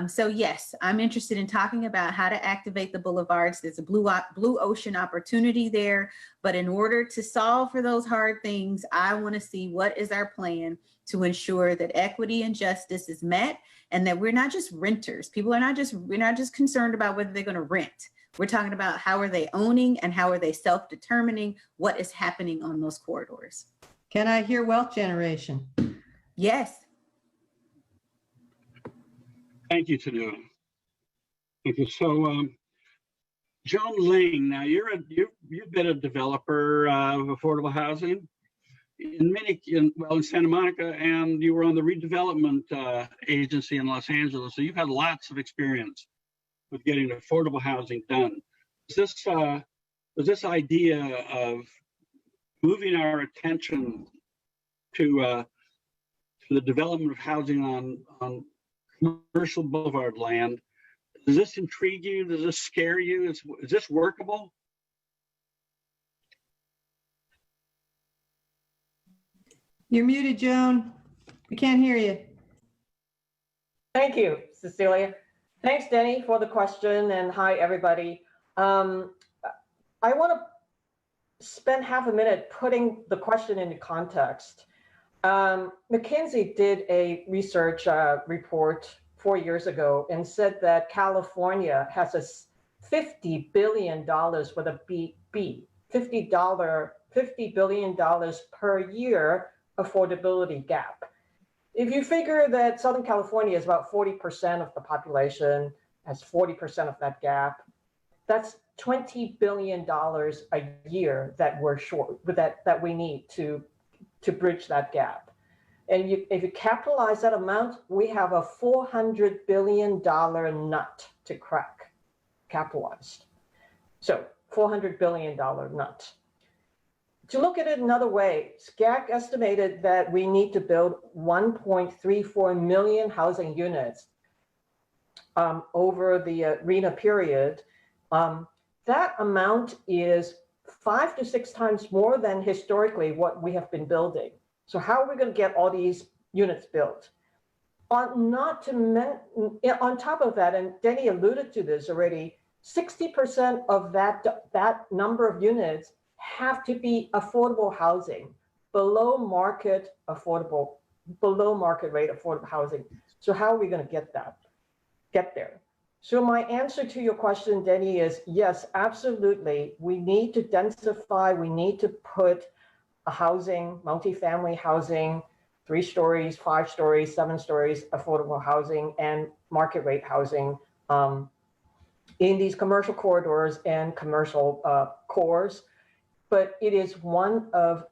So yes, I'm interested in talking about how to activate the boulevards. There's a blue ocean opportunity there, but in order to solve for those hard things, I want to see what is our plan to ensure that equity and justice is met and that we're not just renters. We're not just concerned about whether they're going to rent. We're talking about how are they owning and how are they self-determining what is happening on those corridors. Can I hear wealth generation? Yes. Thank you, Tunua. Thank you. So, Joan Ling, now you've been a developer of affordable housing in Santa Monica, and you were on the redevelopment agency in Los Angeles. So you've had lots of experience with getting affordable housing done. Is this idea of moving our attention to the development of housing on commercial boulevard land, does this intrigue you? Does this scare you? Is this workable? You're muted, Joan. We can't hear you. Thank you, Cecilia. Thanks, Denny, for the question, and hi, everybody. I want to spend half a minute putting the question into context. McKinsey did a research report 4 years ago and said that California has a $50 billion with a B, $50 billion per year affordability gap. If you figure that Southern California is about 40% of the population, has 40% of that gap, that's $20 billion a year that we're short, that we need to bridge that gap. And if you capitalize that amount, we have a $400 billion nut to crack, capitalized. So $400 billion nut. To look at it another way, SCAC estimated that we need to build 1.34 million housing units over the RHNA period. That amount is 5 to 6 times more than historically what we have been building. So how are we going to get all these units built? On top of that, and Denny alluded to this already, 60% of that number of units have to be affordable housing, below market rate affordable housing. So how are we going to get there? So my answer to your question, Denny, is yes, absolutely. We need to densify. We need to put a housing, multifamily housing, 3 stories, 5 stories, 7 stories, affordable housing and market rate housing in these commercial corridors and commercial cores. But it is one of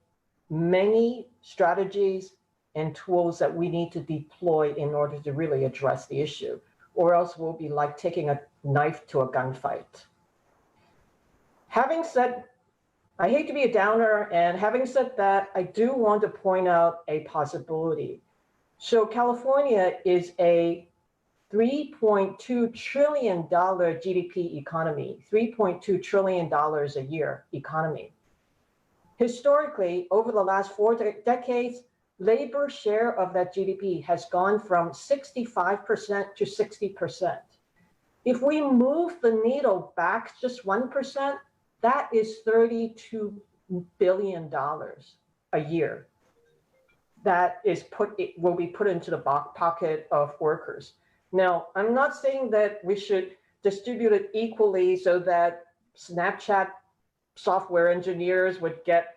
many strategies and tools that we need to deploy in order to really address the issue, or else we'll be like taking a knife to a gunfight. Having said, I hate to be a downer, and having said that, I do want to point out a possibility. So California is a $3.2 trillion GDP economy, $3.2 trillion a year economy. Historically, over the last 4 decades, labor share of that GDP has gone from 65% to 60%. If we move the needle back just 1%, that is $32 billion a year that will be put into the pocket of workers. Now, I'm not saying that we should distribute it equally so that Snapchat software engineers would get,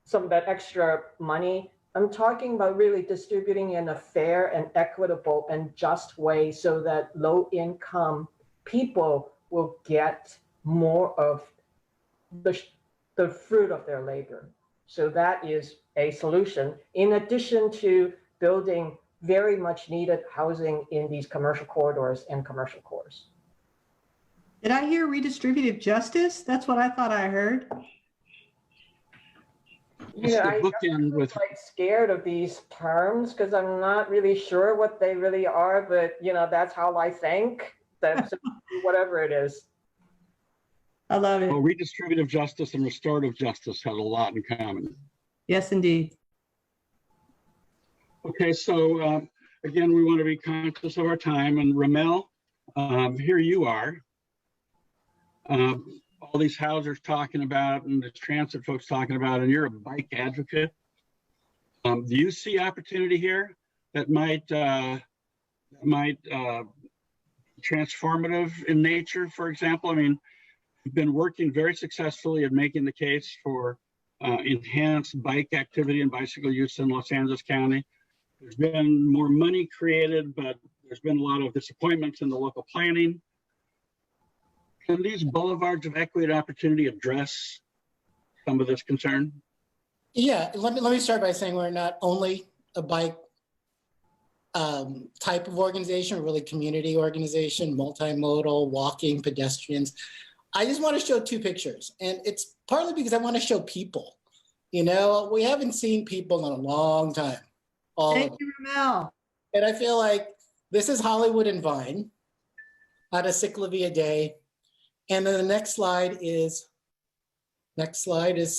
some of that extra money. I'm talking about really distributing in a fair and equitable and just way so that low-income people will get more of the fruit of their labor. So that is a solution, in addition to building very much needed housing in these commercial corridors and commercial cores. Did I hear redistributive justice? That's what I thought I heard. I'm bookend with like scared of these terms because I'm not really sure what they really are, but that's how I think. That's whatever it is. I love it. well, redistributive justice and restorative justice have a lot in common. Yes, indeed. Okay, so again, we want to be conscious of our time. And Romel, here you are. All these housers talking about and the transit folks talking about, and you're a bike advocate. Do you see opportunity here that might transformative in nature, for example? I mean, we've been working very successfully at making the case for enhanced bike activity and bicycle use in Los Angeles County. There's been more money created, but there's been a lot of disappointments in the local planning. Can these boulevards of equity and opportunity address some of this concern? Yeah, let me start by saying we're not only a bike type of organization, we're really community organization, multimodal, walking, pedestrians. I just want to show two pictures, and it's partly because I want to show people. We haven't seen people in a long time. Thank you, Romel. And I feel like this is Hollywood and Vine at a CicLAvia day. And then the next slide is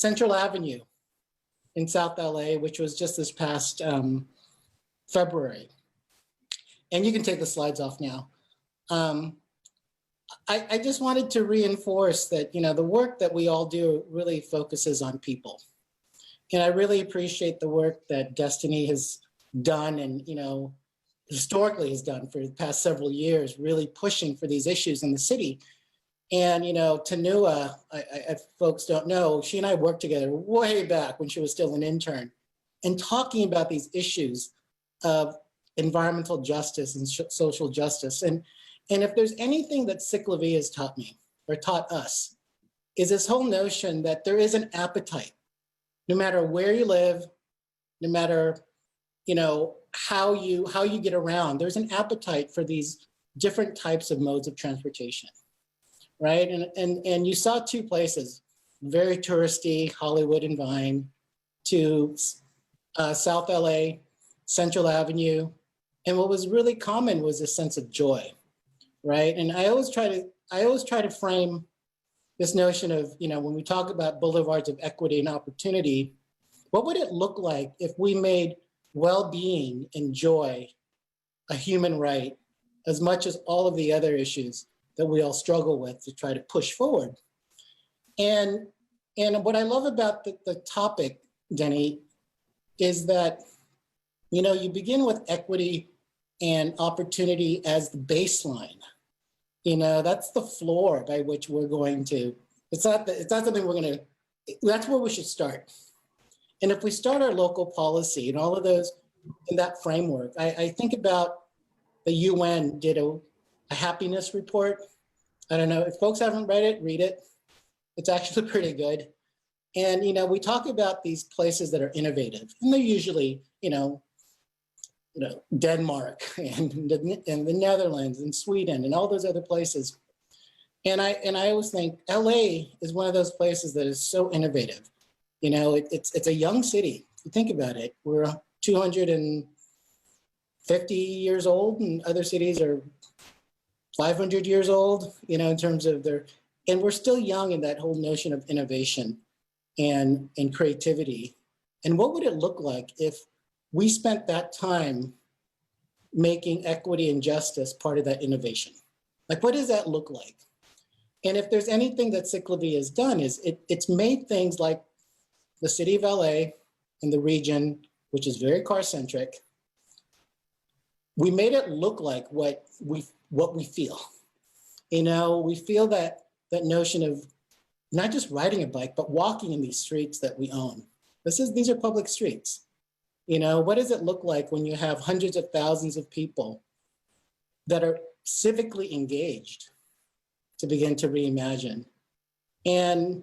Central Avenue in South LA, which was just this past February. And you can take the slides off now. I just wanted to reinforce that, the work that we all do really focuses on people. And I really appreciate the work that Destiny has done and, historically has done for the past several years, really pushing for these issues in the city. And, Tunua, if folks don't know, she and I worked together way back when she was still an intern and talking about these issues of environmental justice and social justice. And if there's anything that CicLAvia has taught me or taught us is this whole notion that there is an appetite, no matter where you live, no matter, how you get around, there's an appetite for these different types of modes of transportation. Right, and you saw two places, very touristy, Hollywood and Vine, to South LA, Central Avenue, and what was really common was a sense of joy, right? And I always try to frame this notion of, when we talk about boulevards of equity and opportunity, what would it look like if we made well-being and joy a human right as much as all of the other issues that we all struggle with to try to push forward. And what I love about the topic, Denny, is that, you begin with equity and opportunity as the baseline. That's the floor by which we're going to, it's not something we're going to, that's where we should start. And if we start our local policy and all of those in that framework, I think about the UN did a happiness report. I don't know if folks haven't read it, read it. It's actually pretty good. And, we talk about these places that are innovative, and they're usually, Denmark and the Netherlands and Sweden and all those other places. And I always think LA is one of those places that is so innovative. It's a young city. If you think about it, we're 250 years old, and other cities are 500 years old, in terms of and we're still young in that whole notion of innovation and creativity. And what would it look like if we spent that time making equity and justice part of that innovation? Like, what does that look like? And if there's anything that CicLAvia has done is it's made things like the city of LA and the region, which is very car-centric, we made it look like what we feel. We feel that notion of not just riding a bike, but walking in these streets that we own. These are public streets. What does it look like when you have hundreds of thousands of people that are civically engaged to begin to reimagine? And,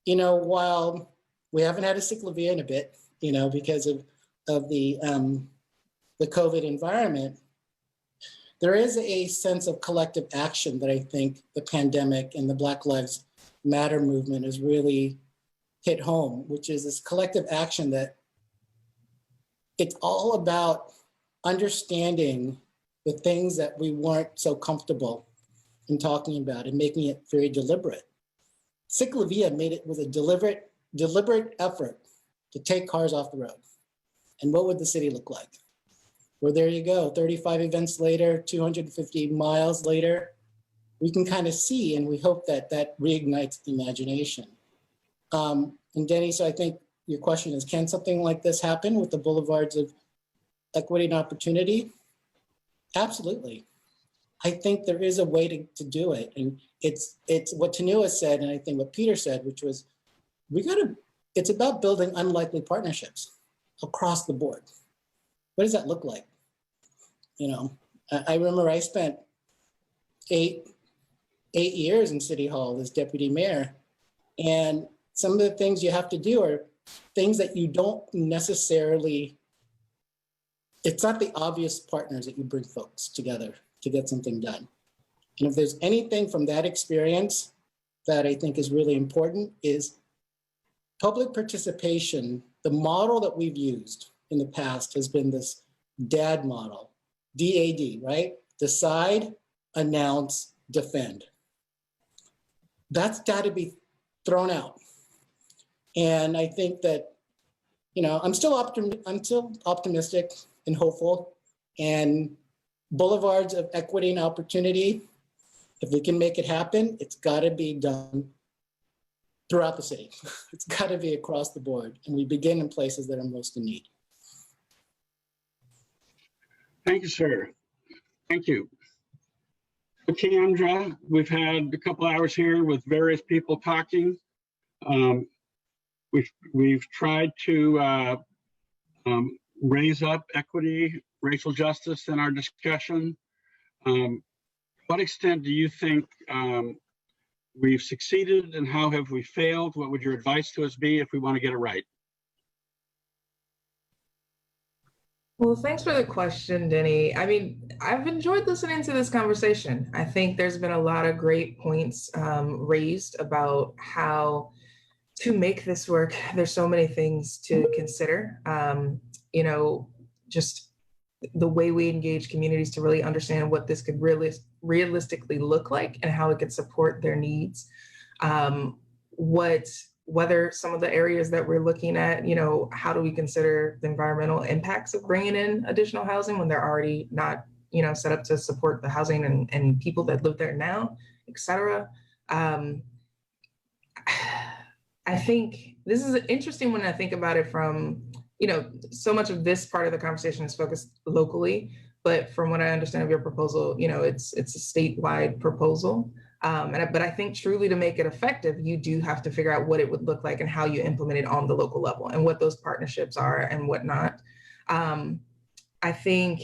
while we haven't had a CicLAvia in a bit, because of the COVID environment, there is a sense of collective action that I think the pandemic and the Black Lives Matter movement has really hit home, which is this collective action that it's all about understanding the things that we weren't so comfortable in talking about and making it very deliberate. CicLAvia made it with a deliberate effort to take cars off the road. And what would the city look like? Well, there you go, 35 events later, 250 miles later, we can kind of see, and we hope that that reignites the imagination. And Denny, so I think your question is, can something like this happen with the Boulevards of Equity and Opportunity? Absolutely. I think there is a way to do it. And it's what Tunua said, and I think what Peter said, which was, it's about building unlikely partnerships across the board. What does that look like? You know, I remember I spent eight years in City Hall as deputy mayor, and some of the things you have to do are things that you don't necessarily, it's not the obvious partners that you bring folks together to get something done. And if there's anything from that experience that I think is really important is public participation. The model that we've used in the past has been this DAD model, DAD, right? Decide, announce, defend. That's got to be thrown out. And I think that, you know, I'm still optimistic and hopeful. And Boulevards of Equity and Opportunity, if we can make it happen, it's got to be done throughout the city. It's got to be across the board. And we begin in places that are most in need. Thank you, sir. Thank you. KeAndra, we've had a couple hours here with various people talking. We've tried to raise up equity, racial justice in our discussion. What extent do you think we've succeeded, and how have we failed? What would your advice to us be if we want to get it right? Well, thanks for the question, Denny. I mean, I've enjoyed listening to this conversation. I think there's been a lot of great points raised about how to make this work. There's so many things to consider. You know, just the way we engage communities to really understand what this could really realistically look like and how it could support their needs. Whether some of the areas that we're looking at, you know, how do we consider the environmental impacts of bringing in additional housing when they're already not, you know, set up to support the housing and people that live there now, et cetera. I think this is interesting when I think about it from, you know, so much of this part of the conversation is focused locally, but from what I understand of your proposal, you know, it's a statewide proposal. But I think truly to make it effective, you do have to figure out what it would look like and how you implement it on the local level and what those partnerships are and whatnot. I think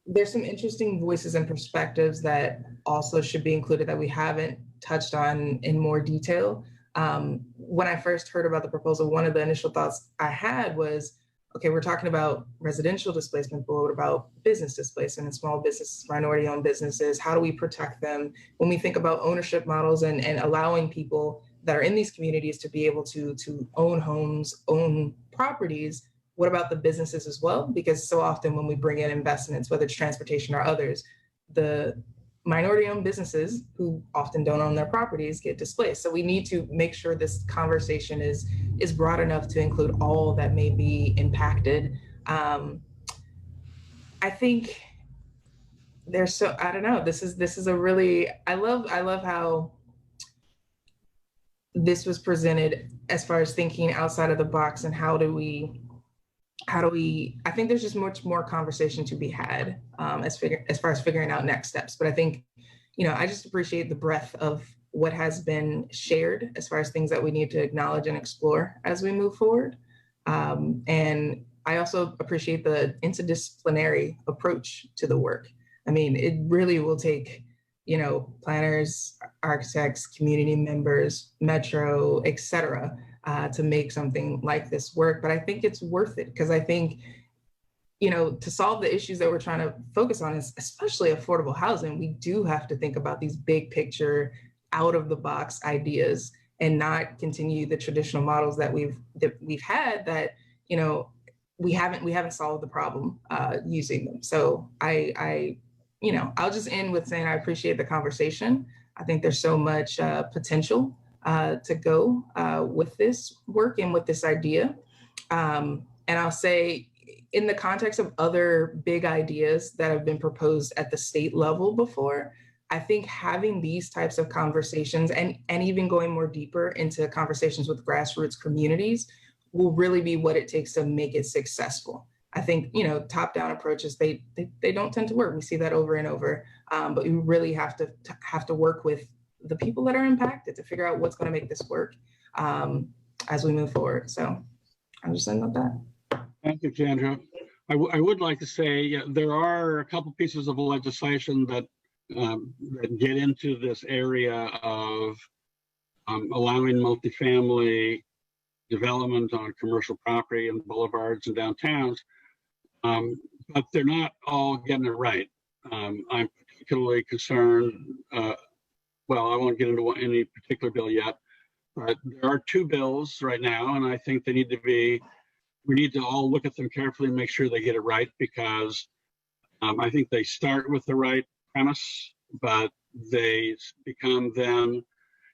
there's some interesting voices and perspectives that also should be included that we haven't touched on in more detail. When I first heard about the proposal, one of the initial thoughts I had was, okay, we're talking about residential displacement, but what about business displacement and small businesses, minority-owned businesses? How do we protect them? When we think about ownership models and allowing people that are in these communities to be able to own homes, own properties, what about the businesses as well? Because so often when we bring in investments, whether it's transportation or others, the minority-owned businesses who often don't own their properties get displaced. So we need to make sure this conversation is broad enough to include all that may be impacted. I think there's I don't know, this is a really, I love how this was presented as far as thinking outside of the box and how do we, I think there's just much more conversation to be had as far as figuring out next steps. But I think, you know, I just appreciate the breadth of what has been shared as far as things that we need to acknowledge and explore as we move forward. And I also appreciate the interdisciplinary approach to the work. I mean, it really will take, you know, planners, architects, community members, Metro, et cetera, to make something like this work. But I think it's worth it because I think you know, to solve the issues that we're trying to focus on, is especially affordable housing, we do have to think about these big picture, out of the box ideas, and not continue the traditional models that we've had that, you know, we haven't solved the problem using them. So you know, I'll just end with saying I appreciate the conversation. I think there's so much potential to go with this work and with this idea. And I'll say, in the context of other big ideas that have been proposed at the state level before, I think having these types of conversations and even going more deeper into conversations with grassroots communities will really be what it takes to make it successful. I think, you know, top-down approaches, they don't tend to work. We see that over and over, but we really have to work with the people that are impacted to figure out what's going to make this work as we move forward. So I'm just saying about that. Thank you, KeAndra. I would like to say there are a couple pieces of legislation that get into this area of allowing multifamily development on commercial property and boulevards and downtowns, but they're not all getting it right. I'm particularly concerned, well, I won't get into any particular bill yet, but there are two bills right now, and I think we need to all look at them carefully and make sure they get it right, because I think they start with the right premise, but they become then,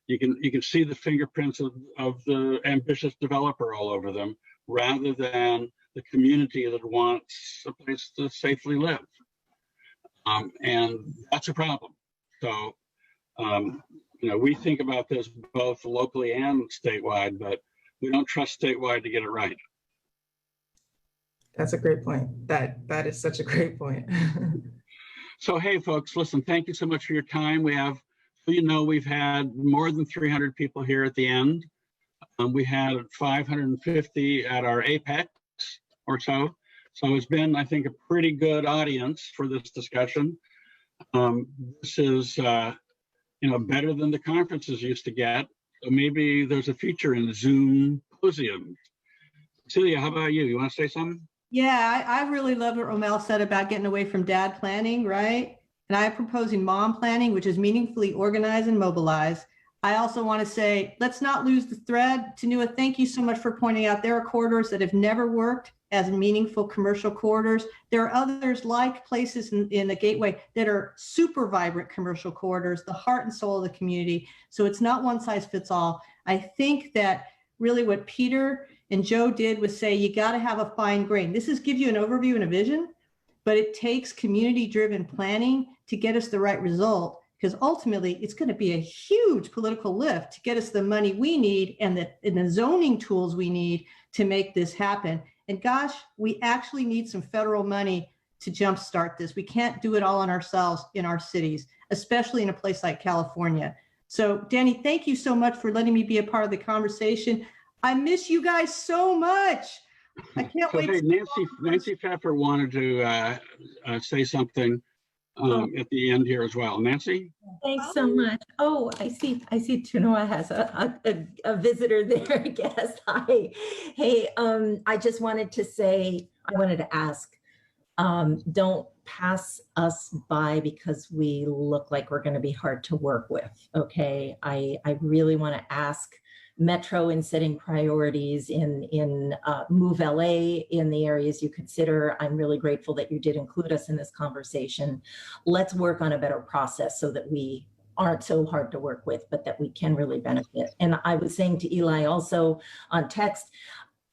you can see the fingerprints of the ambitious developer all over them, rather than the community that wants a place to safely live. And that's a problem. So, you know, we think about this both locally and statewide, but we don't trust statewide to get it right. That's a great point. That is such a great point. So, hey, folks, listen, thank you so much for your time. We have, you know, we've had more than 300 people here at the end. We had 550 at our apex or so. So it's been, I think, a pretty good audience for this discussion. This is, you know, better than the conferences used to get. So maybe there's a future in the Zoomposium. Cecilia, how about you? You want to say something? Yeah, I really love what Romel said about getting away from dad planning, right? And I'm proposing mom planning, which is meaningfully organized and mobilized. I also want to say, let's not lose the thread. Tunua, thank you so much for pointing out there are corridors that have never worked as meaningful commercial corridors. There are others like places in the Gateway that are super vibrant commercial corridors, the heart and soul of the community. So it's not one size fits all. I think that really what Peter and Joe did was say, you got to have a fine grain. This gives you an overview and a vision, but it takes community-driven planning to get us the right result, because ultimately it's going to be a huge political lift to get us the money we need and the zoning tools we need to make this happen. And gosh, we actually need some federal money to jumpstart this. We can't do it all on ourselves in our cities, especially in a place like California. So Denny, thank you so much for letting me be a part of the conversation. I miss you guys so much. I can't wait. Hey, Nancy Pfeffer wanted to say something at the end here as well. Nancy? Thanks so much. Oh, I see Tunua has a visitor there, I guess. Hi. Hey, I just wanted to ask, don't pass us by because we look like we're going to be hard to work with, okay? I really want to ask Metro in setting priorities in Move LA in the areas you consider. I'm really grateful that you did include us in this conversation. Let's work on a better process so that we aren't so hard to work with, but that we can really benefit. And I was saying to Eli also on text,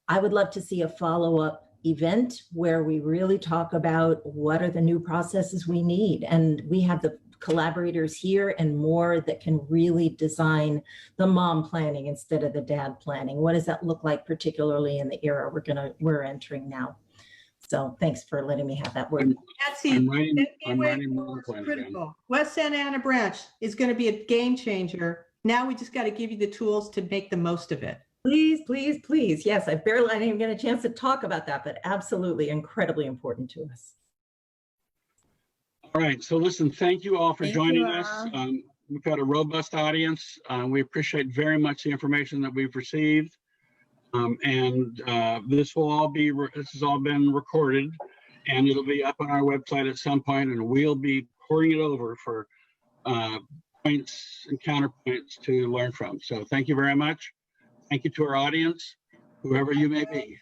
I would love to see a follow-up event where we really talk about what are the new processes we need. And we have the collaborators here and more that can really design the mom planning instead of the dad planning. What does that look like, particularly in the era we're entering now? So thanks for letting me have that word. I'm writing more critical. West Santa Ana branch is going to be a game changer. Now we just got to give you the tools to make the most of it. Please, please, please. Yes, I didn't even get a chance to talk about that, but absolutely incredibly important to us. All right, so listen, thank you all for joining us. We've got a robust audience. We appreciate very much the information that we've received. This has all been recorded, and it'll be up on our website at some point, and we'll be pouring it over for points and counterpoints to learn from. So thank you very much. Thank you to our audience, whoever you may be.